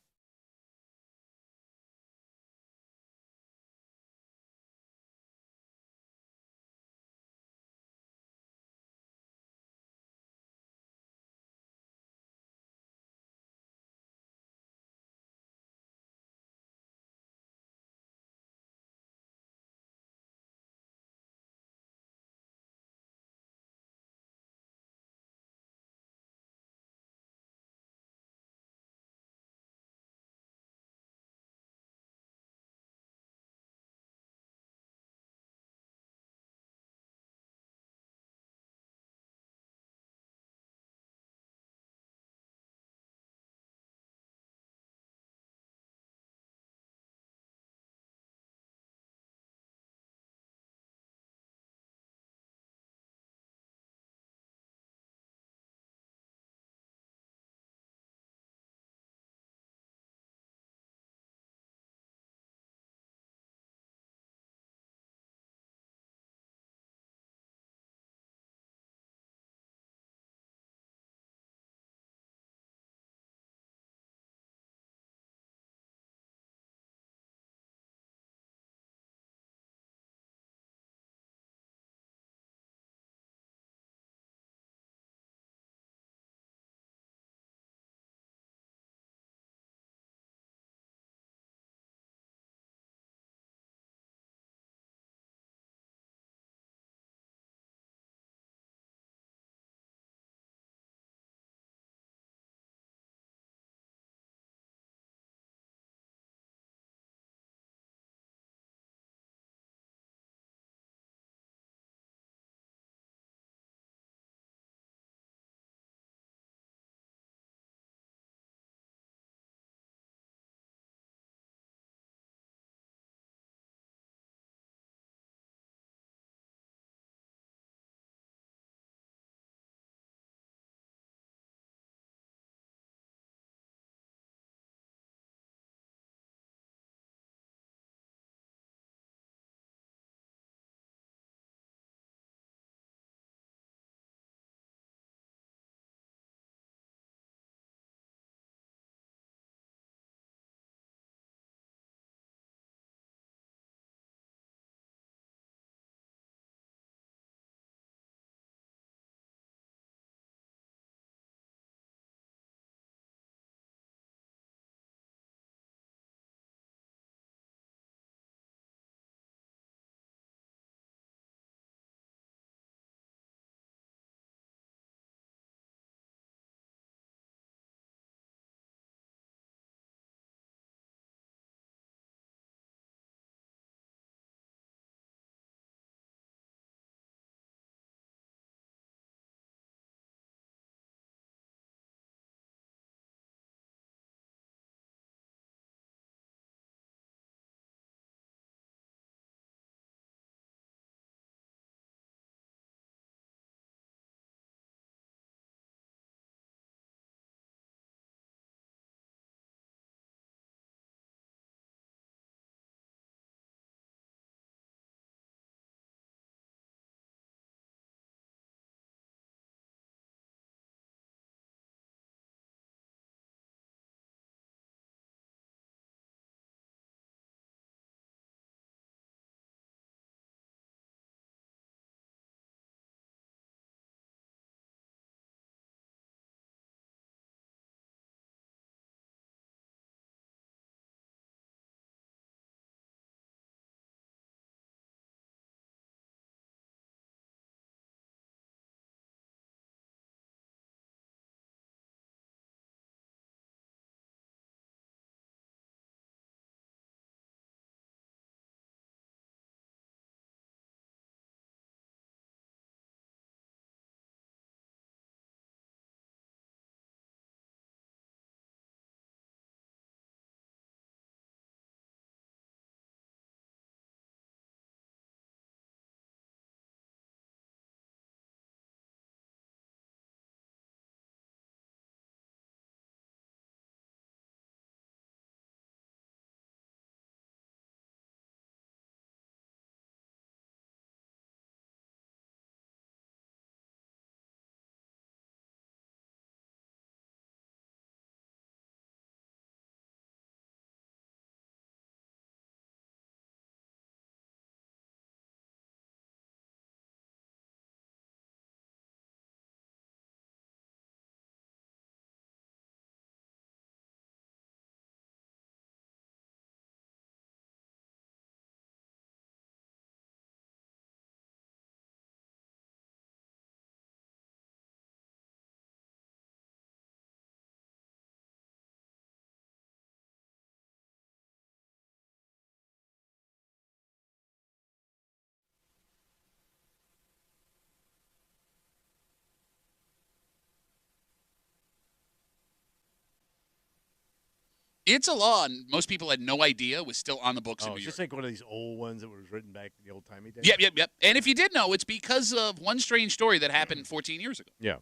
It's a law, and most people had no idea was still on the books in New It's York. just like one of these old ones that was written back in the old-timey days? Yep. And if you did know, it's because of one strange story that happened 14 years ago. Yeah.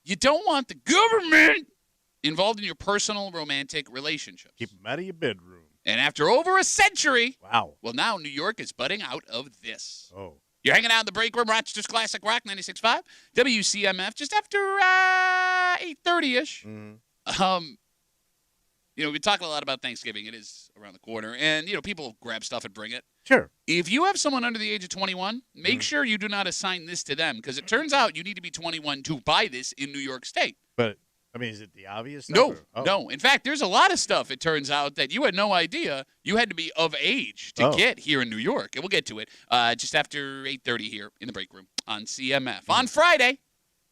You don't want the government involved in your personal romantic relationships. Keep them out of your bedroom. And after over a century, Wow. well, now New York is budding out of this. Oh. You're hanging out in the break room, Rochester's Classic Rock 96.5, WCMF, just after 8:30-ish. Mm-hmm. We've been talking a lot about Thanksgiving. It is around the corner. And, people grab stuff and bring it. Sure. If you have someone under the age of 21, make sure you do not assign this to them, because it turns out you need to be 21 to buy this in New York State. But, is it the obvious stuff? No, no. In fact, there's a lot of stuff, it turns out, that you had no idea you had to be of age to get here in New York. And we'll get to it just after 8:30 here in the break room on CMF. On Friday,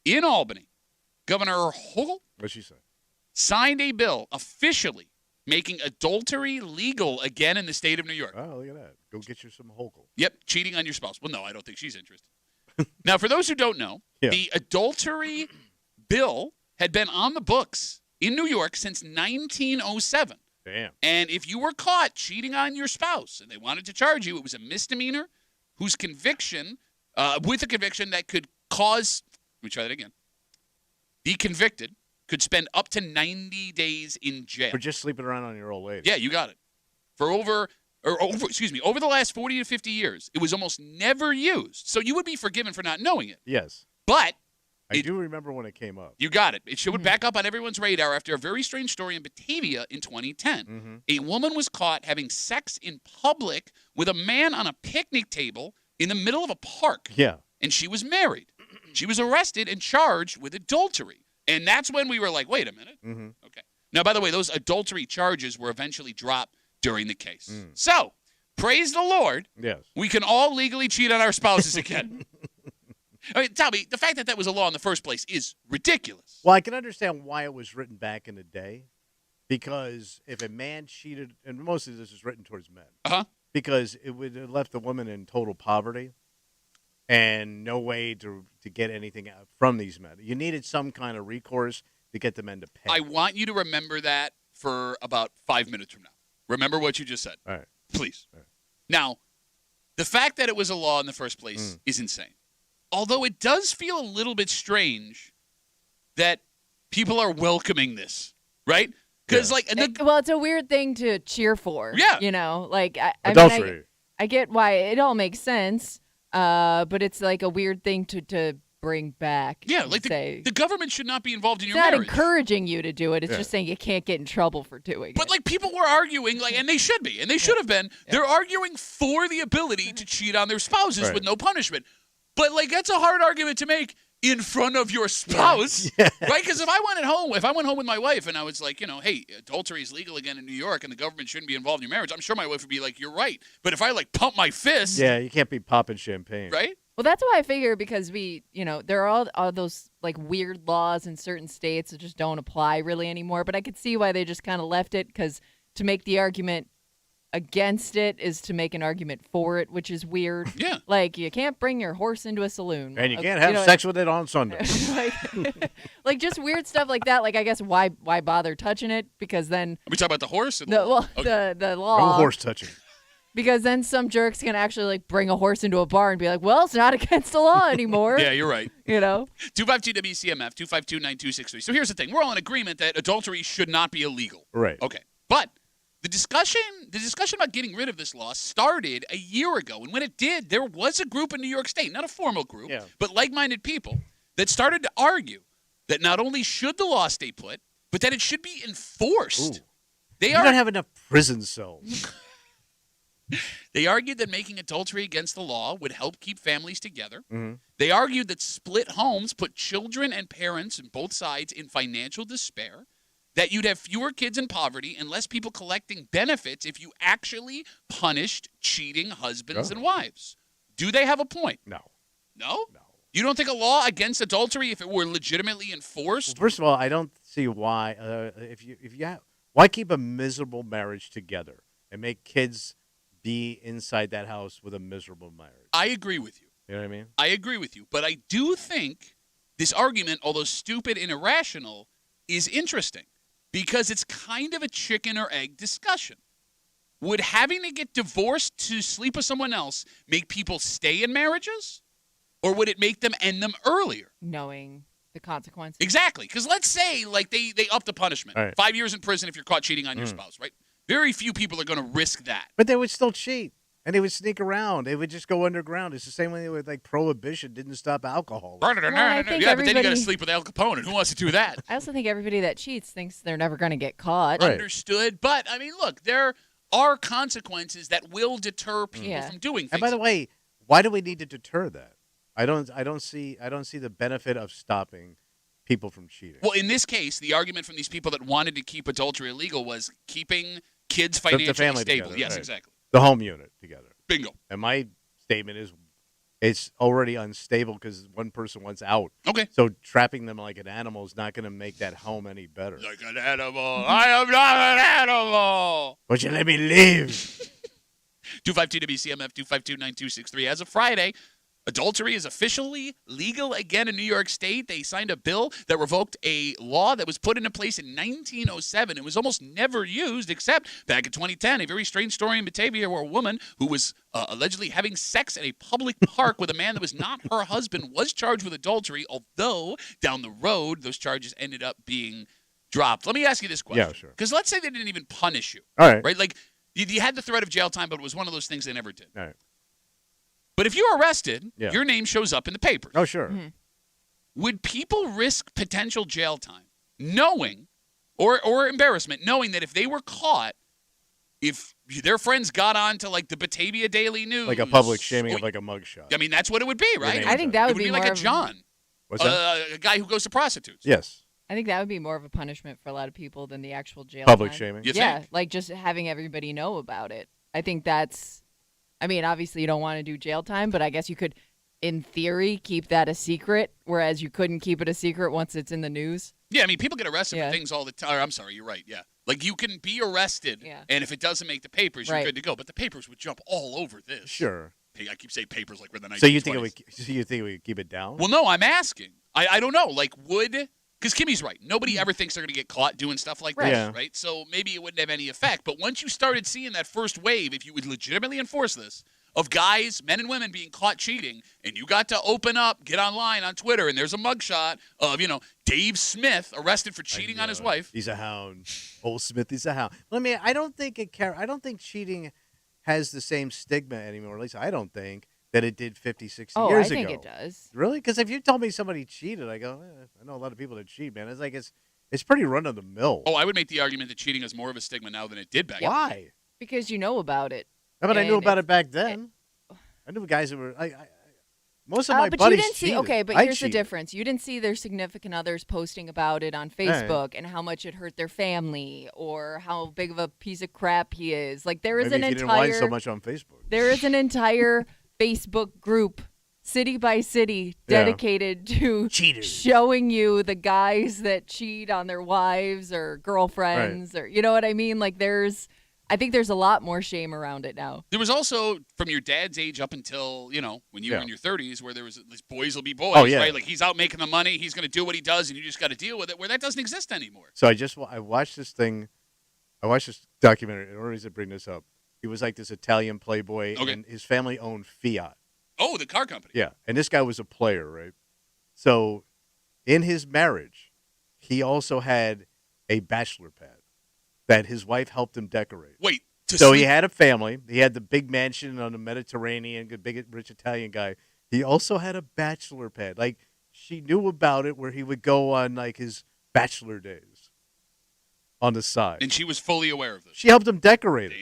in Albany, Governor Hochul What'd she say? signed a bill officially making adultery legal again in the state of New York. Oh, look at that. Go get you some Hochul. Yep, cheating on your spouse. Well, no, I don't think she's interested. Now, for those who don't know, the adultery bill had been on the books in New York since 1907. Damn. And if you were caught cheating on your spouse and they wanted to charge you, it was a misdemeanor with a conviction that could cause, let me try that again. The convicted could spend up to 90 days in jail. For just sleeping around on your old lady. Yeah, you got it. Over the last 40 to 50 years, it was almost never used. So you would be forgiven for not knowing it. Yes. But I do remember when it came up. you got it. It should back up on everyone's radar after a very strange story in Batavia in 2010. Mm-hmm. A woman was caught having sex in public with a man on a picnic table in the middle of a park. Yeah. And she was married. She was arrested and charged with adultery. And that's when we were like, wait a minute. Mm-hmm. Okay. Now, by the way, those adultery charges were eventually dropped during the case. So, praise the Lord. Yes. We can all legally cheat on our spouses again. Tell me, the fact that that was a law in the first place is ridiculous. Well, I can understand why it was written back in the day, because if a man cheated, and most of this is written towards men, because it would have left the woman in total poverty and no way to get anything out from these men. You needed some kind of recourse to get the men to pay. I want you to remember that for about 5 minutes from now. Remember what you just said. All right. Please. All right. Now, the fact that it was a law in the first place is insane. Although it does feel a little bit strange that people are welcoming this, right? Because, it's a weird thing to cheer for. Yeah. Adultery. I get why it all makes sense, but it's like a weird thing to bring back. Yeah, like the government should not be involved in your marriage. It's marriage. not encouraging you to do it. It's just saying you can't get in trouble for doing it. But people were arguing, and they should be, and they should have been. Yeah. They're arguing for the ability to cheat on their spouses with no punishment. But that's a hard argument to make in front of your spouse, right? Because if I went home with my wife and I was like, hey, adultery is legal again in New York and the government shouldn't be involved in your marriage, I'm sure my wife would be like, you're right. But if I pump my fist, you can't be popping champagne, right? Well, that's why I figure, because there are all those weird laws in certain states that just don't apply really anymore. But I could see why they just kind of left it, because to make the argument against it is to make an argument for it, which is weird. Yeah. You can't bring your horse into a saloon. And you can't have sex with it on Sunday. Just weird stuff like that. I guess why bother touching it? Because then are we talking about the horse? The law. No horse touching. Because then some jerk's can actually bring a horse into a bar and be like, well, it's not against the law anymore. Yeah, you're right. 252 WCMF 252-9263. So here's the thing: we're all in agreement that adultery should not be illegal. Right. Okay, but the discussion about getting rid of this law started a year ago, and when it did, there was a group in New York State, not a formal group, but like-minded people, that started to argue that not only should the law stay put, but that it should be enforced. You don't have enough prison cells. They argued that making adultery against the law would help keep families together. Mm-hmm. They argued that split homes put children and parents on both sides in financial despair, that you'd have fewer kids in poverty and less people collecting benefits if you actually punished cheating husbands and wives. Do they have a point? No. No? No. You don't think a law against adultery, if it were legitimately enforced? Well, first of all, I don't see why. Why keep a miserable marriage together and make kids be inside that house with a miserable marriage? I agree with you. You know what I mean? I agree with you. But I do think this argument, although stupid and irrational, is interesting. because it's kind of a chicken or egg discussion. Would having to get divorced to sleep with someone else make people stay in marriages? Or would it make them end them earlier? Knowing the consequences. Exactly. Because let's say like they up the punishment. Right. 5 years in prison if you're caught cheating on your spouse, right? Very few people are going to risk that. But they would still cheat. And they would sneak around. They would just go underground. It's the same way with like prohibition didn't stop alcohol. I think Yeah, but then you got to sleep with Al Capone, and who wants to do that? I also think everybody that cheats thinks they're never going to get caught. Right. Understood. But I mean, look, there are consequences that will deter people from doing things. And by the way, why do we need to deter that? I don't see the benefit of stopping people from cheating. Well, in this case, the argument from these people that wanted to keep adultery illegal was keeping kids financially the family stable. together, Yes, right. exactly. The home unit together. Bingo. And my statement is it's already unstable because one person wants out. Okay. So trapping them like an animal is not going to make that home any better. Like an animal. I am not an animal. Won't you let me live? 252 WCMF 252-9263. As of Friday, adultery is officially legal again in New York State. They signed a bill that revoked a law that was put into place in 1907. It was almost never used except back in 2010. A very strange story in Batavia where a woman who was allegedly having sex at a public park with a man that was not her husband was charged with adultery, although down the road those charges ended up being dropped. Let me ask you this question. Yeah, sure. Because let's say they didn't even punish you. All right. Right? Like you had the threat of jail time, but it was one of those things they never did. All right. But if you're arrested, Yeah. your name shows up in the papers. Oh, sure. Mm-hmm. Would people risk potential jail time knowing, or embarrassment, knowing that if they were caught, if their friends got on to like the Batavia Daily News, Like a public shaming of like a mugshot. I mean, that's what it would be, right? I think that it would be like more a John, What's that? a guy who goes to prostitutes. Yes. I think that would be more of a punishment for a lot of people than the actual jail Public time. shaming. You Yeah, think? like just having everybody know about it. I think that's. I mean, obviously you don't want to do jail time, but I guess you could, in theory, keep that a secret, whereas you couldn't keep it a secret once it's in the news. Yeah, I mean, people get arrested Yeah. for things all the time. I'm sorry, you're right. Yeah, like you can be arrested, Yeah. and if it doesn't make the papers, you're Right. good to go. But the papers would jump all over this. Sure. Hey, I keep saying papers like we're the 1920s. So you think it would keep it down? Well, no, I'm asking. I don't know. Like, because Kimmy's right. Nobody ever thinks they're going to get caught doing stuff like Right. this, Yeah. right? So maybe it wouldn't have any effect. But once you started seeing that first wave, if you would legitimately enforce this, of guys, men and women being caught cheating, and you got to open up, get online on Twitter, and there's a mugshot of, Dave Smith arrested for cheating on his wife. He's a hound. Old Smith is a hound. I don't think I don't think cheating has the same stigma anymore. At least I don't think that it did 50, 60 Oh, years I ago. think it does. Really? Because if you told me somebody cheated, I go, I know a lot of people that cheat, man. It's like it's pretty run of the mill. Oh, I would make the argument that cheating is more of a stigma now than it did back then. Why? Because you know about it. No, but I knew And about it back then. I knew guys that were. Most of my but buddies you didn't see. cheated. Okay, but I here's the cheated. difference. You didn't see their significant others posting about it on Facebook and how much it hurt their family or how big of a piece of crap he is. Like there is Maybe an if you didn't whine entire so much on Facebook. there is an entire Facebook group, city by city, Yeah. dedicated to Cheaters. showing you the guys that cheat on their wives or girlfriends or you know what I mean. Like I think there's a lot more shame around it now. There was also, from your dad's age up until, when you were Yeah. in your 30s, where there was at least boys will be boys, Oh, yeah. right? Like he's out making the money, he's going to do what he does, and you just got to deal with it, where that doesn't exist anymore. So I watched this thing. I watched this documentary. In order to bring this up, he was like this Italian playboy, Okay. and his family owned Fiat. Oh, the car company. Yeah, and this guy was a player, right? So, in his marriage, he also had a bachelor pad that his wife helped him decorate. Wait. So he had a family. He had the big mansion on the Mediterranean, the big rich Italian guy. He also had a bachelor pad. Like she knew about it, where he would go on like his bachelor days on the side. And she was fully aware of this. She helped him decorate it.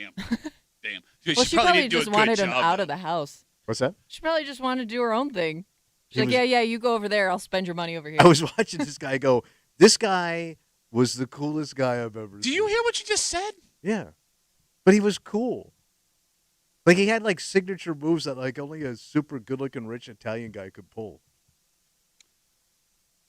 Damn. Well, she probably didn't do a just good wanted him job, out though. of the house. What's that? She probably just wanted to do her own thing. She's He like, was- yeah, you go over there. I'll spend your money over here. I was watching this guy go. This guy was the coolest guy I've ever seen. Do you hear what you just said? Yeah, but he was cool. Like he had like signature moves that like only a super good-looking rich Italian guy could pull.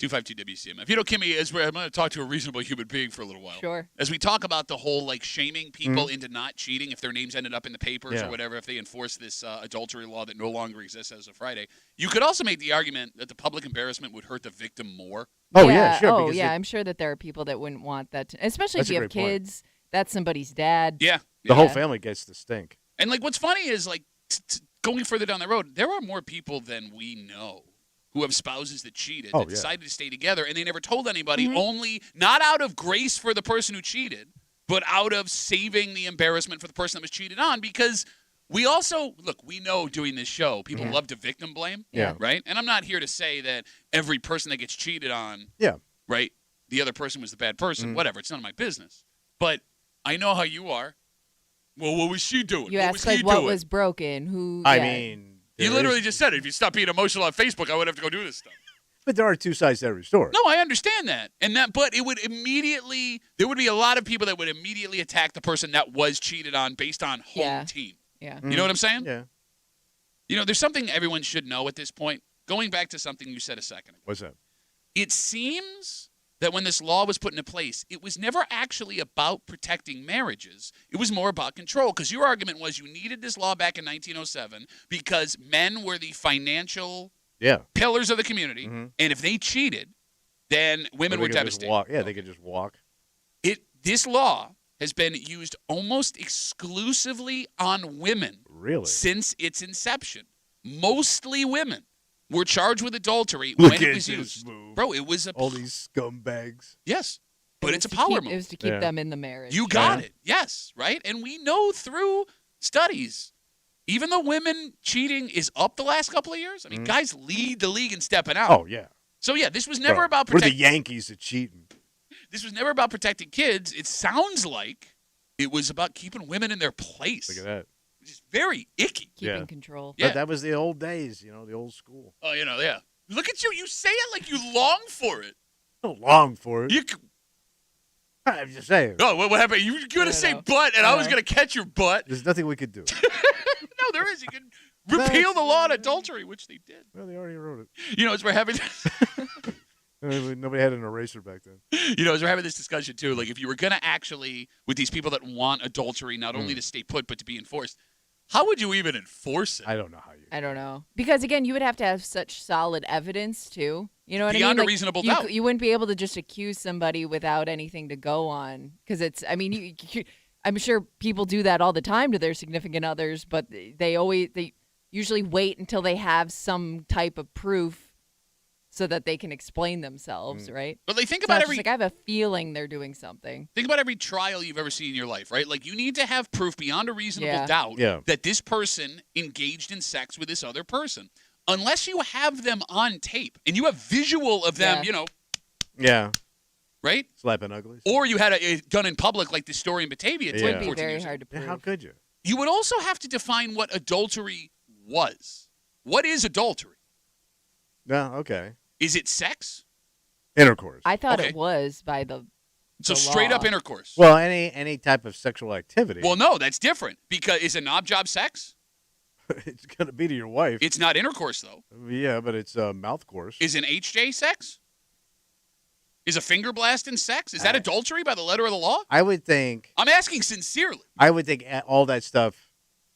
252 WCMF. You know, Kimmy, I'm going to talk to a reasonable human being for a little while. Sure. As we talk about the whole, like, shaming people into not cheating if their names ended up in the papers or whatever, if they enforce this adultery law that no longer exists as of Friday, you could also make the argument that the public embarrassment would hurt the victim more. Oh, yeah, sure. Oh, yeah. I'm sure that there are people that wouldn't want that, especially if you have kids. That's somebody's dad. Yeah. The whole family gets the stink. And, like, what's funny is, like, going further down the road, there are more people than we know who have spouses that cheated, that decided to stay together, and they never told anybody, only not out of grace for the person who cheated, but out of saving the embarrassment for the person that was cheated on, because we also, look, we know doing this show, people love to victim blame, right? And I'm not here to say that every person that gets cheated on, right, the other person was the bad person, whatever, it's none of my business. But I know how you are. Well, what was she doing? You what asked, like, what was broken? Who? I mean... You literally just said it. If you stop being emotional on Facebook, I would have to go do this stuff. But there are two sides to every story. No, I understand that. But it would immediately, there would be a lot of people that would immediately attack the person that was cheated on based on home team. Yeah. You know what I'm saying? Yeah. You know, there's something everyone should know at this point. Going back to something you said a second ago. What's that? It seems that when this law was put into place, it was never actually about protecting marriages. It was more about control, because your argument was you needed this law back in 1907 because men were the financial pillars of the community, and if they cheated, then women were devastated. They could just walk. This law has been used almost exclusively on women since its inception. Mostly women were charged with adultery when it was used. Bro, it was all these scumbags. Yes, but it's a power move. It was to keep them in the marriage. You got it. Yes, right? And we know through studies, even though women cheating is up the last couple of years, I mean, guys lead the league in stepping out. Oh, yeah. So, yeah, this was never about protecting. We're the Yankees at cheating. This was never about protecting kids. It sounds like it was about keeping women in their place. Look at that. Which is very icky. Keeping control. Yeah. But that was the old days, the old school. Oh, yeah. Look at you. You say it like you long for it. I don't long for it. You I'm just saying. Oh, what happened? You were going to say butt, and I was going to catch your butt. There's nothing we could do. No, there is. You can repeal the law on adultery, which they did. Well, they already wrote it. As we're having... Nobody had an eraser back then. As we're having this discussion, too, like if you were going to actually, with these people that want adultery not only to stay put, but to be enforced, how would you even enforce it? I don't know how you. I don't know. Because, again, you would have to have such solid evidence, too. You know what I mean? Beyond a reasonable doubt. You wouldn't be able to just accuse somebody without anything to go on. Because it's, I mean, I'm sure people do that all the time to their significant others, but they usually wait until they have some type of proof so that they can explain themselves, right? But like, think about every... I have a feeling they're doing something. Think about every trial you've ever seen in your life, right? Like, you need to have proof beyond a reasonable doubt that this person engaged in sex with this other person. Unless you have them on tape and you have visual of them, Yeah. Right? Slapping uglies. Or you had it done in public like the story in Batavia. It would be very hard to prove. Yeah, how could you? You would also have to define what adultery was. What is adultery? No, okay. Is it sex? Intercourse. I thought it was by the straight up intercourse. Well, any type of sexual activity. Well, no, that's different. Because is a knob job sex? It's going to be to your wife. It's not intercourse, though. Yeah, but it's mouth course. Is an HJ sex? Is a finger blast in sex? Is that adultery by the letter of the law? I would think. I'm asking sincerely. I would think all that stuff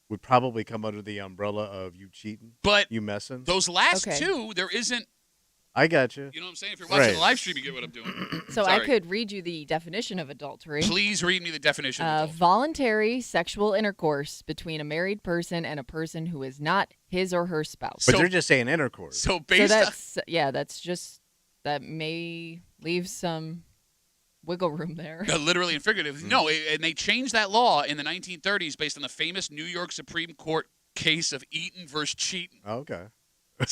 would probably come under the umbrella of you cheating. But you messing. Those last two, there isn't. I got you. You know what I'm saying? If you're watching the live stream, you get what I'm doing. So I could read you the definition of adultery. Please read me the definition of adultery. Voluntary sexual intercourse between a married person and a person who is not his or her spouse. But you're just saying intercourse. So based that's just, that may leave some wiggle room there. Literally and figuratively. No, and they changed that law in the 1930s based on the famous New York Supreme Court case of Eaton versus Cheaton. Okay.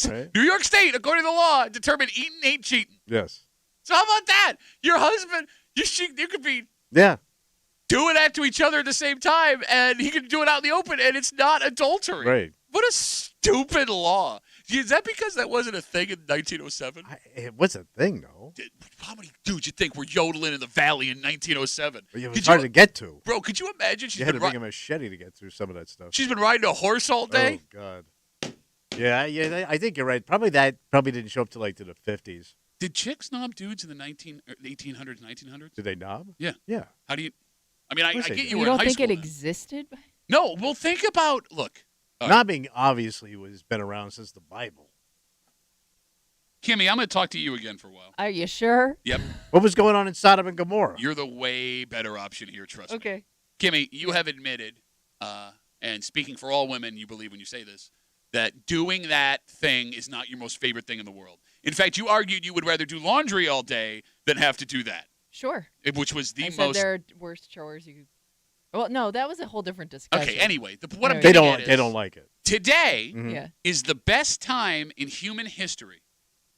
Right. New York State, according to the law, determined Eaton ain't cheating. Yes. So how about that? Your husband, you could be doing that to each other at the same time, and he could do it out in the open, and it's not adultery. Right. What a stupid law. Is that because that wasn't a thing in 1907? It was a thing, though. How many dudes you think were yodeling in the valley in 1907? It was hard to get to. Bro, could you imagine? You had to bring a machete to get through some of that stuff. She's been riding a horse all day? Oh, God. Yeah, I think you're right. Probably didn't show up to the 50s. Did chicks knob dudes in the 1800s, 1900s? Did they knob? Yeah. Yeah. How do you? I mean, I course get they you did. were You in don't high think school it then. existed? No. Well, think about. Look, all right. Knobbing obviously has been around since the Bible. Kimmy, I'm going to talk to you again for a while. Are you sure? Yep. What was going on in Sodom and Gomorrah? You're the way better option here, trust me. Okay. Kimmy, you have admitted, and speaking for all women, you believe when you say this, that doing that thing is not your most favorite thing in the world. In fact, you argued you would rather do laundry all day than have to do that, Sure. which was the I said most. there are worse chores you. Well, no, that was a whole different discussion. Okay. Anyway, what I'm Anyway. getting at is They don't like it. today Mhm. Yeah. is the best time in human history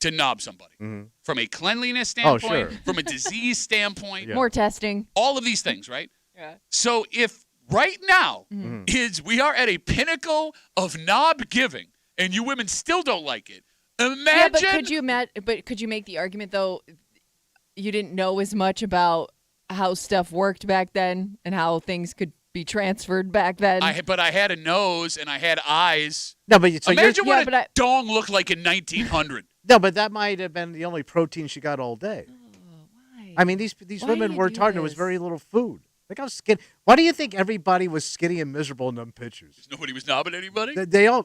to knob somebody Mhm. from a cleanliness standpoint, sure. from a disease standpoint, Yeah. More testing. all of these things, right? Yeah. So if right now Mhm. we are at a pinnacle of knob giving and you women still don't like it, imagine. Yeah, but could you make the argument though? You didn't know as much about how stuff worked back then and how things could be transferred back then. But I had a nose and I had eyes. No, but so Imagine Yeah, what but a dong looked like in 1900. no, but that might have been the only protein she got all day. Why? I mean, these Why women do you worked do hard. And there was this? very little food. Look how skinny. Why do you think everybody was skinny and miserable in them pictures? Nobody was knobbing anybody.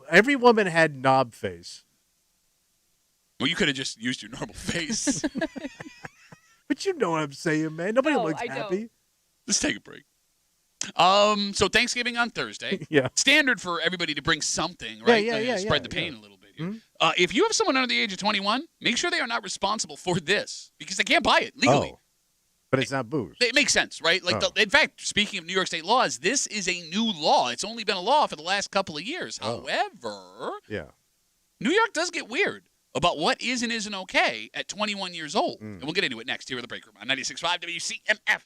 Every woman had knob face. Well, you could have just used your normal face. But you know what I'm saying, man. Nobody No, looks I don't. happy. Let's take a break. So Thanksgiving on Thursday. Yeah. Standard for everybody to bring something, right? yeah, Spread yeah, the pain yeah. a little bit here. Mhm. If you have someone under the age of 21, make sure they are not responsible for this because they can't buy it legally. Oh, but it's not booze. It makes sense, right? Like, Oh. in fact, speaking of New York State laws, this is a new law. It's only been a law for the last couple of years. Oh. However, Yeah. New York does get weird about what is and isn't okay at 21 years old. Mm. And we'll get into it next here at the Break Room on 96.5 WCMF.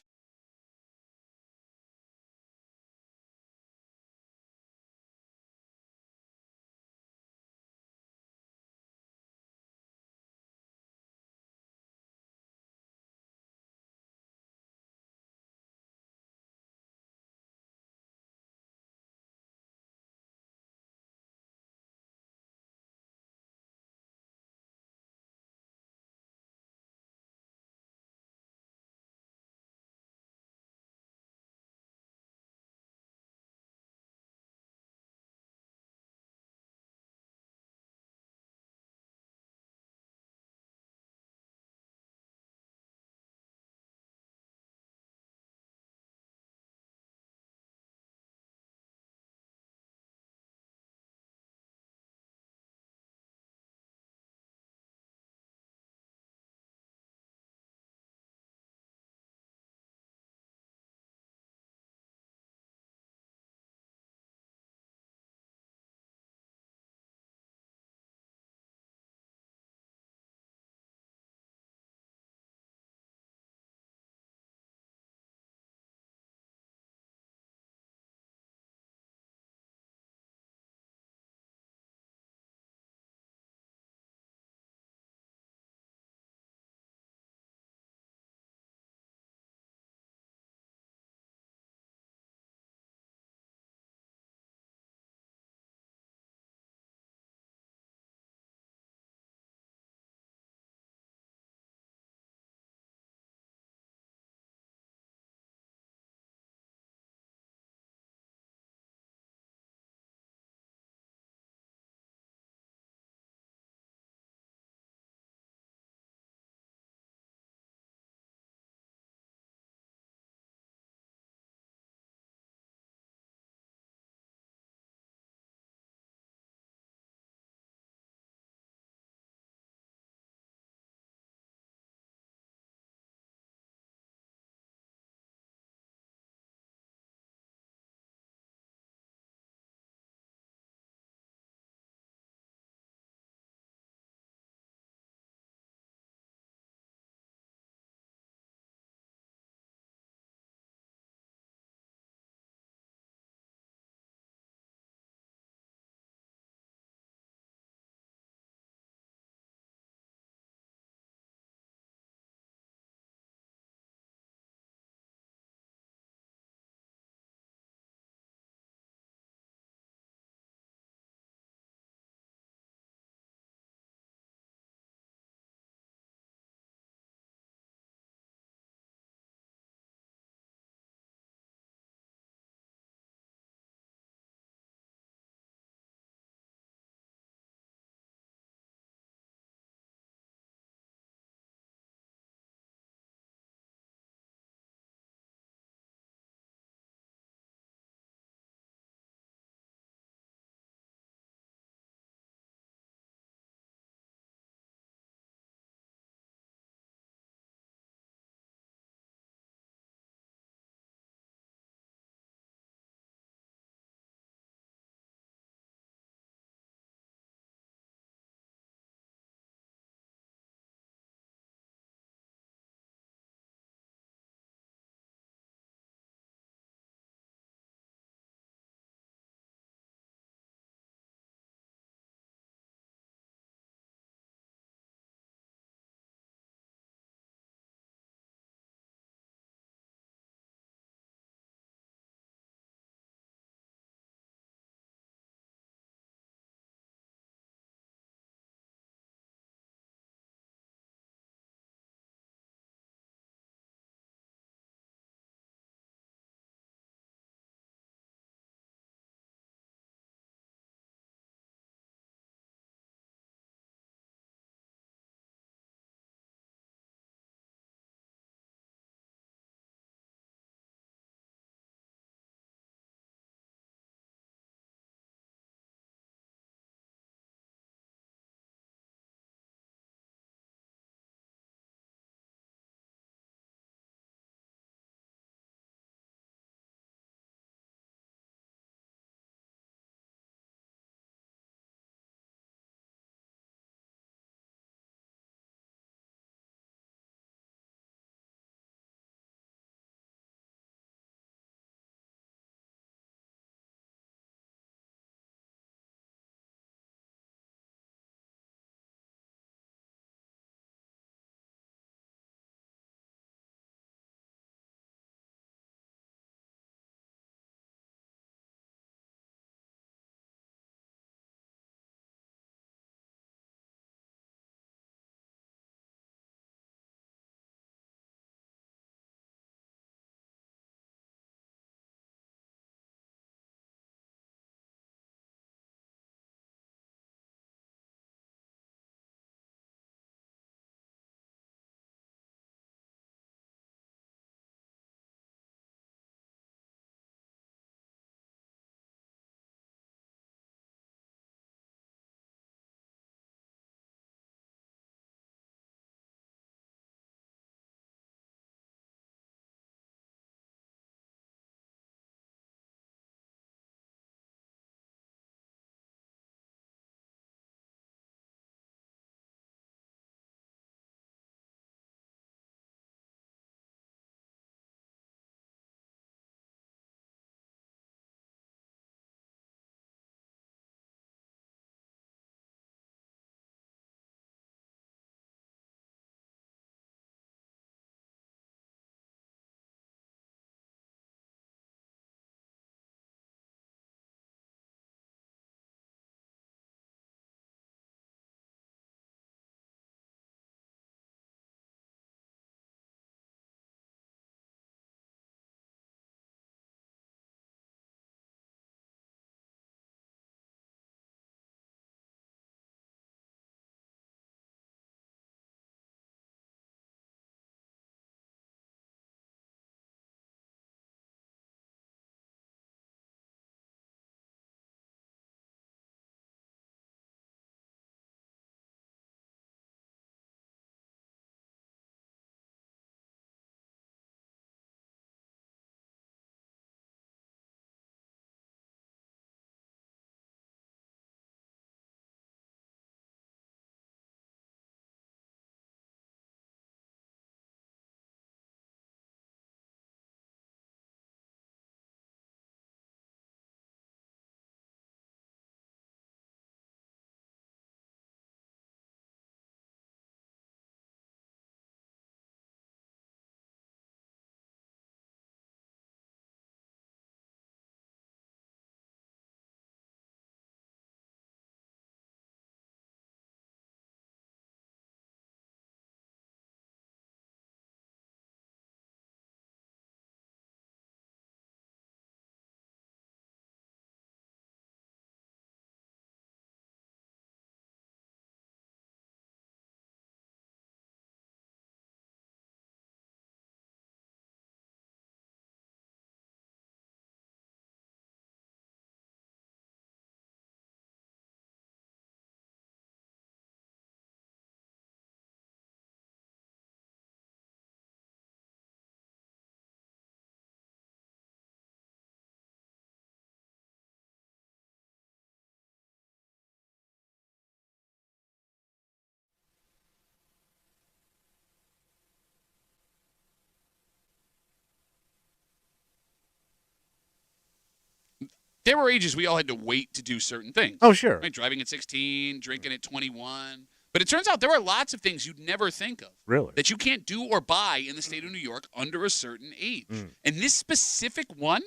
there were ages we all had to wait to do certain things. Oh, sure. Right? Driving at 16, drinking at 21. But it turns out there are lots of things you'd never think of. Really? That you can't do or buy in the state of New York under a certain age. And this specific one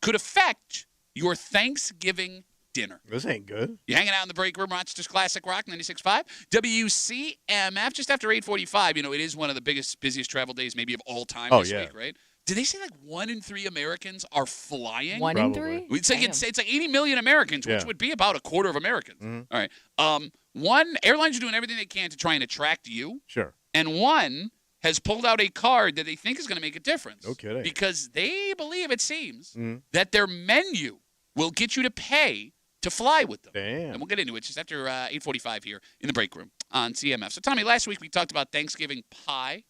could affect your Thanksgiving dinner. This ain't good. You hanging out in the break room, Rochester's Classic Rock 96.5. WCMF, just after 8:45. It is one of the busiest travel days maybe of all time this week, right? Did they say like 1 in 3 Americans are flying? 1 in 3? It's like 80 million Americans, which would be about a quarter of Americans. All right. Airlines are doing everything they can to try and attract you. Sure. And one has pulled out a card that they think is going to make a difference. No kidding. Because they believe, it seems, that their menu will get you to pay to fly with them. Damn. And we'll get into it just after 8:45 here in the break room on CMF. So, Tommy, last week we talked about Thanksgiving pie.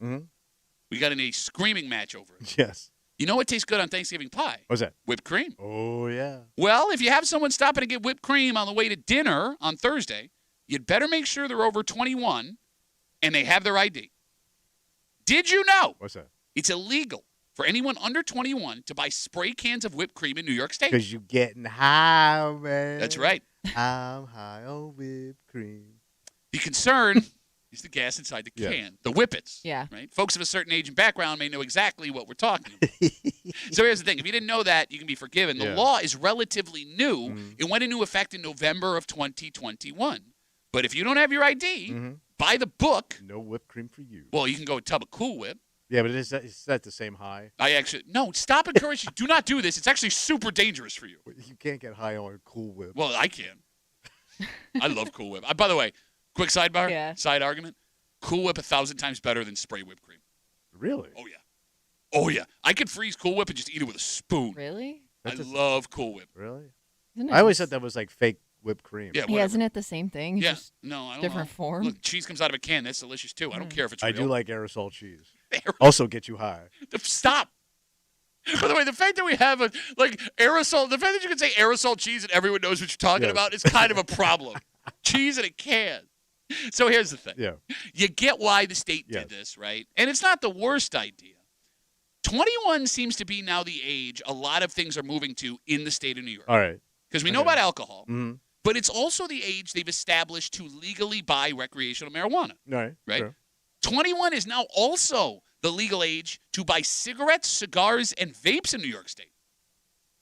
We got in a screaming match over it. Yes. You know what tastes good on Thanksgiving pie? What's that? Whipped cream. Oh, yeah. Well, if you have someone stopping to get whipped cream on the way to dinner on Thursday, you'd better make sure they're over 21 and they have their ID. Did you know? What's that? It's illegal for anyone under 21 to buy spray cans of whipped cream in New York State. Because you're getting high, man. That's right. I'm high on whipped cream. The concern is the gas inside the can, the whippets. Yeah. Right? Folks of a certain age and background may know exactly what we're talking about. So here's the thing. If you didn't know that, you can be forgiven. The law is relatively new. It went into effect in November of 2021. But if you don't have your ID, by the book. No whipped cream for you. Well, you can go a tub of Cool Whip. Yeah, but is that the same high? No, stop encouraging. Do not do this. It's actually super dangerous for you. You can't get high on Cool Whip. Well, I can. I love Cool Whip. By the way, quick sidebar, side argument. Cool Whip 1,000 times better than spray whipped cream. Really? Oh, yeah. Oh, yeah. I could freeze Cool Whip and just eat it with a spoon. Really? I love Cool Whip. Really? I always thought that was like fake whipped cream. Yeah, isn't it the same thing? Yeah. Just no, I don't different know. form? Look, cheese comes out of a can. That's delicious, too. I don't care if it's real. I do like aerosol cheese. Also get you high. Stop. By the way, the fact that we have aerosol, the fact that you can say aerosol cheese and everyone knows what you're talking about is kind of a problem. Cheese in a can. So here's the thing. Yeah. You get why the state did this, right? And it's not the worst idea. 21 seems to be now the age a lot of things are moving to in the state of New York. All right. Because we know about alcohol, but it's also the age they've established to legally buy recreational marijuana. All right. Right? Sure. 21 is now also the legal age to buy cigarettes, cigars, and vapes in New York State.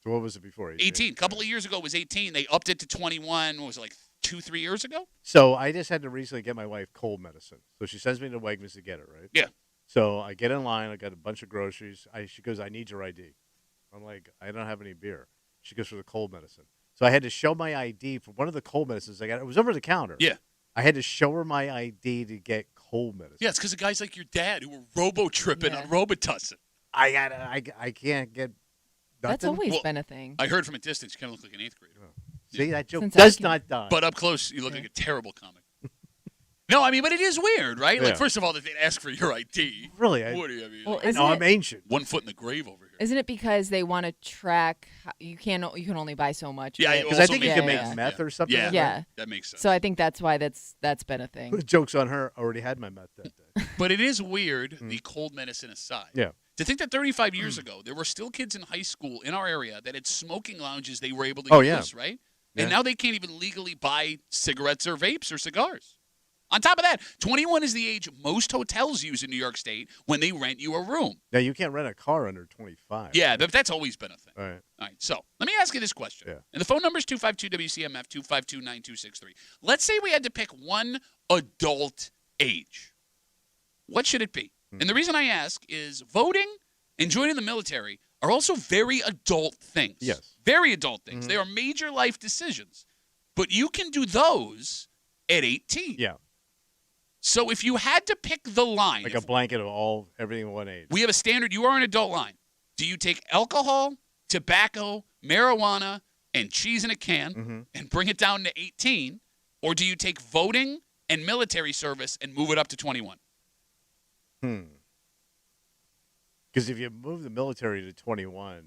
So what was it before? 18. A couple of years ago it was 18. They upped it to 21. What was it, like 2-3 years ago? So I just had to recently get my wife cold medicine. So she sends me to Wegmans to get it, right? Yeah. So I get in line. I got a bunch of groceries. She goes, I need your ID. I'm like, I don't have any beer. She goes for the cold medicine. So I had to show my ID for one of the cold medicines I got. It was over the counter. Yeah. I had to show her my ID to get cold medicine. Yeah, it's because of guys like your dad who were robo-tripping on Robitussin. I can't get nothing. That's always been a thing. I heard from a distance you kind of look like an 8th grader. See, that joke Since does not die. But up close, you look like a terrible comic. No, I mean, but it is weird, right? Yeah. Like, first of all, that they'd ask for your ID. Really? What do you mean? Well, I'm ancient. 1 foot in the grave over here. Isn't it because they want to track? You can only buy so much. Yeah, right? Because I think you Yeah, can yeah, make meth or something. Yeah. like Yeah. that. That makes sense. So I think that's why that's been a thing. The joke's on her. I already had my meth that day. But it is weird, the cold medicine aside. Yeah. To think that 35 years ago, there were still kids in high school in our area that had smoking lounges they were able to use, right? And now they can't even legally buy cigarettes or vapes or cigars. On top of that, 21 is the age most hotels use in New York State when they rent you a room. Now, you can't rent a car under 25. Yeah, but that's always been a thing. All right. All right, so let me ask you this question. Yeah. And the phone number is 252-WCMF, 252-9263. Let's say we had to pick one adult age. What should it be? And the reason I ask is voting and joining the military are also very adult things. Yes. Very adult things. They are major life decisions. But you can do those at 18. Yeah. So if you had to pick the line. Like a blanket of everything in one age. We have a standard. You are an adult line. Do you take alcohol, tobacco, marijuana, and cheese in a can and bring it down to 18? Or do you take voting and military service and move it up to 21? Because if you move the military to 21,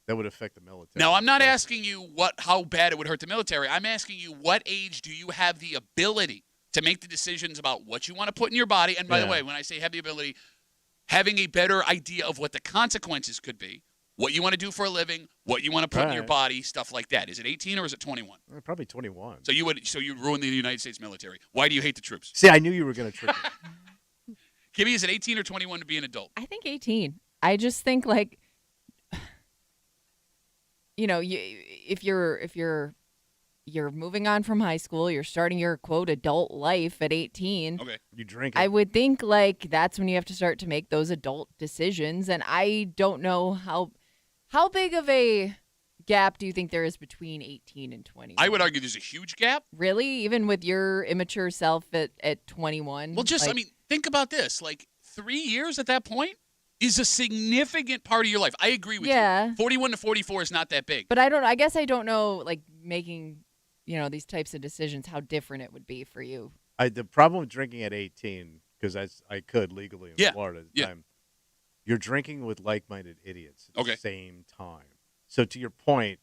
that would affect the military. Now, I'm not asking you how bad it would hurt the military. I'm asking you, what age do you have the ability to make the decisions about what you want to put in your body? And by the way, when I say have the ability, having a better idea of what the consequences could be, what you want to do for a living, what you want to put in your body, stuff like that. Is it 18 or is it 21? Probably 21. So you'd ruin the United States military. Why do you hate the troops? See, I knew you were going to trick me. Kimmy, is it 18 or 21 to be an adult? I think 18. I just think like, if you're moving on from high school, you're starting your quote adult life at 18. Okay. You drink. I would think like that's when you have to start to make those adult decisions, and I don't know how big of a gap do you think there is between 18 and 20? I would argue there's a huge gap. Really? Even with your immature self at 21? Well, think about this. Like 3 years at that point is a significant part of your life. I agree with you. 41 to 44 is not that big. But I guess I don't know, like, making, these types of decisions, how different it would be for you. The problem with drinking at 18, because I could legally in Florida at the time, you're drinking with like-minded idiots at the same time. So to your point,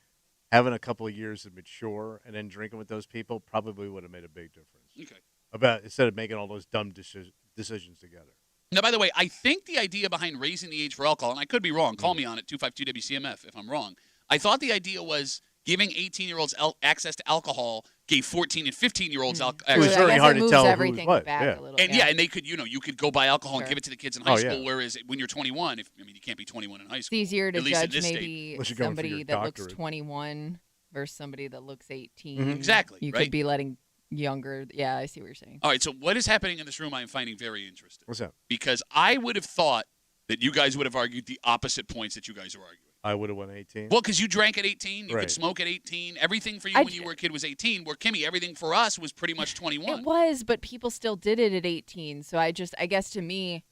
having a couple of years to mature and then drinking with those people probably would have made a big difference. Okay. Instead of making all those dumb decisions together. Now, by the way, I think the idea behind raising the age for alcohol, and I could be wrong, call me on it, 252-WCMF if I'm wrong. I thought the idea was giving 18-year-olds access to alcohol gave 14 and 15-year-olds access. It was very hard to tell everything who was what. Back a little, and they could, you could go buy alcohol and give it to the kids in high school, whereas when you're 21, you can't be 21 in high school. It's easier to judge maybe somebody that looks 21 versus somebody that looks 18. Mm-hmm. Exactly. You could be letting younger. Yeah, I see what you're saying. All right, so what is happening in this room I am finding very interesting. What's that? Because I would have thought that you guys would have argued the opposite points that you guys are arguing. I would have won 18. Well, because you drank at 18, you could smoke at 18. Everything for you when you were a kid was 18, where Kimmy, everything for us was pretty much 21. It was, but people still did it at 18. So I guess to me,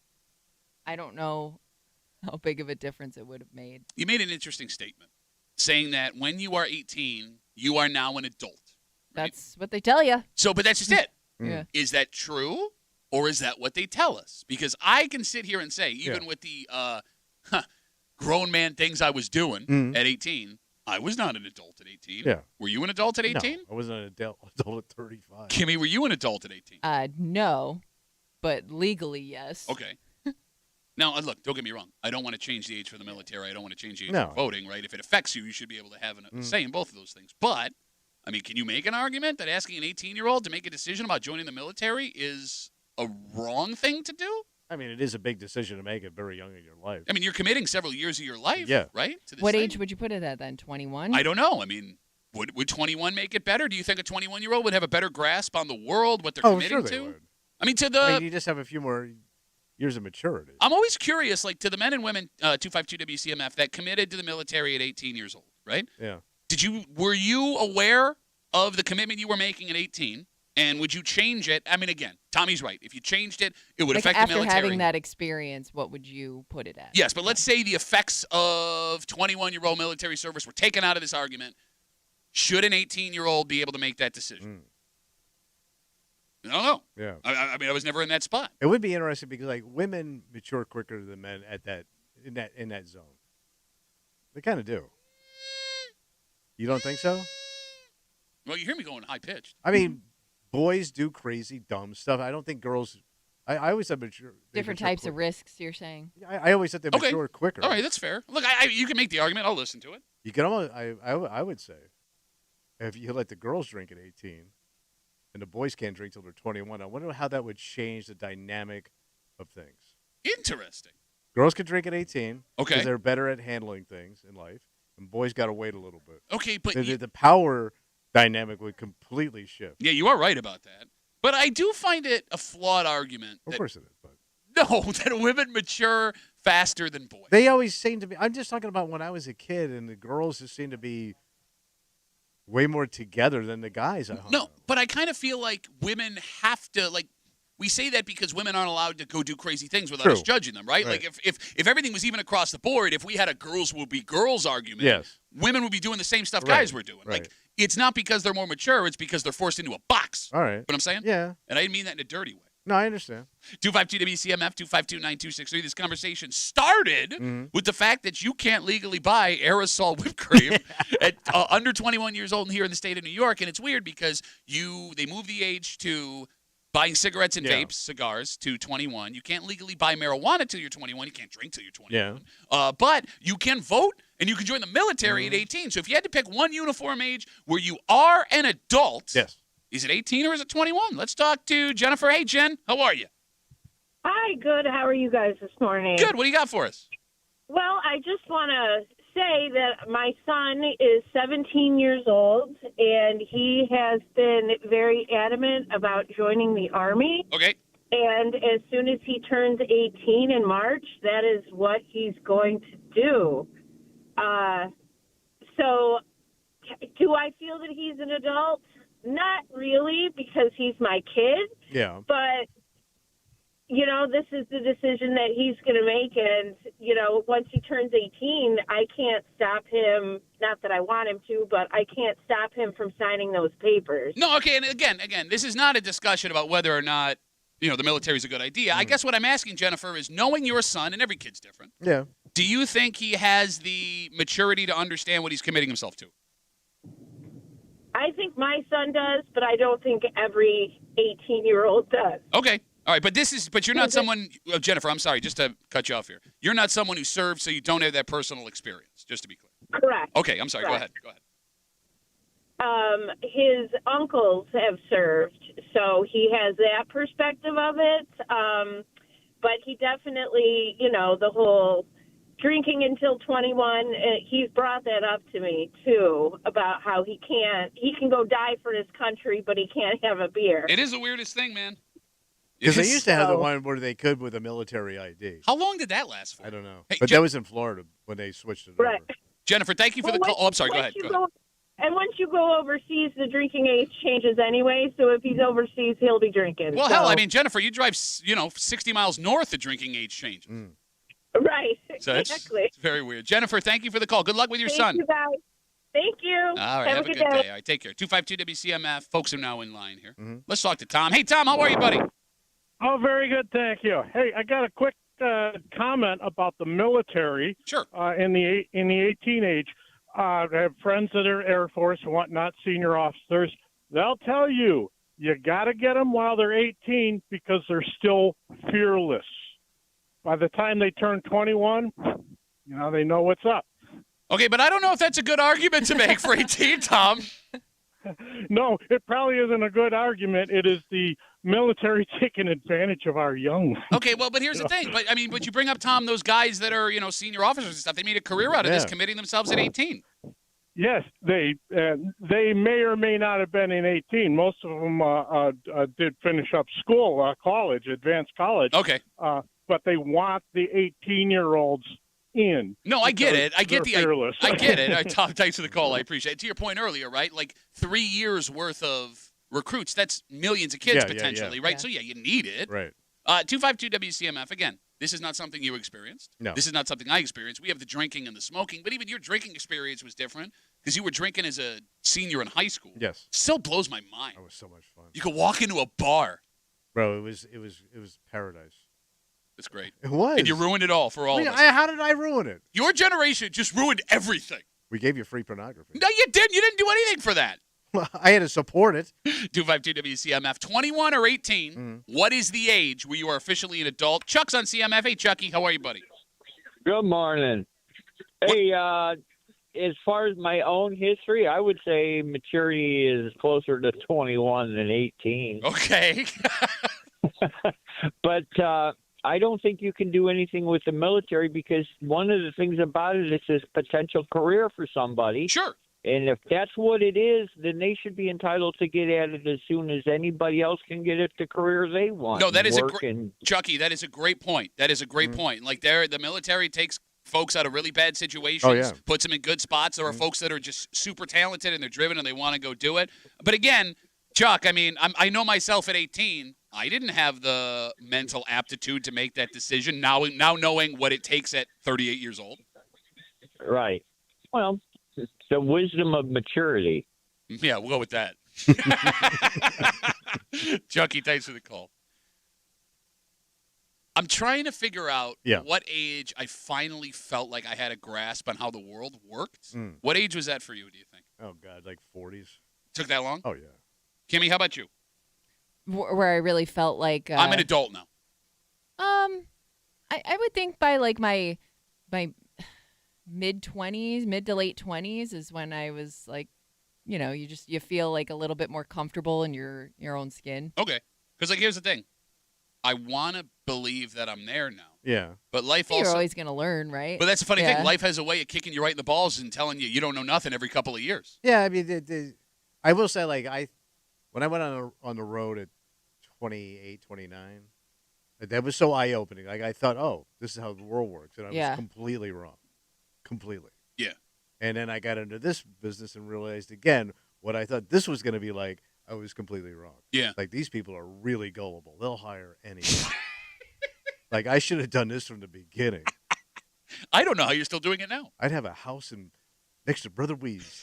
I don't know how big of a difference it would have made. You made an interesting statement, saying that when you are 18, you are now an adult. Right? That's what they tell you. So, but that's just it. Yeah. Is that true, or is that what they tell us? Because I can sit here and say, even with the grown man things I was doing at 18, I was not an adult at 18. Yeah. Were you an adult at 18? No, I wasn't an adult at 35. Kimmy, were you an adult at 18? No, but legally, yes. Okay. Now, look, don't get me wrong. I don't want to change the age for the military. I don't want to change the age for voting, right? If it affects you, you should be able to have a say in both of those things. But, can you make an argument that asking an 18-year-old to make a decision about joining the military is a wrong thing to do? It is a big decision to make it very young in your life. You're committing several years of your life, right? To this what thing? age would you put it at then? 21? I don't know. Would 21 make it better? Do you think a 21-year-old would have a better grasp on the world, what they're committing sure to? They would. You just have a few more years of maturity. I'm always curious, like to the men and women, 252-WCMF, that committed to the military at 18 years old, right? Yeah. Were you aware of the commitment you were making at 18? And would you change it? Again, Tommy's right. If you changed it, it would affect the military. After having that experience, what would you put it at? Yes, but let's say the effects of 21-year-old military service were taken out of this argument. Should an 18-year-old be able to make that decision? I don't know. Yeah. I was never in that spot. It would be interesting because women mature quicker than men in that zone. They kind of do. You don't think so? Well, you hear me going high pitched. Boys do crazy, dumb stuff. I don't think girls. I always said mature. Different types of risks, you're saying. I always said they mature quicker. All right, that's fair. Look, you can make the argument. I'll listen to it. You can almost. I would say, if you let the girls drink at 18, and the boys can't drink till they're 21, I wonder how that would change the dynamic of things. Interesting. Girls can drink at 18 because they're better at handling things in life, and boys got to wait a little bit. Okay, but the power dynamic would completely shift. Yeah, you are right about that. But I do find it a flawed argument. Of course it is. But no, that women mature faster than boys. They always seem to be. I'm just talking about when I was a kid, and the girls just seem to be way more together than the guys. But I kind of feel like women have to, we say that because women aren't allowed to go do crazy things without us judging them, right? Like if everything was even across the board, if we had a girls will be girls argument, women would be doing the same stuff guys were doing. Right. It's not because they're more mature, it's because they're forced into a box. All right. What I'm saying? Yeah. And I didn't mean that in a dirty way. No, I understand. 252-WCMF, 252-9263. This conversation started with the fact that you can't legally buy aerosol whipped cream at under 21 years old here in the state of New York. And it's weird because they moved the age to Buying cigarettes and Yeah. vapes, cigars to 21. You can't legally buy marijuana till you're 21. You can't drink till you're 21. Yeah. But you can vote and you can join the military at 18. So if you had to pick one uniform age where you are an adult, Yes. is it 18 or is it 21? Let's talk to Jennifer. Hey, Jen, how are you? Hi, good. How are you guys this morning? Good. What do you got for us? Well, I just want to say that my son is 17 years old, and he has been very adamant about joining the Army. Okay. And as soon as he turns 18 in March, that is what he's going to do. So do I feel that he's an adult? Not really, because he's my kid. Yeah. But this is the decision that he's going to make. And, once he turns 18, I can't stop him. Not that I want him to, but I can't stop him from signing those papers. No, okay, and again, this is not a discussion about whether or not, the military is a good idea. I guess what I'm asking, Jennifer, is knowing your son, and every kid's different, Yeah. do you think he has the maturity to understand what he's committing himself to? I think my son does, but I don't think every 18-year-old does. Okay. All right, but you're not someone, Jennifer, I'm sorry, just to cut you off here. You're not someone who served, so you don't have that personal experience, just to be clear. Correct. Okay, I'm sorry. Correct. Go ahead. His uncles have served, so he has that perspective of it. But he definitely, the whole drinking until 21, he's brought that up to me, too, about how he can go die for his country, but he can't have a beer. It is the weirdest thing, man. Because they used to have the one where they could with a military ID. How long did that last for? I don't know. Hey, but that was in Florida when they switched it Right. over. Jennifer, thank you for the call. Oh, I'm sorry. Go ahead. And once you go overseas, the drinking age changes anyway. So if he's overseas, he'll be drinking. Well, hell, I mean, Jennifer, you drive, 60 miles north, the drinking age changes. Right. So exactly. It's very weird. Jennifer, thank you for the call. Good luck with your son. Thank you, guys. Thank you. All right. Have a good day. All right. Take care. 252 WCMF. Folks are now in line here. Let's talk to Tom. Hey, Tom, how are you, buddy? Oh, very good, thank you. Hey, I got a quick comment about the military. Sure. In the 18 age, I have friends that are Air Force and whatnot, senior officers. They'll tell you got to get them while they're 18 because they're still fearless. By the time they turn 21, they know what's up. Okay, but I don't know if that's a good argument to make for 18, Tom. No, it probably isn't a good argument. It is the military taking advantage of our young. Okay, well, but here's the thing. But you bring up, Tom, those guys that are, senior officers and stuff. They made a career out of this, committing themselves at 18. Yes, they may or may not have been in 18. Most of them did finish up school, college, advanced college. Okay. But they want the 18-year-olds in. No, I get it. I get fearless. I get it. Tom, thanks for the call. I appreciate it. To your point earlier, right? Like 3 years worth of recruits. That's millions of kids potentially, right? Yeah. So, you need it. Right. 252 WCMF. Again, this is not something you experienced. No. This is not something I experienced. We have the drinking and the smoking, but even your drinking experience was different because you were drinking as a senior in high school. Yes. Still blows my mind. That was so much fun. You could walk into a bar. Bro, it was paradise. That's great. It was. And you ruined it all for all of us. How did I ruin it? Your generation just ruined everything. We gave you free pornography. No, you didn't. You didn't do anything for that. I had to support it. 252 WCMF. 21 or 18, What is the age where you are officially an adult? Chuck's on CMF. Hey, Chucky, how are you, buddy? Good morning. Hey, as far as my own history, I would say maturity is closer to 21 than 18. Okay. But I don't think you can do anything with the military because one of the things about it is this potential career for somebody. Sure. And if that's what it is, then they should be entitled to get at it as soon as anybody else can get at the career they want. No, that is Chucky, that is a great point. That is a great point. Like the military takes folks out of really bad situations, puts them in good spots. There are folks that are just super talented and they're driven and they want to go do it. But again, Chuck, I know myself at 18, I didn't have the mental aptitude to make that decision. Now knowing what it takes at 38 years old. Right. Well, it's the wisdom of maturity. Yeah, we'll go with that. Chucky, thanks for the call. I'm trying to figure out what age I finally felt like I had a grasp on how the world worked. What age was that for you, do you think? Oh, God, like 40s. Took that long? Oh, yeah. Kimmy, how about you? where I really felt like I'm an adult now. I would think by like my mid to late 20s is when I was like, you feel like a little bit more comfortable in your own skin. Okay. Because, like, here's the thing. I want to believe that I'm there now. Yeah. But life You're also... always going to learn, right? But that's the funny thing. Life has a way of kicking you right in the balls and telling you don't know nothing every couple of years. Yeah, I mean, I will say, like, when I went on the road at 28, 29, that was so eye-opening. Like, I thought, oh, this is how the world works. And I was completely wrong. Completely. Yeah. And then I got into this business and realized, again, what I thought this was going to be like, I was completely wrong. Yeah. Like, these people are really gullible. They'll hire anyone. Like, I should have done this from the beginning. I don't know how you're still doing it now. I'd have a house next to Brother Weeze.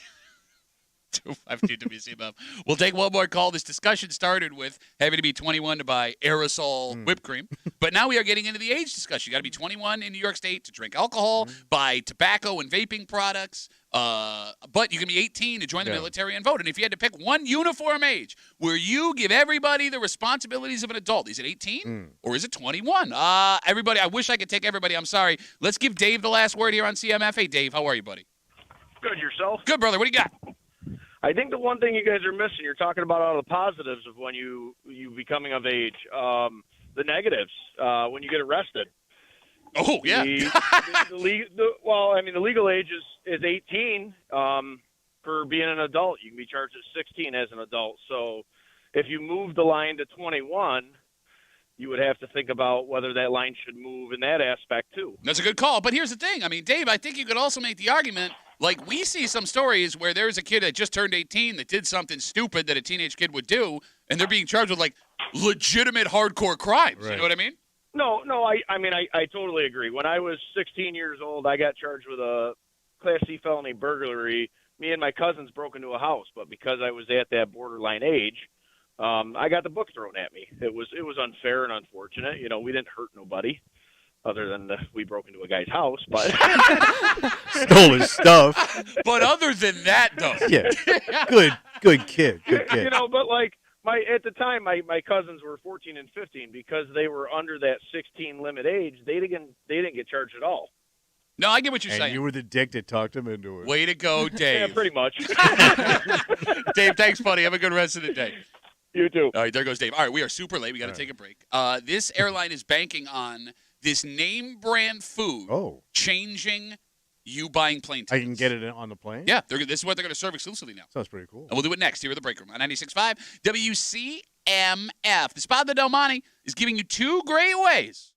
252 WCMF. We'll take one more call. This discussion started with having to be 21 to buy aerosol whipped cream. But now we are getting into the age discussion. You got to be 21 in New York State to drink alcohol, buy tobacco and vaping products. But you can be 18 to join the military and vote. And if you had to pick one uniform age where you give everybody the responsibilities of an adult, is it 18 or is it 21? Everybody, I wish I could take everybody. I'm sorry. Let's give Dave the last word here on CMF. Hey, Dave, how are you, buddy? Good, yourself? Good, brother. What do you got? I think the one thing you guys are missing, you're talking about all the positives of when you becoming of age. The negatives, when you get arrested. Oh, yeah. The legal age is 18 for being an adult. You can be charged at 16 as an adult. So if you move the line to 21, you would have to think about whether that line should move in that aspect, too. That's a good call. But here's the thing. I mean, Dave, I think you could also make the argument, like we see some stories where there's a kid that just turned 18 that did something stupid that a teenage kid would do, and they're being charged with, like, legitimate hardcore crimes. Right. You know what I mean? No, I totally agree. When I was 16 years old, I got charged with a Class C felony burglary. Me and my cousins broke into a house, but because I was at that borderline age, I got the book thrown at me. It was unfair and unfortunate. You know, we didn't hurt nobody other than we broke into a guy's house, but stole his stuff. But other than that, though, yeah, good kid. You know, but like at the time, my cousins were 14 and 15 because they were under that 16 limit age. They didn't get charged at all. No, I get what you're saying. You were the dick that talked him into it. Way to go, Dave. Yeah, pretty much. Dave, thanks, buddy. Have a good rest of the day. You too. All right, there goes Dave. All right, we are super late. We got to take a break. This airline is banking on this name brand food changing you buying plane tickets. I can get it on the plane? Yeah, this is what they're going to serve exclusively now. Sounds pretty cool. And we'll do it next here at the break room on 96.5 WCMF. The Spot of the Del Monte is giving you two great ways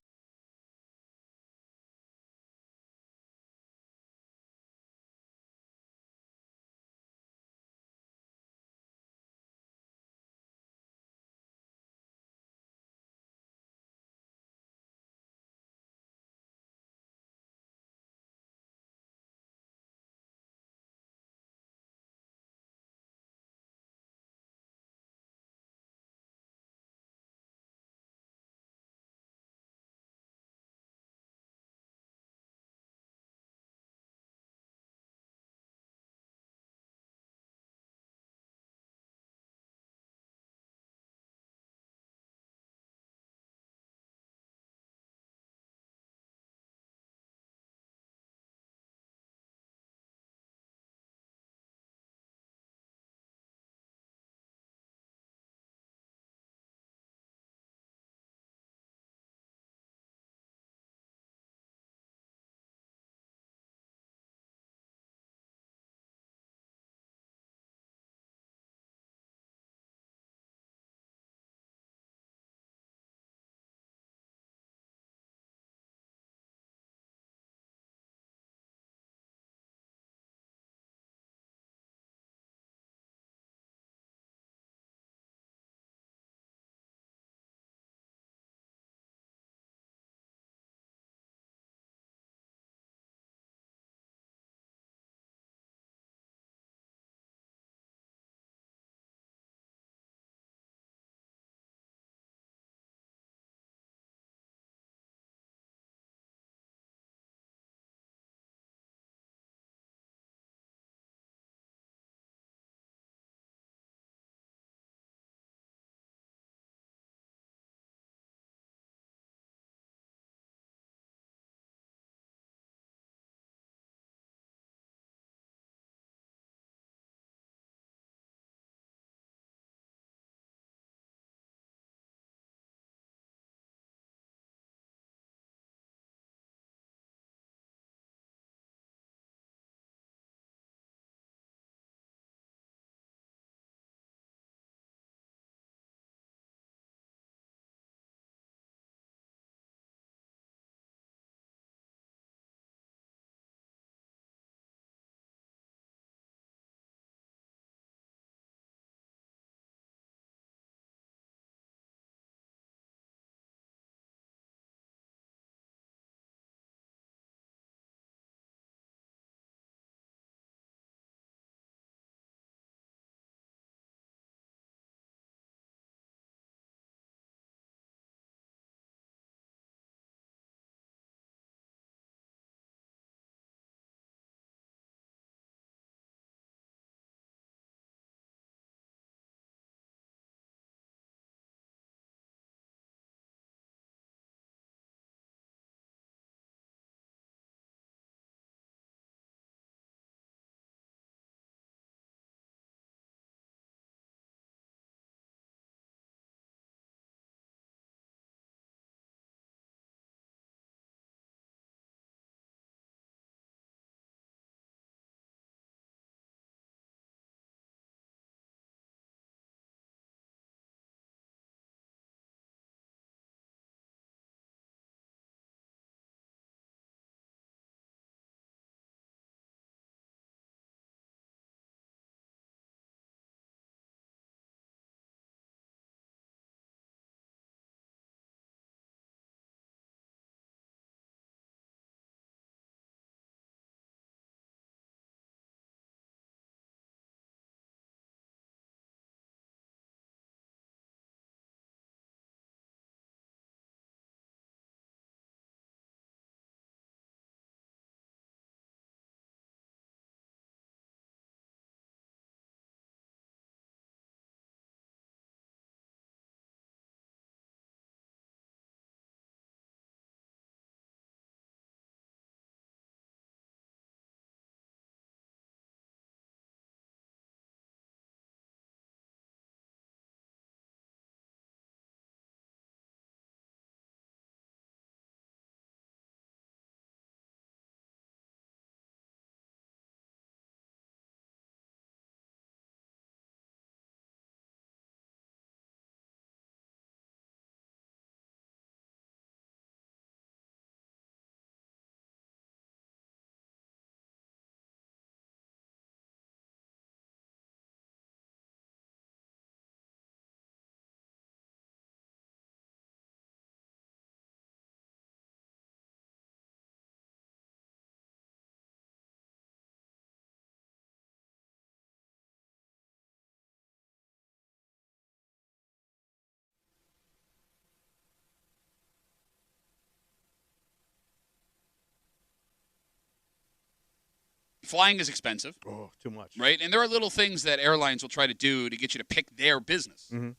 flying is expensive. Oh, too much. Right? And there are little things that airlines will try to do to get you to pick their business. Mm-hmm.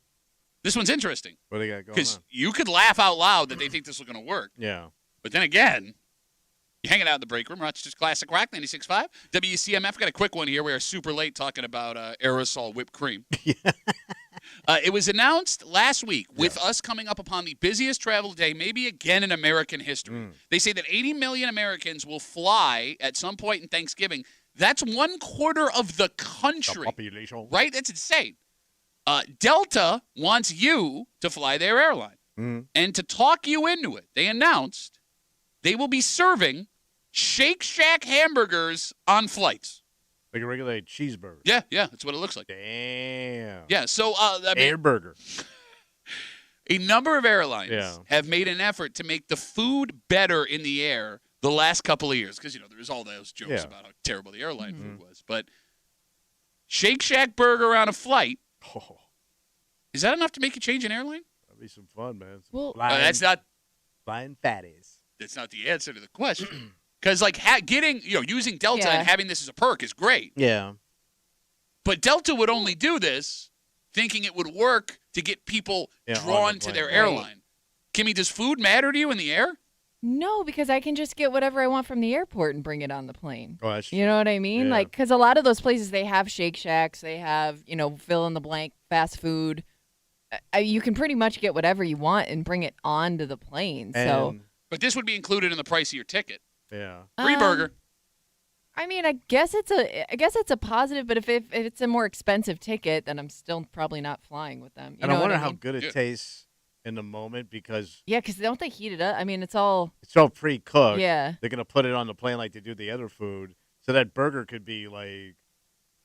This one's interesting. What do they got going on? Because you could laugh out loud that they think this is going to work. Yeah. But then again, you're hanging out in the break room. Rochester's Classic Rock 96.5. WCMF got a quick one here. We are super late talking about aerosol whipped cream. It was announced last week with us coming up upon the busiest travel day, maybe again in American history. They say that 80 million Americans will fly at some point in Thanksgiving. That's 1/4 of the country. The population. Right? That's insane. Delta wants you to fly their airline. And to talk you into it, they announced they will be serving Shake Shack hamburgers on flights. Like a regular cheeseburger. Yeah, that's what it looks like. Damn. Yeah, so Air burger. A number of airlines have made an effort to make the food better in the air the last couple of years because, there's all those jokes about how terrible the airline food was. But Shake Shack burger on a flight, is that enough to make you change an airline? That'd be some fun, man. Well, that's not flying fatties. That's not the answer to the question. Because, getting, using Delta and having this as a perk is great. Yeah. But Delta would only do this thinking it would work to get people drawn to their airline. Kimmy, does food matter to you in the air? No, because I can just get whatever I want from the airport and bring it on the plane. Oh, that's true. You know what I mean? Yeah. Because a lot of those places, they have Shake Shacks. They have, fill in the blank fast food. You can pretty much get whatever you want and bring it onto the plane. But this would be included in the price of your ticket. Yeah. Free burger. I mean, I guess it's a positive, but if it's a more expensive ticket, then I'm still probably not flying with them. And I wonder how good it tastes in the moment because because don't they heat it up? I mean, it's all pre-cooked. Yeah. They're gonna put it on the plane like they do the other food, so that burger could be like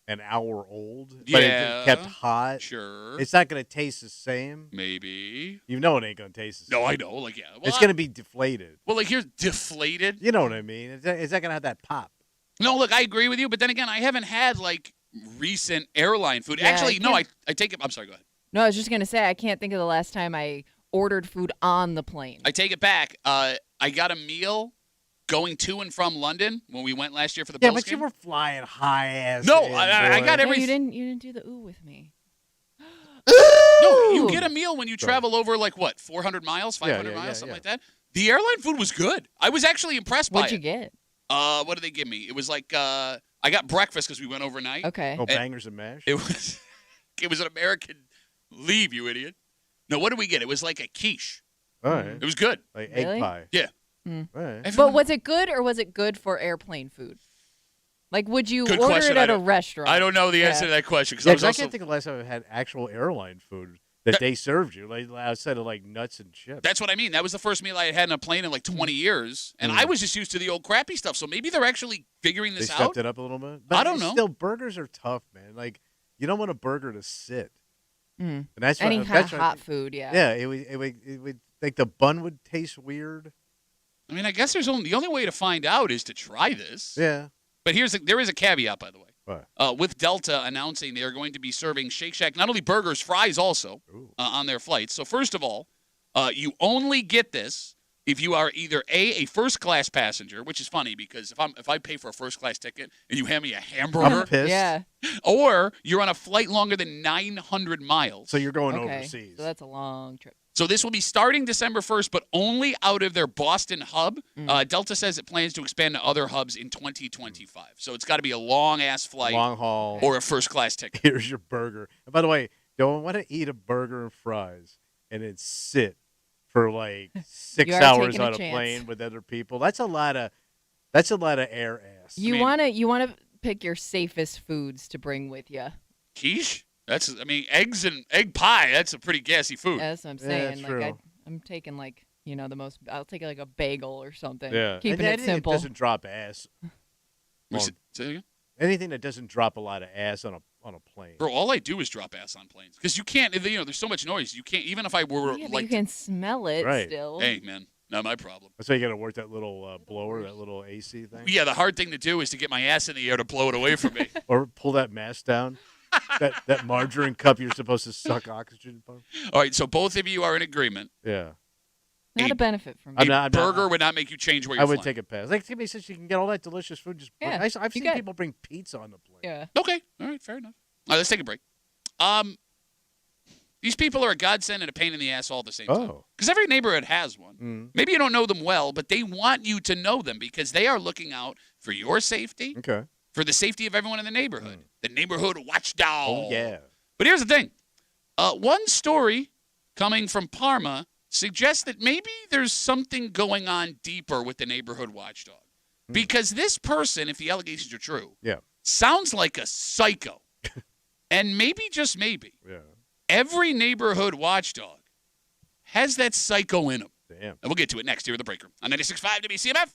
an hour old, but it's kept hot. Sure. It's not gonna taste the same. Maybe. You know it ain't gonna taste the same. No, I know. Well, it's gonna be deflated. Well, here's deflated. You know what I mean? It's not gonna have that pop. No, look, I agree with you, but then again, I haven't had recent airline food. Yeah, Actually, no, I take it. I'm sorry. Go ahead. No, I was just gonna say I can't think of the last time I ordered food on the plane. I take it back. I got a meal going to and from London when we went last year for the Bills but game. you were flying high ass. No, I got every. You didn't do the ooh with me. No, you get a meal when you travel over 400 miles, 500 miles, something like that. The airline food was good. I was actually impressed by it. What'd you get? What did they give me? It was I got breakfast because we went overnight. Okay. Oh, bangers and mash. It was an American leave, you idiot. No, what did we get? It was like a quiche. All right. It was good. Like Really? egg pie. Yeah. All right. But was it good or was it good for airplane food? Would you Good order question. it at a restaurant? I don't know the answer to that question I because can't think of the last time I had actual airline food that they served you, outside of nuts and chips. That's what I mean. That was the first meal I had in a plane in 20 years, and I was just used to the old crappy stuff. So maybe they're actually figuring this They out. stepped it up a little bit. But I don't know. Still, burgers are tough, man. You don't want a burger to sit. Mm. And that's Any that's hot food, yeah. Yeah, it would the bun would taste weird. I mean, I guess the only way to find out is to try this. Yeah. But there is a caveat, by the way. What? With Delta announcing they are going to be serving Shake Shack not only burgers, fries also on their flights. So first of all, you only get this if you are either a first class passenger, which is funny because if I pay for a first class ticket and you hand me a hamburger, I'm pissed. Yeah. or you're on a flight longer than 900 miles. So you're going Okay. overseas. So that's a long trip. So this will be starting December 1st, but only out of their Boston hub. Delta says it plans to expand to other hubs in 2025. So it's got to be a long-ass flight Long haul. or a first-class ticket. Here's your burger. And by the way, don't want to eat a burger and fries and then sit for 6 You are hours taking a on a chance. plane with other people. That's a lot of air ass. You wanna pick your safest foods to bring with you. Quiche? Eggs and egg pie. That's a pretty gassy food. That's what I'm Yeah, saying. that's true. I'm taking the most. I'll take a bagel or something. Yeah. Keeping And it simple. It doesn't drop ass. Say it again? Anything that doesn't drop a lot of ass on a plane. Bro, all I do is drop ass on planes because you can't. There's so much noise. You can't. Even if I were Yeah, but you can smell it Right. still. hey man, not my problem. That's why you got to work that little blower, that little AC thing. Yeah, the hard thing to do is to get my ass in the air to blow it away from me. Or pull that mask down. that margarine cup you're supposed to suck oxygen from. All right, so both of you are in agreement. Yeah. Not a benefit from I'm it. not- burger would not make you change where you're I would flying. take a pass. Like Timmy says, you can get all that delicious food. Just Yeah, I've you seen got- people bring pizza on the plane. Yeah. Okay. All right. Fair enough. All right. Let's take a break. These people are a godsend and a pain in the ass all at the same time. Oh. Because every neighborhood has one. Mm. Maybe you don't know them well, but they want you to know them because they are looking out for your safety, Okay. for the safety of everyone in the neighborhood. The neighborhood watchdog. Oh, yeah. But here's the thing. One story coming from Parma suggests that maybe there's something going on deeper with the neighborhood watchdog. Because this person, if the allegations are true, Yeah. sounds like a psycho. And maybe, just maybe, Yeah. every neighborhood watchdog has that psycho in them. Damn. And we'll get to it next here at the Break Room on 96.5 WCMF.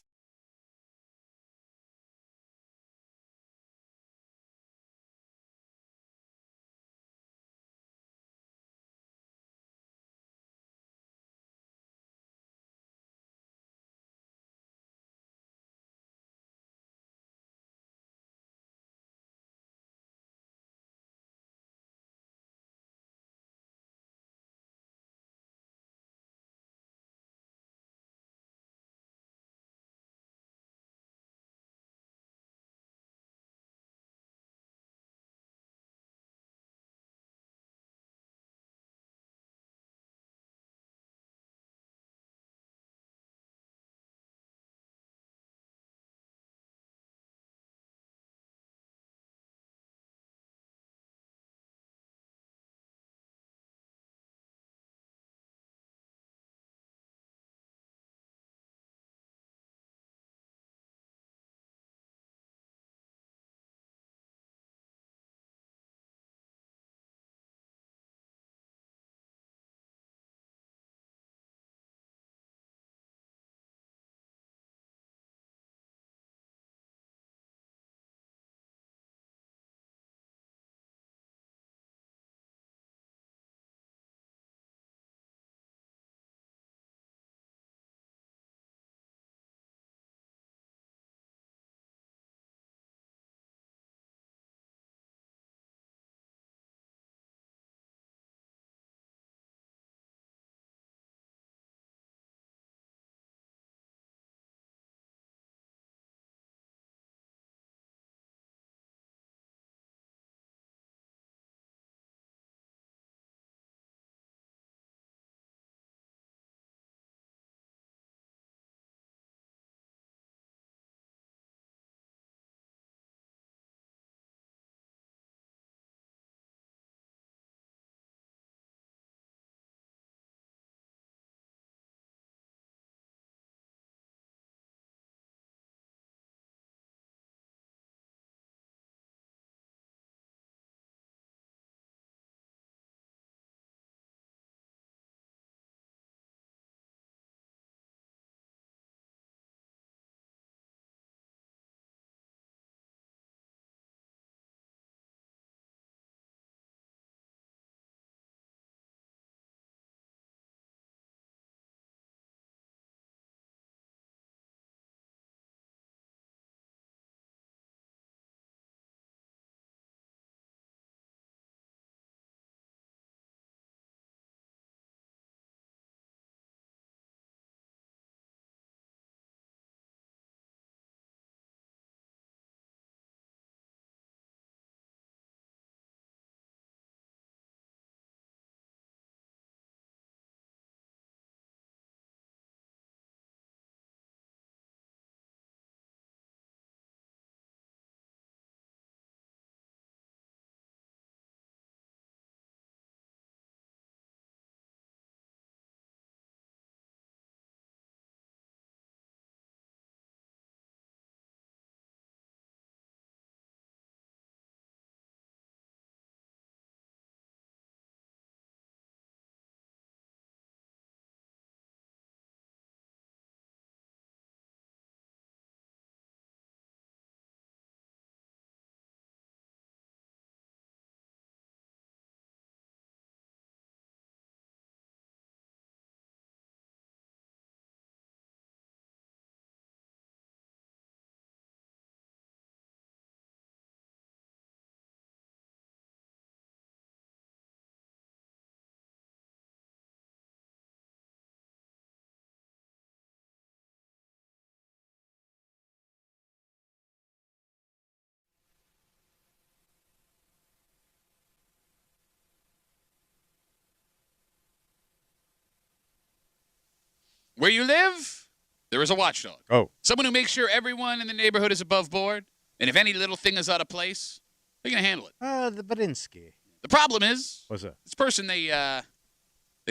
Where you live, there is a watchdog. Oh. Someone who makes sure everyone in the neighborhood is above board, and if any little thing is out of place, they're going to handle it. The Badinsky. The problem is, What's that? this person, they've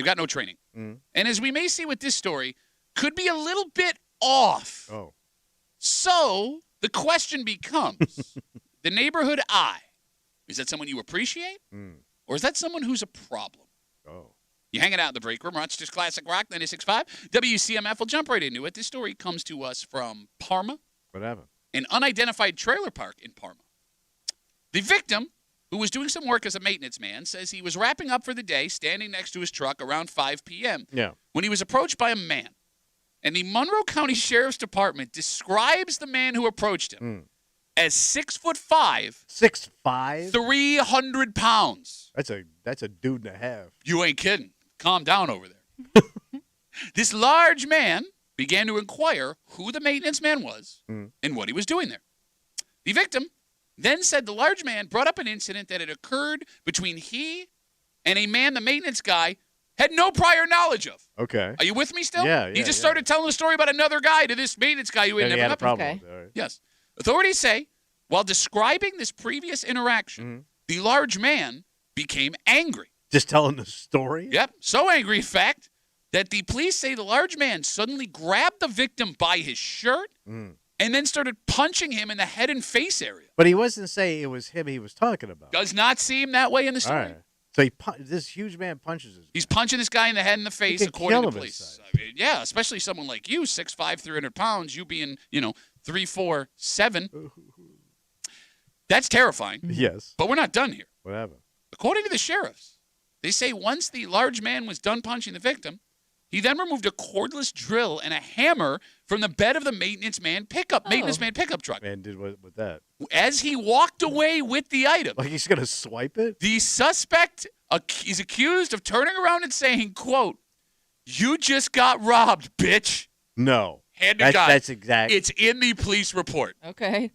got no training. Mm. And as we may see with this story, could be a little bit off. Oh. So the question becomes, the neighborhood eye, is that someone you appreciate? Mm. Or is that someone who's a problem? Oh. You're hanging out in the break room. Rochester's Classic Rock, 96.5. WCMF will jump right into it. This story comes to us from Parma. What happened? An unidentified trailer park in Parma. The victim, who was doing some work as a maintenance man, says he was wrapping up for the day, standing next to his truck around 5 p.m. Yeah. when he was approached by a man. And the Monroe County Sheriff's Department describes the man who approached him as 6'5", 6'5", 300 pounds. That's a dude and a half. You ain't kidding. Calm down over there. This large man began to inquire who the maintenance man was and what he was doing there. The victim then said the large man brought up an incident that had occurred between he and a man the maintenance guy had no prior knowledge of. Okay. Are you with me still? Yeah, He just started telling a story about another guy to this maintenance guy who had never had a met problem. Okay. With it, all right. Yes. Authorities say, while describing this previous interaction, the large man became angry. Just telling the story? Yep. So angry, in fact, that the police say the large man suddenly grabbed the victim by his shirt and then started punching him in the head and face area. But he wasn't saying it was him he was talking about. Does not seem that way in the All story. right. So this huge man punches his. He's punching this guy in the head and the face, could according kill to him police. inside. I mean, yeah, especially someone like you, 6'5", 300 pounds, you being, 3, 4, 7. That's terrifying. Yes. But we're not done here. What happened? According to the sheriffs, they say once the large man was done punching the victim, he then removed a cordless drill and a hammer from the bed of the maintenance man pickup truck. Man did what with that? As he walked away with the item, Like he's gonna swipe it? the suspect is accused of turning around and saying, quote, "You just got robbed, bitch." No. Hand to God. That's exact. It's in the police report. Okay.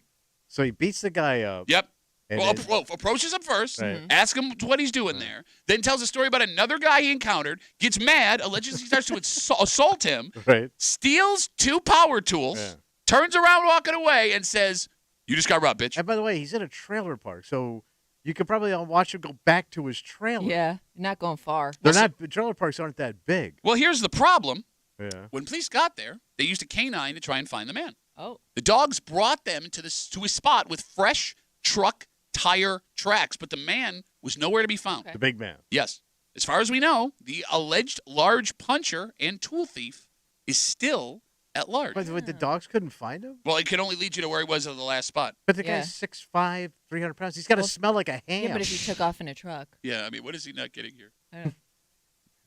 So he beats the guy up. Yep. And Well, approaches him first, Right. asks him what he's doing there, then tells a story about another guy he encountered, gets mad, allegedly starts to assault him, Right. steals 2 power tools, Yeah. turns around walking away, and says, "You just got robbed, bitch." And by the way, he's in a trailer park, so you could probably watch him go back to his trailer. Yeah. Not going far. Trailer parks aren't that big. Well, here's the problem. Yeah. When police got there, they used a canine to try and find the man. Oh. The dogs brought them to a spot with fresh truck tire tracks, but the man was nowhere to be found. The big man. Yes. As far as we know, the alleged large puncher and tool thief is still at large. But the dogs couldn't find him? Well, it can only lead you to where he was at the last spot. But the guy's 6'5", 300 pounds. He's got to smell like a ham. Yeah, but if he took off in a truck. Yeah, I mean, what is he not getting here?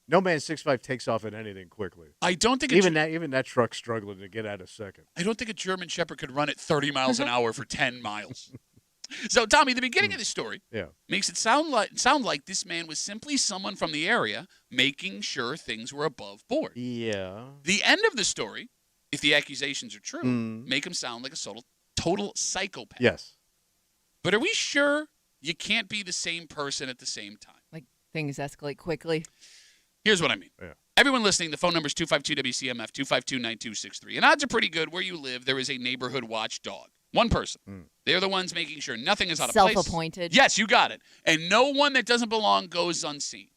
No man 6'5" takes off in anything quickly. I don't think even that truck's struggling to get out a second. I don't think a German Shepherd could run at 30 miles an hour for 10 miles. So, Tommy, the beginning of the story makes it sound like this man was simply someone from the area making sure things were above board. Yeah. The end of the story, if the accusations are true, make him sound like a total psychopath. Yes. But are we sure you can't be the same person at the same time? Like things escalate quickly. Here's what I mean. Yeah. Everyone listening, the phone number is 252-WCMF, 252-9263. And odds are pretty good where you live, there is a neighborhood watchdog. One person. They're the ones making sure nothing is out of place. Self-appointed. Yes, you got it. And no one that doesn't belong goes unseen.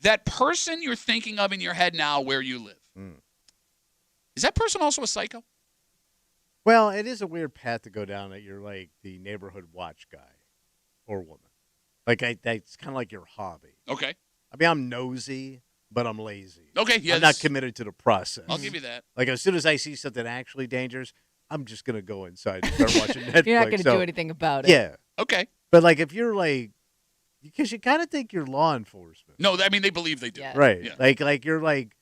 That person you're thinking of in your head now where you live, is that person also a psycho? Well, it is a weird path to go down that you're like the neighborhood watch guy or woman. Like that's kind of like your hobby. Okay. I mean, I'm nosy, but I'm lazy. Okay, yes. I'm not committed to the process. I'll give you that. Like as soon as I see something actually dangerous, I'm just going to go inside and start watching Netflix. You're not going to do anything about it. Yeah. Okay. But like if you're like, because you kind of think you're law enforcement. No, I mean, they believe they do. Yeah. Right. Yeah. Like you're like,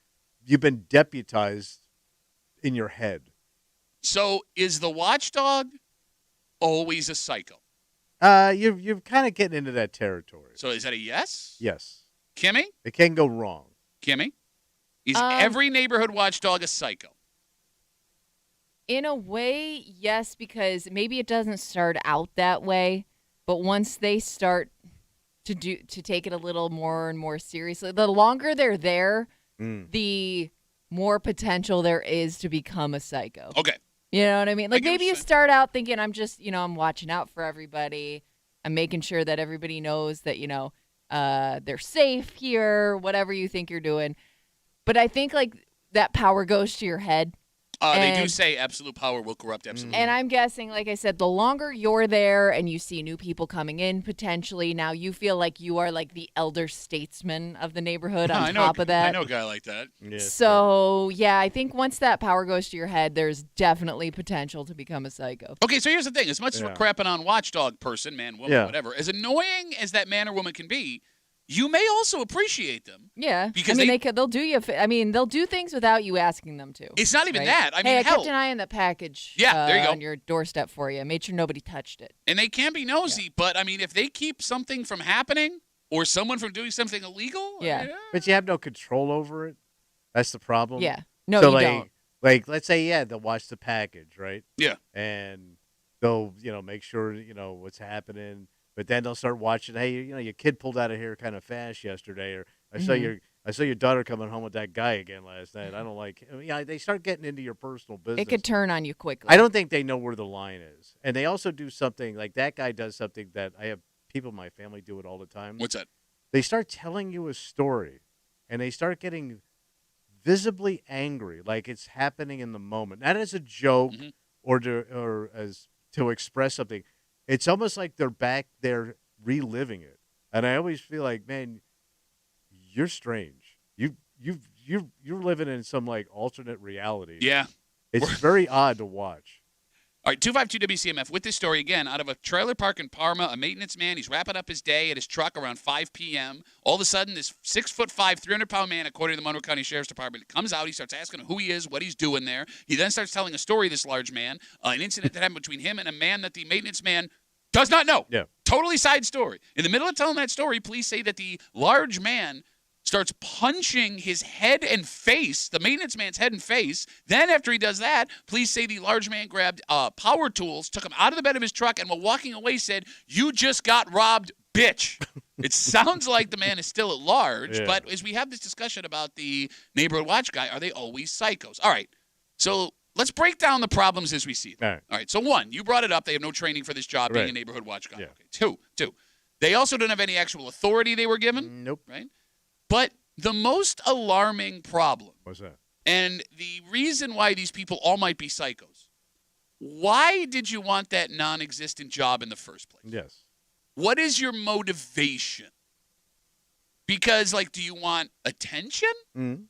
you've been deputized in your head. So is the watchdog always a psycho? You're kind of getting into that territory. So is that a yes? Yes. Kimmy? It can go wrong. Kimmy? Is every neighborhood watchdog a psycho? In a way, yes, because maybe it doesn't start out that way, but once they start to take it a little more and more seriously, the longer they're there, the more potential there is to become a psycho. Okay. You know what I mean? Like get what maybe you're you saying. start out thinking I'm just, I'm watching out for everybody. I'm making sure that everybody knows that, they're safe here, whatever you think you're doing. But I think like that power goes to your head. They do say absolute power will corrupt absolutely. And I'm guessing, like I said, the longer you're there and you see new people coming in potentially, now you feel like you are like the elder statesman of the neighborhood on top of that. I know a guy like that. Yeah, So, yeah, I think once that power goes to your head, there's definitely potential to become a psycho. Okay, so here's the thing. As much as we're crapping on watchdog person, man, woman, whatever, as annoying as that man or woman can be, you may also appreciate them. Yeah, Because they'll do you. They'll do things without you asking them to. It's not even right? that. I mean, hey, I hell, kept an eye on that package. there you go. On your doorstep for you. Made sure nobody touched it. and they can be nosy, but I mean, if they keep something from happening or someone from doing something illegal, Yeah. But you have no control over it. That's the problem. Yeah. No, so you don't. Like, let's say, they'll watch the package, right? Yeah. And they'll, make sure, what's happening. But then they'll start watching. Hey, your kid pulled out of here kind of fast yesterday, or I saw your daughter coming home with that guy again last night. I don't like. They start getting into your personal business. It could turn on you quickly. I don't think they know where the line is, and they also do something like that guy does something that I have people in my family do it all the time. What's that? They start telling you a story, and they start getting visibly angry, like it's happening in the moment, not as a joke or as to express something. It's almost like they're back there reliving it, and I always feel like, man, you're strange. You're living in some like alternate reality. Yeah. It's very odd to watch. All right, 252 WCMF with this story again out of a trailer park in Parma. A maintenance man, he's wrapping up his day at his truck around 5 p.m. All of a sudden, this 6'5", 300-pound man, according to the Monroe County Sheriff's Department, comes out. He starts asking who he is, what he's doing there. He then starts telling a story. This large man, an incident that happened between him and a man that the maintenance man does not know. Yeah. Totally side story. In the middle of telling that story, police say that the large man starts punching his head and face, the maintenance man's head and face. Then after he does that, police say the large man grabbed power tools, took him out of the bed of his truck, and while walking away said, "You just got robbed, bitch." It sounds like the man is still at large, but as we have this discussion about the neighborhood watch guy, are they always psychos? All right, so let's break down the problems as we see them. All right, so one, you brought it up. They have no training for this job being a neighborhood watch guy. Yeah. Okay. Two, they also don't have any actual authority they were given. Nope. Right? But the most alarming problem, What's that? and the reason why these people all might be psychos, why did you want that non-existent job in the first place? Yes. What is your motivation? Because, do you want attention? Mm-hmm.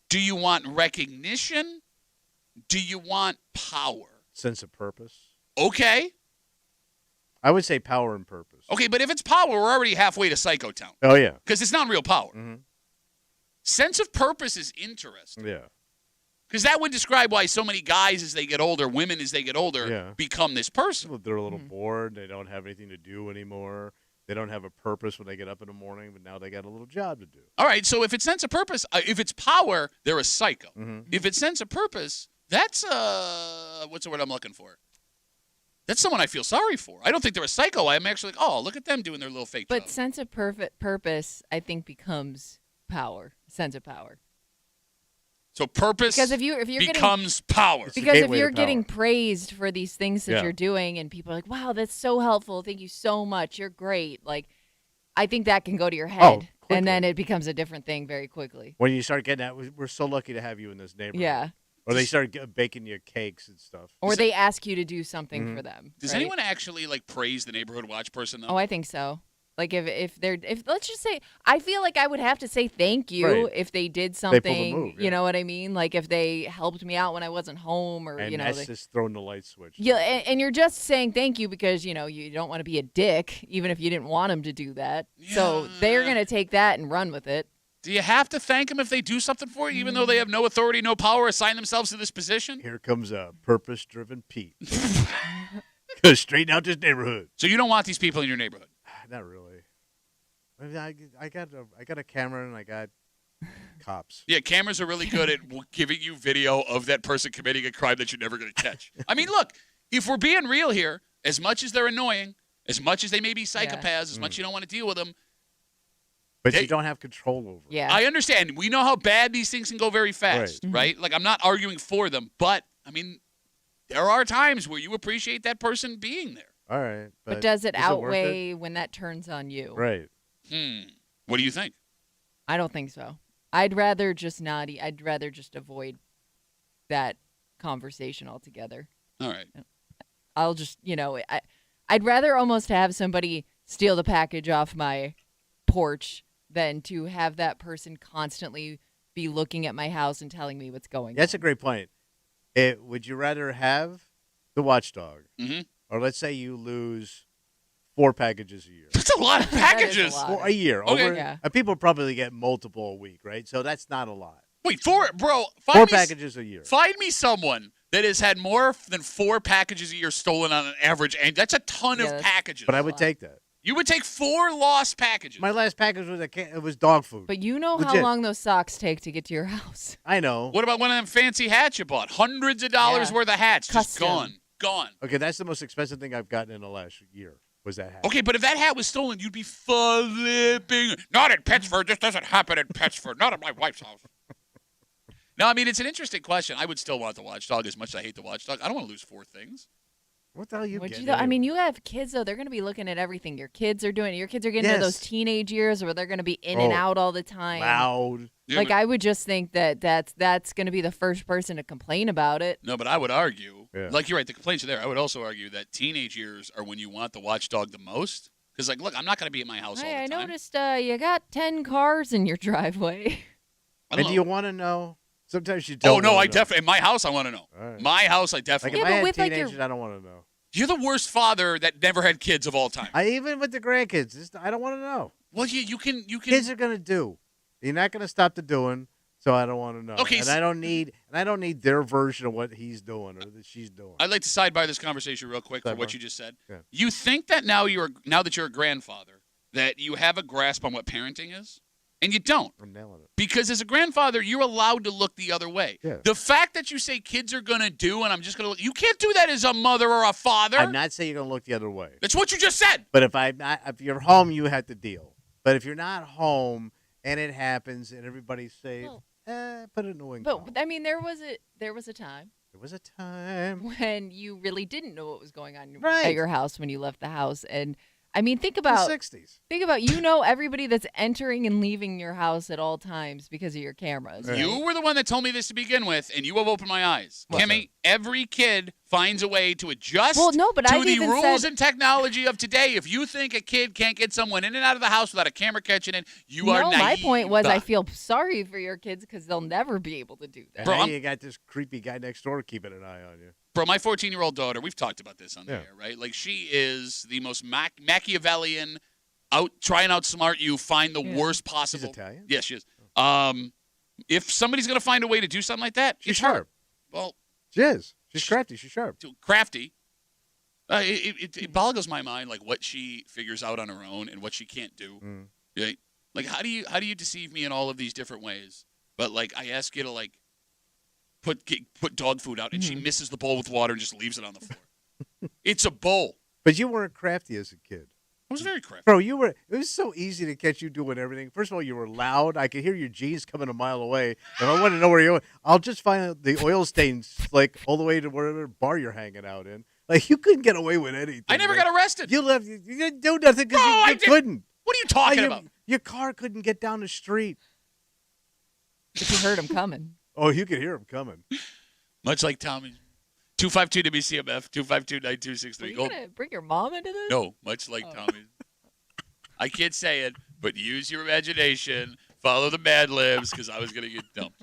Do you want recognition? Do you want power? Sense of purpose. Okay. I would say power and purpose. Okay, but if it's power, we're already halfway to Psycho Town. Oh, yeah. Because it's not real power. Mm-hmm. Sense of purpose is interesting. Yeah. Because that would describe why so many guys as they get older, women as they get older, become this person. They're a little bored. They don't have anything to do anymore. They don't have a purpose when they get up in the morning, but now they got a little job to do. All right, so if it's sense of purpose, if it's power, they're a psycho. Mm-hmm. If it's sense of purpose, that's, what's the word I'm looking for? That's someone I feel sorry for. I don't think they're a psycho. I'm actually like, oh, look at them doing their little fake job. But sense of purpose, I think, becomes power. Sense of power. So purpose because if you're becomes power. Because if you're getting praised for these things that Yeah. you're doing and people are like, wow, that's so helpful. Thank you so much. You're great. Like, I think that can go to your head. And then it becomes a different thing very quickly. When you start getting that, we're so lucky to have you in this neighborhood. Yeah. Or they start baking you cakes and stuff. Or they ask you to do something for them. Does right? anyone actually praise the neighborhood watch person though? Oh, I think so. Like if let's just say, I feel like I would have to say thank you Right. if they did They something. pulled a move, You know what I mean? Like if they helped me out when I wasn't home, or And that's just throwing the light switch. yeah, and you're just saying thank you because you don't want to be a dick, even if you didn't want them to do that. So they're gonna take that and run with it. Do you have to thank them if they do something for you, even though they have no authority, no power, assign themselves to this position? Here comes a purpose-driven Pete. Goes straight out this neighborhood. So you don't want these people in your neighborhood? Not really. I mean, I got a camera and I got cops. Yeah, cameras are really good at giving you video of that person committing a crime that you're never going to catch. I mean, look, if we're being real here, as much as they're annoying, as much as they may be psychopaths, as much as you don't want to deal with them, But you don't have control over it. Yeah. I understand. We know how bad these things can go very fast, Right. right? Like, I'm not arguing for them, but, I mean, there are times where you appreciate that person being there. All right. But does it is outweigh when that turns on you? Right. What do you think? I don't think so. I'd rather just not. I'd rather just avoid that conversation altogether. All right. I'll just, I'd rather almost have somebody steal the package off my porch than to have that person constantly be looking at my house and telling me what's going on. That's a great point. Would you rather have the watchdog, or let's say you lose 4 packages a year? That's a lot of packages. A year. Okay. Yeah. And people probably get multiple a week, right? So that's not a lot. Wait, 4, bro. 4 packages a year. Find me someone that has had more than 4 packages a year stolen on an average, and that's a ton of packages. But I would take that. You would take 4 lost packages. My last package was it was dog food. But you know Legit. how long those socks take to get to your house. I know. What about one of them fancy hats you bought? Hundreds of dollars worth of hats. Just Custom. gone. Okay, that's the most expensive thing I've gotten in the last year. Was that hat? Okay, but if that hat was stolen, you'd be flipping. Not in Pittsford. This doesn't happen in Pittsford. Not at my wife's house. No, I mean, it's an interesting question. I would still want the watchdog as much as I hate the watchdog. I don't want to lose 4 things. What the hell you get? I mean, you have kids, though. They're going to be looking at everything your kids are doing. Your kids are getting to those teenage years where they're going to be in and out all the time. Loud. Yeah, Like, I would just think that's going to be the first person to complain about it. No, but I would argue, like you're right, the complaints are there. I would also argue that teenage years are when you want the watchdog the most. Because, like, look, I'm not going to be at my house all the Hey, I time. noticed you got 10 cars in your driveway. And do you want to know? Sometimes you don't. Oh, no, wanna I know. definitely, in my house, I want to know. All right. My house, I Like definitely if Yeah, I but had with, like, teenagers, I don't want to know. You're the worst father that never had kids of all time. Even with the grandkids, I don't want to know. Well, you can. Kids are gonna do. You're not gonna stop the doing, so I don't want to know. Okay, and I don't need their version of what he's doing or that she's doing. I'd like to sidebar this conversation real quick for what you just said. Yeah. You think that now that you're a grandfather, that you have a grasp on what parenting is, and you don't. I'm nailing it. Because as a grandfather, you're allowed to look the other way. Yeah. The fact that you say kids are going to do, and I'm just going to look, you can't do that as a mother or a father. I'm not saying you're gonna look the other way. That's what you just said. But if you're home, you have to deal. But if you're not home and it happens and everybody's safe, put it in the wing. But, I mean, there was a time. There was a time when you really didn't know what was going on Right. at your house when you left the house. And I mean, think about the 60s. Everybody that's entering and leaving your house at all times because of your cameras. Right. You were the one that told me this to begin with, and you have opened my eyes. What's Kimmy, every kid finds a way to adjust Well, no, but to I've the even rules said- and technology of today. If you think a kid can't get someone in and out of the house without a camera catching it, you are naive. My point was I feel sorry for your kids because they'll never be able to do that. And Bro, now I'm- you got this creepy guy next door keeping an eye on you. Bro, my 14-year-old daughter, we've talked about this on the Yeah. air, right? Like, she is the most Machiavellian, try and outsmart you, find the worst possible. She's Italian? Yes, she is. If somebody's going to find a way to do something like that, She's it's her. sharp. Well, She is. She's crafty. She's sharp. crafty. It boggles my mind, like, what she figures out on her own and what she can't do. Mm. Right? Like, how do you deceive me in all of these different ways? But, like, I ask you to, like, put dog food out, and she misses the bowl with water and just leaves it on the floor. It's a bowl. But you weren't crafty as a kid. I was very crafty. Bro, it was so easy to catch you doing everything. First of all, you were loud. I could hear your jeans coming a mile away. If I want to know where you're going, I'll just find the oil stains like all the way to whatever bar you're hanging out in. Like, you couldn't get away with anything. I never man. got arrested. You left. You didn't do nothing because Bro, you couldn't. What are you talking Your- about? Your car couldn't get down the street. But you heard them coming. Oh, you could hear him coming. Much like Tommy. 252 WCMF, 252-9263. Are you going to bring your mom into this? No, much like Tommy. I can't say it, but use your imagination. Follow the Mad Libs, because I was going to get dumped.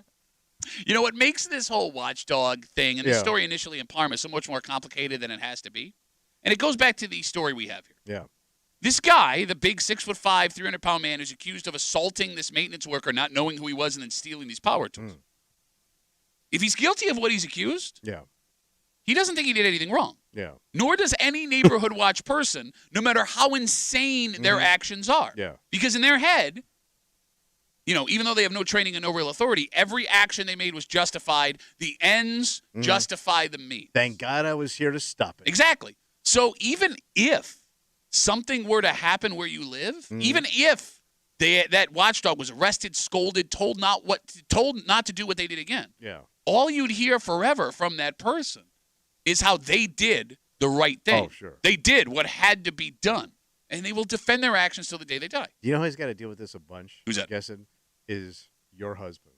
You know what makes this whole watchdog thing and the story initially in Parma so much more complicated than it has to be? And it goes back to the story we have here. Yeah. This guy, the big 6'5", 300-pound man, who's accused of assaulting this maintenance worker, not knowing who he was, and then stealing these power tools. If he's guilty of what he's accused, he doesn't think he did anything wrong. Yeah. Nor does any neighborhood watch person, no matter how insane their actions are. Yeah. Because in their head, even though they have no training and no real authority, every action they made was justified. The ends justify the means. Thank God I was here to stop it. Exactly. So even if something were to happen where you live, even if that watchdog was arrested, scolded, told not to do what they did again. Yeah. All you'd hear forever from that person is how they did the right thing. Oh, sure. They did what had to be done, and they will defend their actions till the day they die. You know who's got to deal with this a bunch? Who's that? I'm guessing is your husband.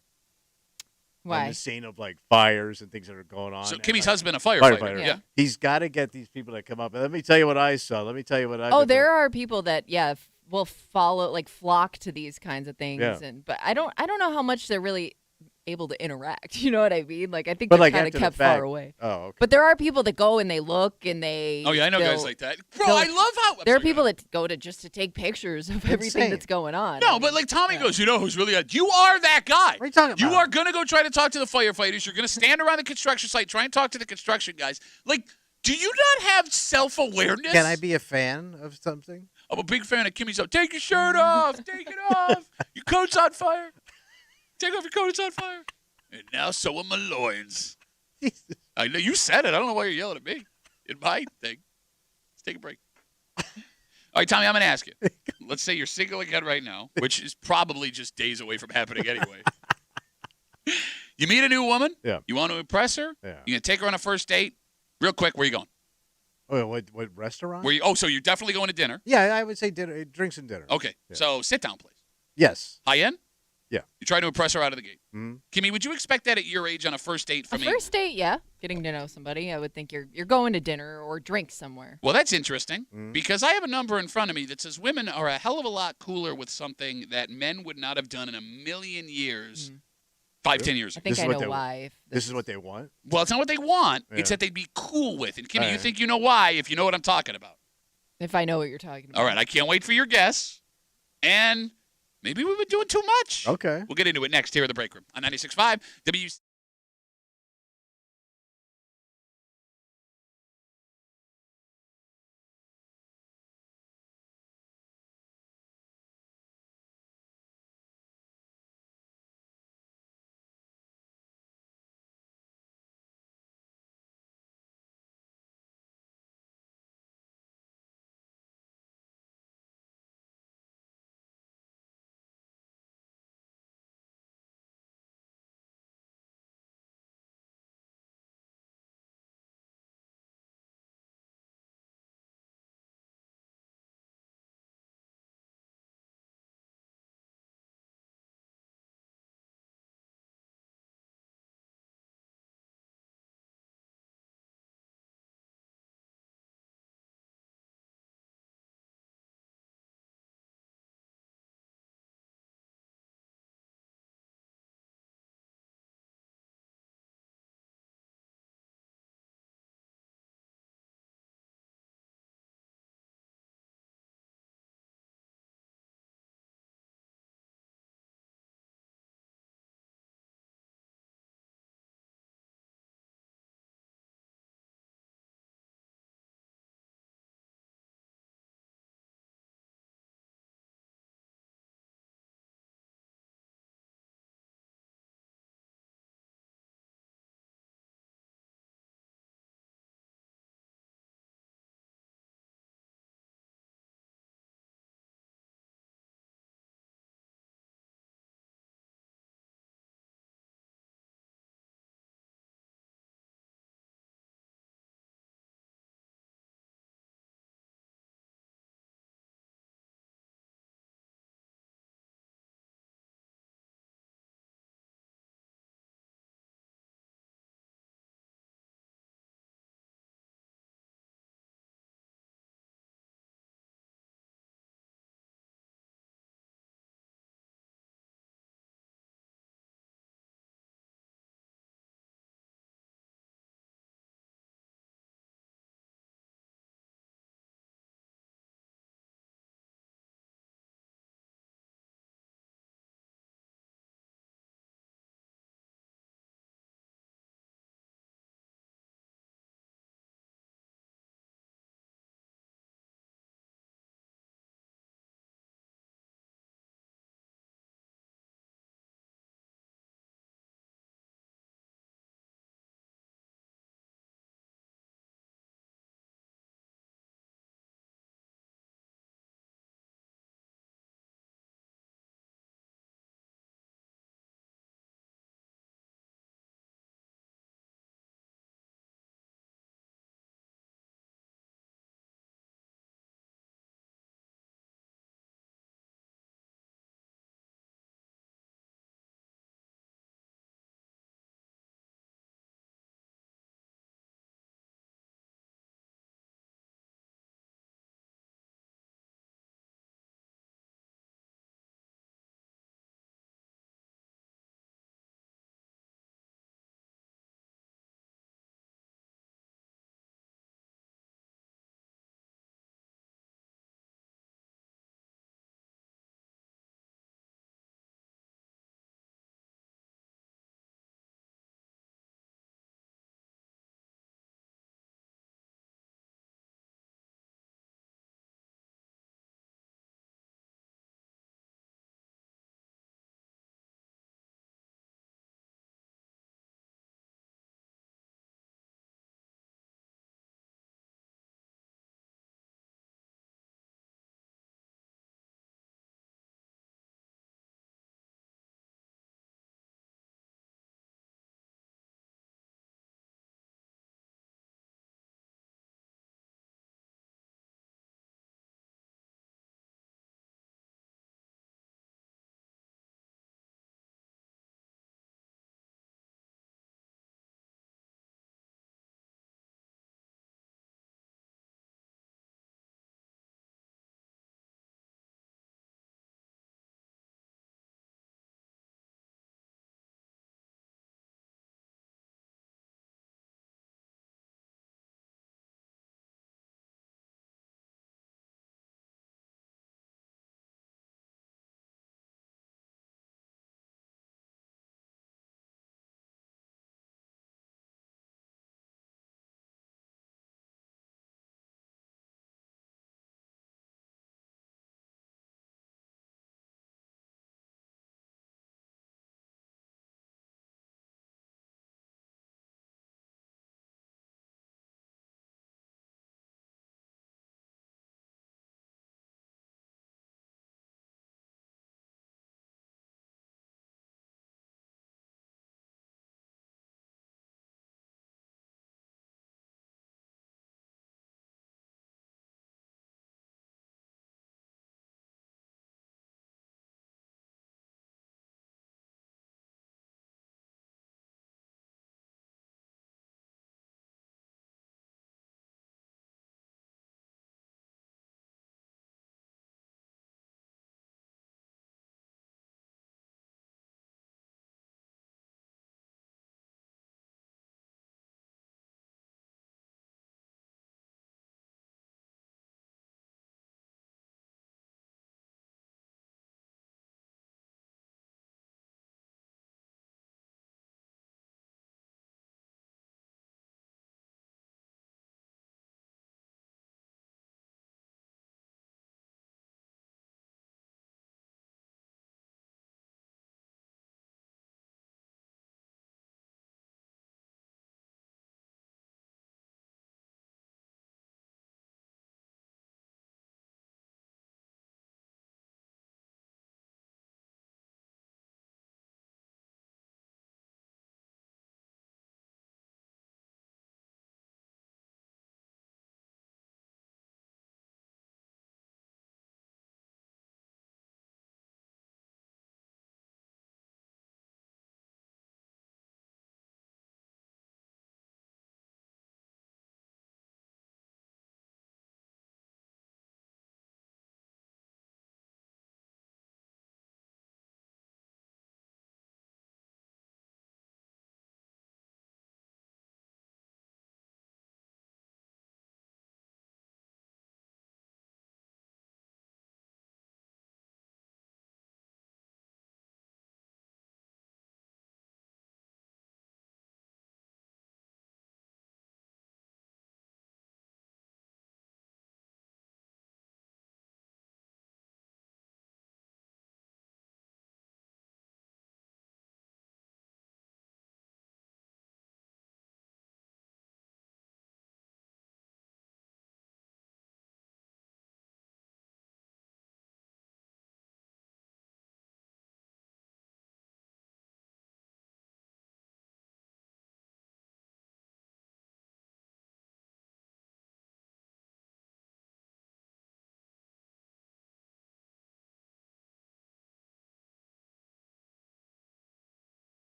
Why? On the scene of like fires and things that are going on. So Kimmy's husband, a firefighter. firefighter. Yeah. He's got to get these people that come up. Let me tell you what I saw. Let me tell you what I. Oh, there are people that will follow, like flock to these kinds of things, Yeah. but I don't know how much they're really able to interact. You know what I mean? Like I think But they're like kind of after the kept fact- far away. Oh, okay. But there are people that go and they look and they. Oh yeah, I know guys they'll- like that. Bro, they'll- I love how There are people that go to just to take pictures of everything Insane. that's going on. No, but like Tommy goes, you know who's really you are that guy. What are you talking You about? are going to go try to talk to the firefighters. You're going to stand around the construction site, try and talk to the construction guys. Like, do you not have self-awareness? Can I be a fan of something? I'm a big fan of Kimmy's up. Take your shirt off. Take it off. Your coat's on fire. Take off your coat. It's on fire. And now so are my loins. I know you said it. I don't know why you're yelling at me. In my thing. Let's take a break. All right, Tommy, I'm going to ask you. Let's say you're single again right now, which is probably just days away from happening anyway. You meet a new woman. Yeah. You want to impress her. Yeah. You're going to take her on a first date. Real quick, where you going? Oh, what restaurant? So you're definitely going to dinner. Yeah, I would say dinner, drinks and dinner. Okay. Yeah. So sit down, please. Yes. High end? Yeah. You try to impress her out of the gate. Mhm. Kimmy, would you expect that at your age on a first date from me? First date, yeah, getting to know somebody. I would think you're going to dinner or drinks somewhere. Well, that's interesting Mhm. because I have a number in front of me that says women are a hell of a lot cooler with something that men would not have done in a million years, 5-10 years I ago. think This is I what know they- why. This is what they want. Well, it's not what they want. It's Yeah. that they'd be cool with. And Kimmy, All you right. think you know why if you know what I'm talking about. If I know what you're talking about. All right, I can't wait for your guess. And maybe we've been doing too much. Okay. We'll get into it next here at the break room on 96.5 WC.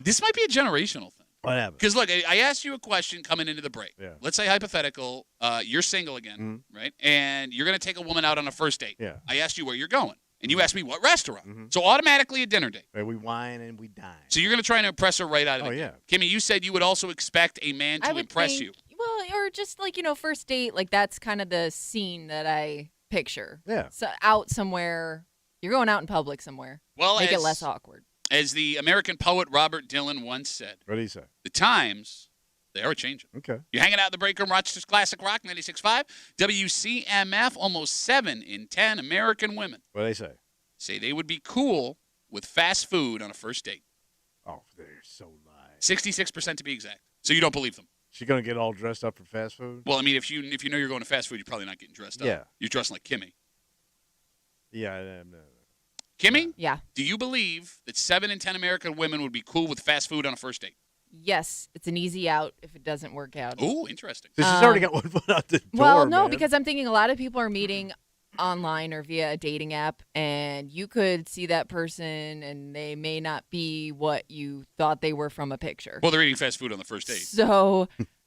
This might be a generational thing. What happened? Because, look, I asked you a question coming into the break. Yeah. Let's say hypothetical, you're single again, right? And you're going to take a woman out on a first date. Yeah. I asked you where you're going, and you asked me what restaurant. So automatically a dinner date. Right, we wine and we dine. So you're going to try and impress her right out of the yeah. gate. Kimmy, you said you would also expect a man to impress you. Well, or just like, first date, like that's kind of the scene that I picture. Yeah. So out somewhere, you're going out in public somewhere. Well, make it less awkward. As the American poet Robert Dylan once said, what did he say? The times, they are changing. Okay. You're hanging out in the break room, Rochester's Classic Rock 96.5. WCMF, almost 7 in 10 American women. What did they say they would be cool with fast food on a first date. Oh, they're so lying. 66% to be exact. So you don't believe them. She going to get all dressed up for fast food? Well, I mean, if you know you're going to fast food, you're probably not getting dressed up. Yeah. You're dressing like Kimmy. Yeah. Kimmy? Yeah. Do you believe that 7 in 10 American women would be cool with fast food on a first date? Yes, it's an easy out if it doesn't work out. Ooh, interesting. She's already got one foot out the door, Well, no, man. because I'm thinking a lot of people are meeting online or via a dating app, and you could see that person, and they may not be what you thought they were from a picture. Well, they're eating fast food on the first date.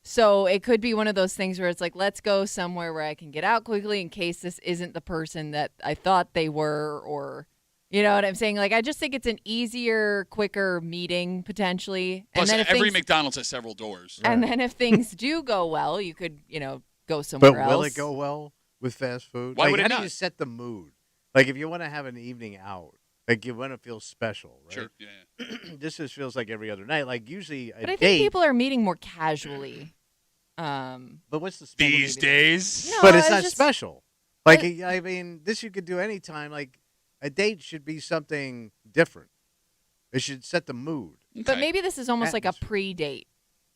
So it could be one of those things where it's like, let's go somewhere where I can get out quickly in case this isn't the person that I thought they were, or... You know what I'm saying? Like, I just think it's an easier, quicker meeting, potentially. Plus, and then every McDonald's has several doors. And then if things do go well, you could, go somewhere else. But will it go well with fast food? Why would it how not? do you set the mood? Like, if you want to have an evening out, like, you want to feel special, right? Sure, yeah. This just feels like every other night. Like, usually a But I date... think people are meeting more casually. But what's the special? These days? No, but it's not just, special. Like, I mean, this you could do anytime. Like, a date should be something different. It should set the mood. But maybe this is almost like a Atmosphere. pre-date.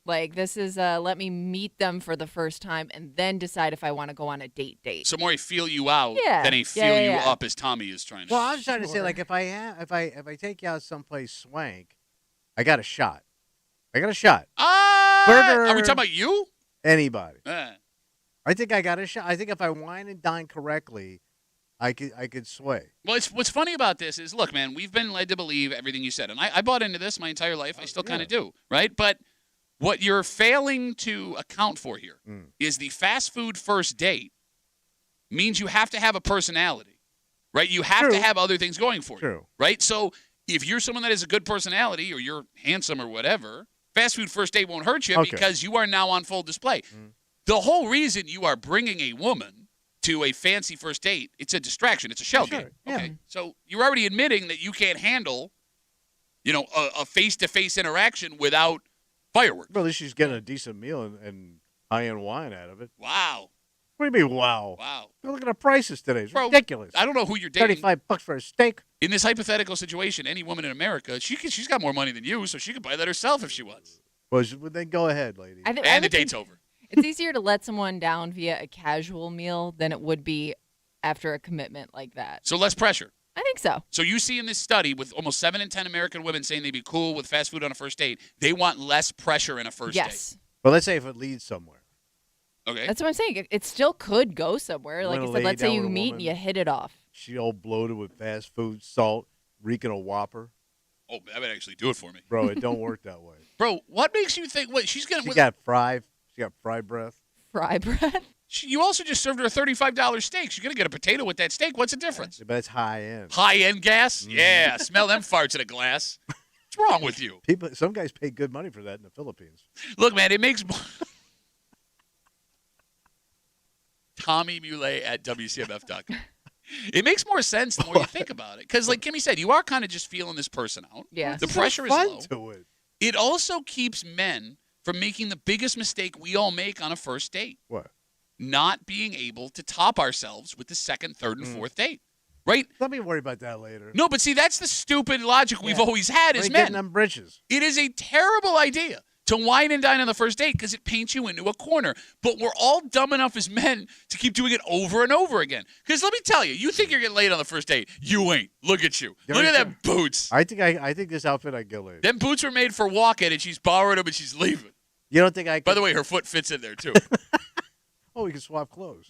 Like, this is let me meet them for the first time and then decide if I want to go on a date. So more a feel you out Yeah. than a Yeah, feel yeah, you yeah. up, as Tommy is trying to Well, say. I was trying to say, like, if I take you out someplace swank, I got a shot. Burger. Are we talking about you? Anybody. Uh, I think I got a shot. I think if I wine and dine correctly, I could sway. Well, what's funny about this is, look, man, we've been led to believe everything you said. And I bought into this my entire life. I still kind of do, right? But what you're failing to account for here is the fast food first date means you have to have a personality, right? You have to have other things going for you, right? So if you're someone that has a good personality or you're handsome or whatever, fast food first date won't hurt you because you are now on full display. The whole reason you are bringing a woman to a fancy first date, it's a distraction. It's a shell game. Okay, so you're already admitting that you can't handle, a face-to-face interaction without fireworks. Well, at least she's getting a decent meal and high-end wine out of it. Wow. What do you mean, wow? Wow. Look at the prices today. It's Bro, ridiculous. I don't know who you're dating. $35 for a steak. In this hypothetical situation, any woman in America, she's got more money than you, so she could buy that herself if she wants. Well, then go ahead, lady. And the date's over. It's easier to let someone down via a casual meal than it would be after a commitment like that. So less pressure. I think so. So you see in this study with almost 7 in 10 American women saying they'd be cool with fast food on a first date, they want less pressure in a first date. Well, let's say if it leads somewhere. Okay. That's what I'm saying. It still could go somewhere. Like I said, let's say you meet and you hit it off. She all bloated with fast food, salt, reeking a Whopper. Oh, that would actually do it for me. Bro, it don't work that way. Bro, what makes you think she's going to... She got fry breath. Fry breath? You also just served her a $35 steak. She's going to get a potato with that steak. What's the difference? But it's high-end. High-end gas? Yeah. Smell them farts in a glass. What's wrong with you? Some guys pay good money for that in the Philippines. Look, man, it makes... Tommy Muley at WCMF.com. It makes more sense the more you think about it. Because like Kimmy said, you are kind of just feeling this person out. Yeah. The pressure is low. To it. It also keeps men from making the biggest mistake we all make on a first date. What? Not being able to top ourselves with the second, third, and fourth date. Right? Let me worry about that later. No, but see, that's the stupid logic we've always had as men. Getting them britches. It is a terrible idea to wine and dine on the first date because it paints you into a corner. But we're all dumb enough as men to keep doing it over and over again. Because let me tell you, you think you're getting laid on the first date. You ain't. Look at you. Look at them boots. I think this outfit I get laid. Them boots were made for walking, and she's borrowing them, and she's leaving. You don't think I can... By the way, her foot fits in there, too. Oh, we can swap clothes.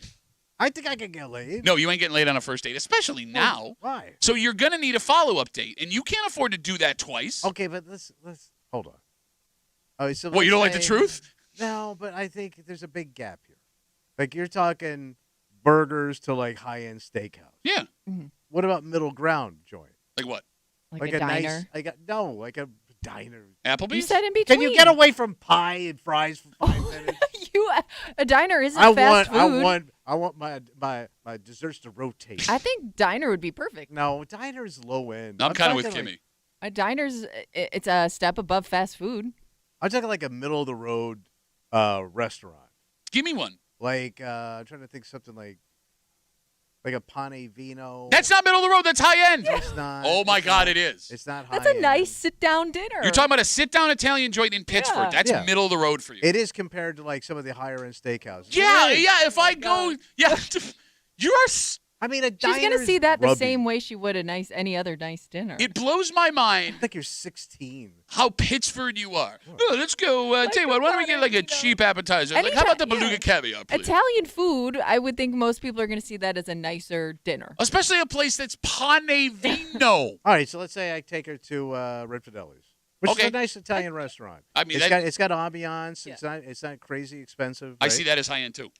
I think I can get laid. No, you ain't getting laid on a first date, especially now. Why? So you're going to need a follow-up date, and you can't afford to do that twice. Okay, but let's Hold on. Oh, so Well, you don't like the truth? No, but I think there's a big gap here. Like you're talking burgers to like high-end steakhouse. Yeah. Mm-hmm. What about middle ground joint? Like what? Like a diner? Nice, like a diner. Applebee's? You said in between. Can you get away from pie and fries for 5 minutes? A diner isn't fast food. I want my desserts to rotate. I think diner would be perfect. No, diner is low end. I'm kind of with Kimmy. A diner's it's a step above fast food. I'm talking like a middle of the road restaurant. Give me one. Like I'm trying to think something like a Pane Vino. That's not middle of the road. That's high end. It's not. Oh my God, it is. It's not high That's a end. nice sit-down dinner. You're talking about a sit-down Italian joint in Pittsburgh. That's middle of the road for you. It is compared to like some of the higher end steakhouses. Yeah. If I go, you are. I mean, a She's diner. gonna see that grubby. the same way she would any other nice dinner. It blows my mind. I think you're 16. How Pittsburgh you are. Oh, let's go. Tell you what, why don't we get like a cheap appetizer? Like, how about the beluga caviar, please? Italian food, I would think most people are going to see that as a nicer dinner. Especially a place that's Pane Vino. All right, so let's say I take her to Red Fideli's, which is a nice Italian restaurant. I mean, it's got ambiance. Yeah. It's not crazy expensive. I right? see that as high end too.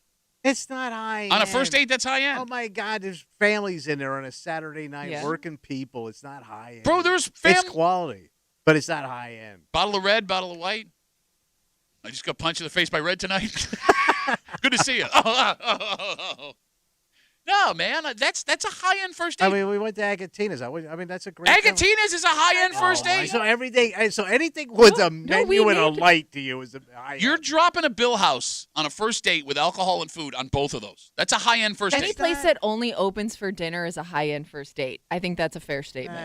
It's not high end. On a first date, that's high end. Oh my God, there's families in there on a Saturday night, working people. It's not high end. Bro, there's It's quality, but it's not high end. Bottle of red, bottle of white. I just got punched in the face by red tonight. Good to see you. No, man, that's a high end first date. I mean, we went to Agatina's. I mean, that's a great. Agatina's is a high end first date. So anything with a menu and a light to you is a high end. You're dropping a bill house on a first date with alcohol and food on both of those. That's a high end first date. Any place that only opens for dinner is a high end first date. I think that's a fair statement.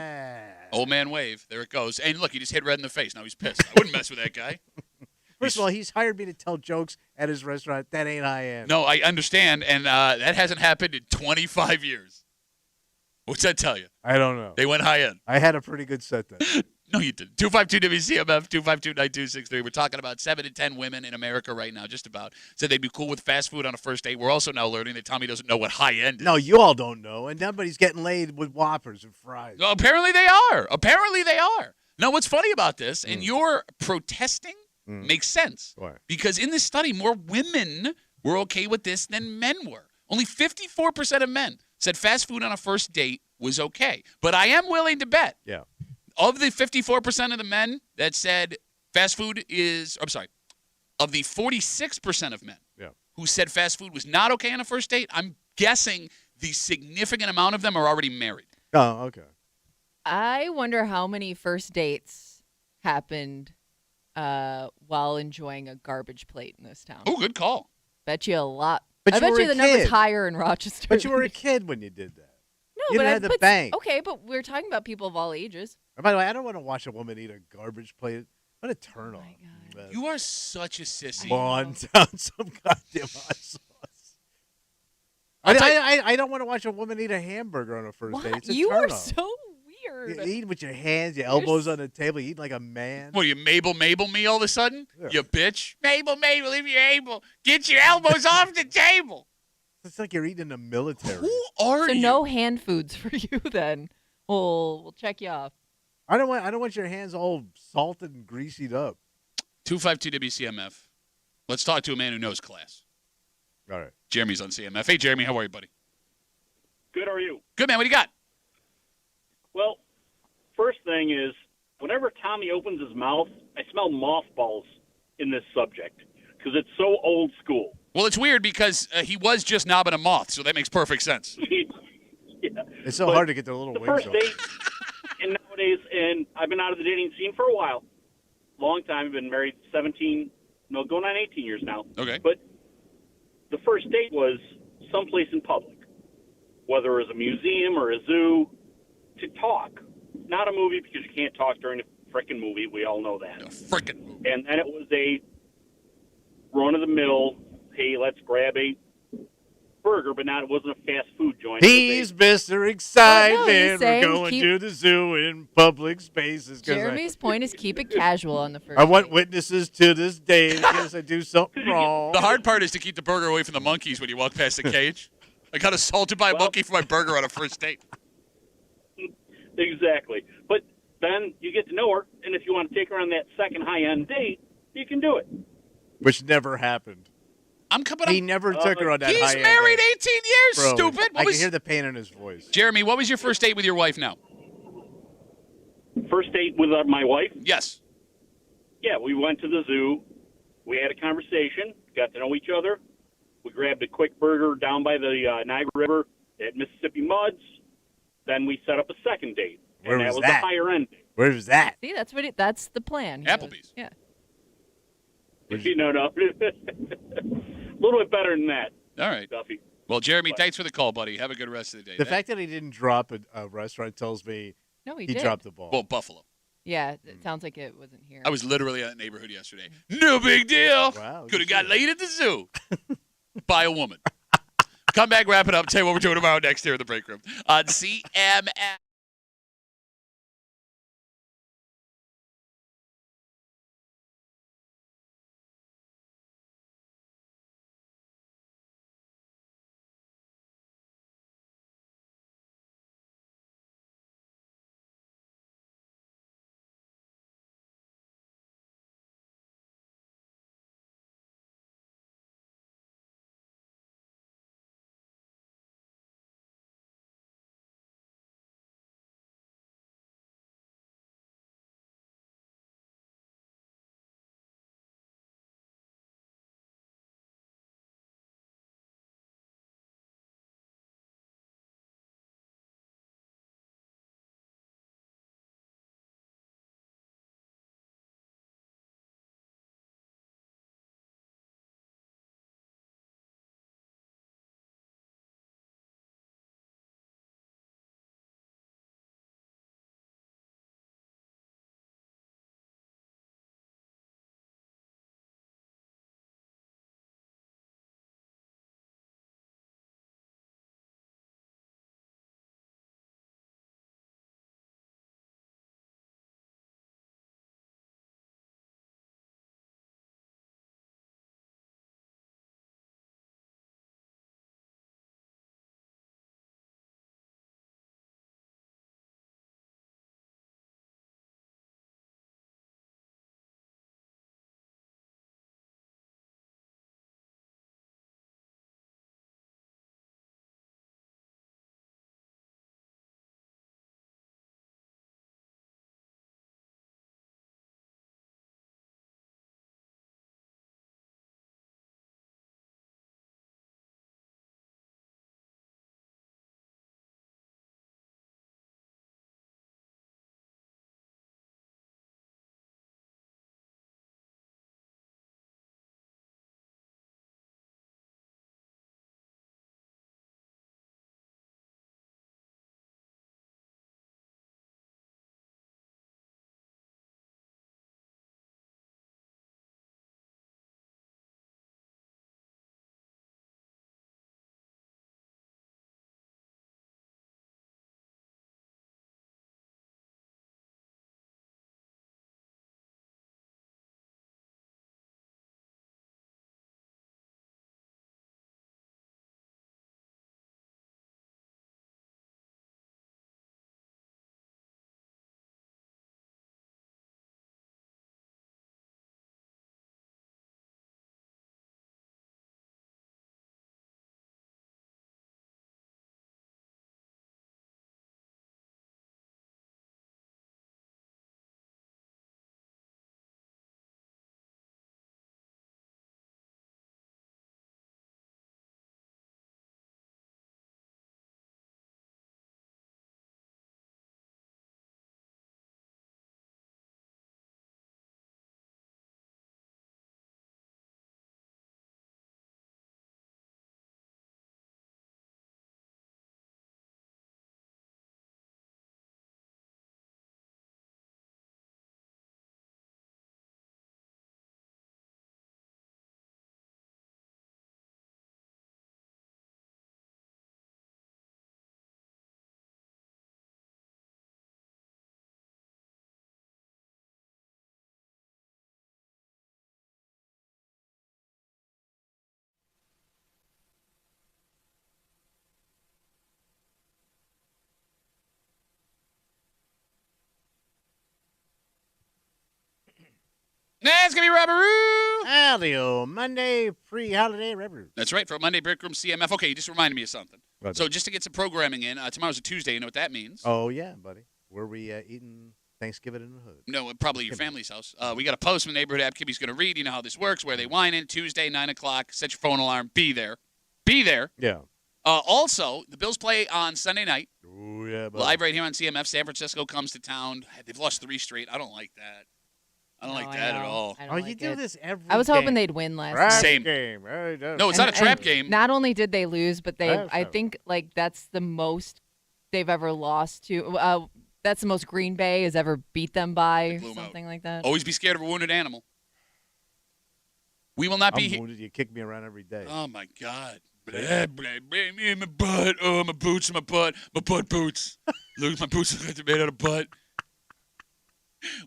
Old man wave. There it goes. And look, he just hit red in the face. Now he's pissed. I wouldn't mess with that guy. First of all, he's hired me to tell jokes at his restaurant. That ain't high end. No, I understand, and that hasn't happened in 25 years. What's that tell you? I don't know. They went high end. I had a pretty good set then. No, you didn't. 252-WCMF, 252-9263. We're talking about 7 to 10 women in America right now, just about. Said they'd be cool with fast food on a first date. We're also now learning that Tommy doesn't know what high end is. No, you all don't know, and nobody's getting laid with Whoppers and fries. Well, apparently they are. Now, what's funny about this, and you're protesting, makes sense. Why? Because in this study, more women were okay with this than men were. Only 54% of men said fast food on a first date was okay. But I am willing to bet. Yeah. Of the 54% of the men that said fast food is, of the 46% of men who said fast food was not okay on a first date, I'm guessing the significant amount of them are already married. Oh, okay. I wonder how many first dates happened while enjoying a garbage plate in this town. Oh, good call. Bet you a lot. But I you bet were you a the number's kid. higher in Rochester. But you were a kid when you did that. No, you but didn't I have the but bank. Okay, but we're talking about people of all ages. And by the way, I don't want to watch a woman eat a garbage plate. What a turn on. You are such a sissy. Come on, down some goddamn hot sauce. I don't want to watch a woman eat a hamburger on a first date. It's a You turn are on. so weird. You eat with your hands, your elbows on the table. You eat like a man. What, you Mabel me all of a sudden? Yeah. You bitch. Mabel, if you're able, get your elbows off the table. It's like you're eating in the military. Who are so you? no hand foods for you then. We'll check you off. I don't want your hands all salted and greasied up. 252-WCMF. Let's talk to a man who knows class. All right. Jeremy's on CMF. Hey, Jeremy, how are you, buddy? Good, how are you? Good, man. What do you got? Well, first thing is, whenever Tommy opens his mouth, I smell mothballs in this subject because it's so old school. Well, it's weird because he was just knobbing a moth, so that makes perfect sense. Yeah. It's so hard to get the little wings first off. date, and nowadays, and I've been out of the dating scene for a while. Long time. I've been married 17, going on 18 years now. Okay. But the first date was someplace in public, whether it was a museum or a zoo, to talk. Not a movie because you can't talk during a frickin' movie. We all know that. A frickin' movie. And then it was a run-of-the-mill, hey, let's grab a burger, but it wasn't a fast food joint. He's Mr. Excitement. he's saying We're going to the zoo in public spaces. Jeremy's point is keep it casual on the first I want date. witnesses to this day in case I do something wrong. The hard part is to keep the burger away from the monkeys when you walk past the cage. I got assaulted by a monkey for my burger on a first date. Exactly. But then you get to know her, and if you want to take her on that second high-end date, you can do it. Which never happened. He never took her on that high-end He's married date. 18 years, Bro, stupid. I can hear the pain in his voice. Jeremy, what was your first date with your wife now? First date with my wife? Yes. Yeah, we went to the zoo. We had a conversation, got to know each other. We grabbed a quick burger down by the Niagara River at Mississippi Muds. Then we set up a second date. Where and was that was that? the higher end date. Where was that? See, that's the plan. Applebee's. Yeah. No. A little bit better than that. All right. Duffy. Well, Jeremy, thanks for the call, buddy. Have a good rest of the day. The fact that he didn't drop a restaurant tells me No, he he did. dropped the ball. Well, Buffalo. Yeah, it sounds like it wasn't here. I was literally at a neighborhood yesterday. No big deal. Wow, Could have got laid at the zoo by a woman. Come back, wrap it up. Tell you what we're doing tomorrow next here in the break room on CMF. Give me Robberoo. Howdy, Monday pre-holiday Robberoo. That's right, for Monday Break Room CMF. Okay, you just reminded me of something. What? So just to get some programming in, tomorrow's a Tuesday. You know what that means? Oh, yeah, buddy. Were we eating Thanksgiving in the hood? No, probably your family's house. We got a post from the neighborhood app Kimmy's going to read. You know how this works, where they whine in Tuesday, 9 o'clock. Set your phone alarm. Be there. Be there. Yeah. Also, the Bills play on Sunday night. Oh, yeah, buddy. Live right here on CMF. San Francisco comes to town. They've lost 3 straight. I don't like that. I don't like that at all. I don't you like do it. this every I was game. hoping they'd win last Trap night. Same. game. No, it's not a trap game. Not only did they lose, but That's I not- think like that's the most they've ever lost to. That's the most Green Bay has ever beat them by, blew 'em something like that. Always be scared of a wounded animal. We will not be I'm here. wounded. You kick me around every day. Oh, my God. Blah, blah, blah, me in my butt. Oh, my boots, my butt. My butt boots. Look, my boots look like they're made out of butt.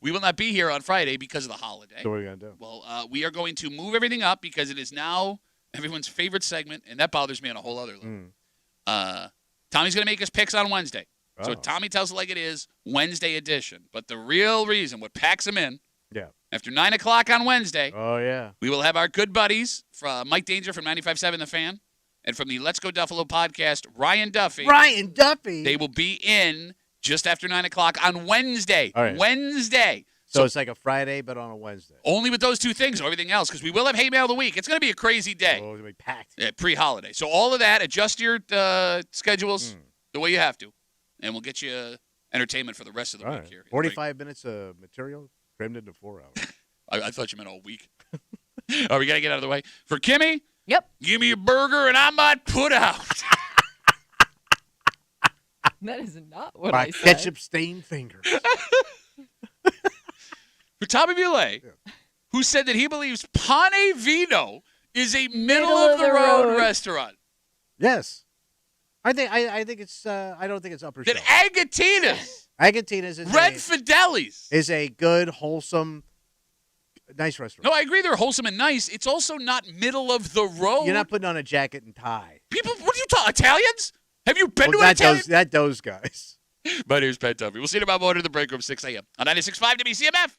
We will not be here on Friday because of the holiday. So what are you going to do? Well, we are going to move everything up because it is now everyone's favorite segment, and that bothers me on a whole other level. Tommy's going to make us picks on Wednesday. So Oh. Tommy tells it like it is, Wednesday edition. But the real reason, what packs him in, Yeah. after 9 o'clock on Wednesday, Oh, yeah. we will have our good buddies, from Mike Danger from 95.7 The Fan, and from the Let's Go Duffalo podcast, Ryan Duffy. Ryan Duffy. They will be in just after 9 o'clock on Wednesday. All right. Wednesday. So it's like a Friday, but on a Wednesday. Only with those 2 things or everything else, because we will have Hate Mail of the Week. It's going to be a crazy day. Oh, it's going to be packed. Pre-holiday. So all of that, adjust your schedules the way you have to, and we'll get you entertainment for the rest of the All week right. here. 45 minutes of material crammed into 4 hours. I thought you meant all week. All right, we got to get out of the way. For Kimmy, Yep. give me a burger and I might put out. That is not what My I said. ketchup-stained fingers. For Tommy Muley, who said that he believes Pane Vino is a middle-of-the-road restaurant. Yes. I think it's I don't think it's upper That shelf. Agatina's, Agatina's is Red Fideli's. is a good, wholesome, nice restaurant. No, I agree they're wholesome and nice. It's also not middle of the road. You're not putting on a jacket and tie. People, what are you talking? Italians? Have you been Well, to an Italian? those guys. My name's Pat Duffy. We'll see you tomorrow morning in the break room, 6 a.m. on 96.5 WCMF.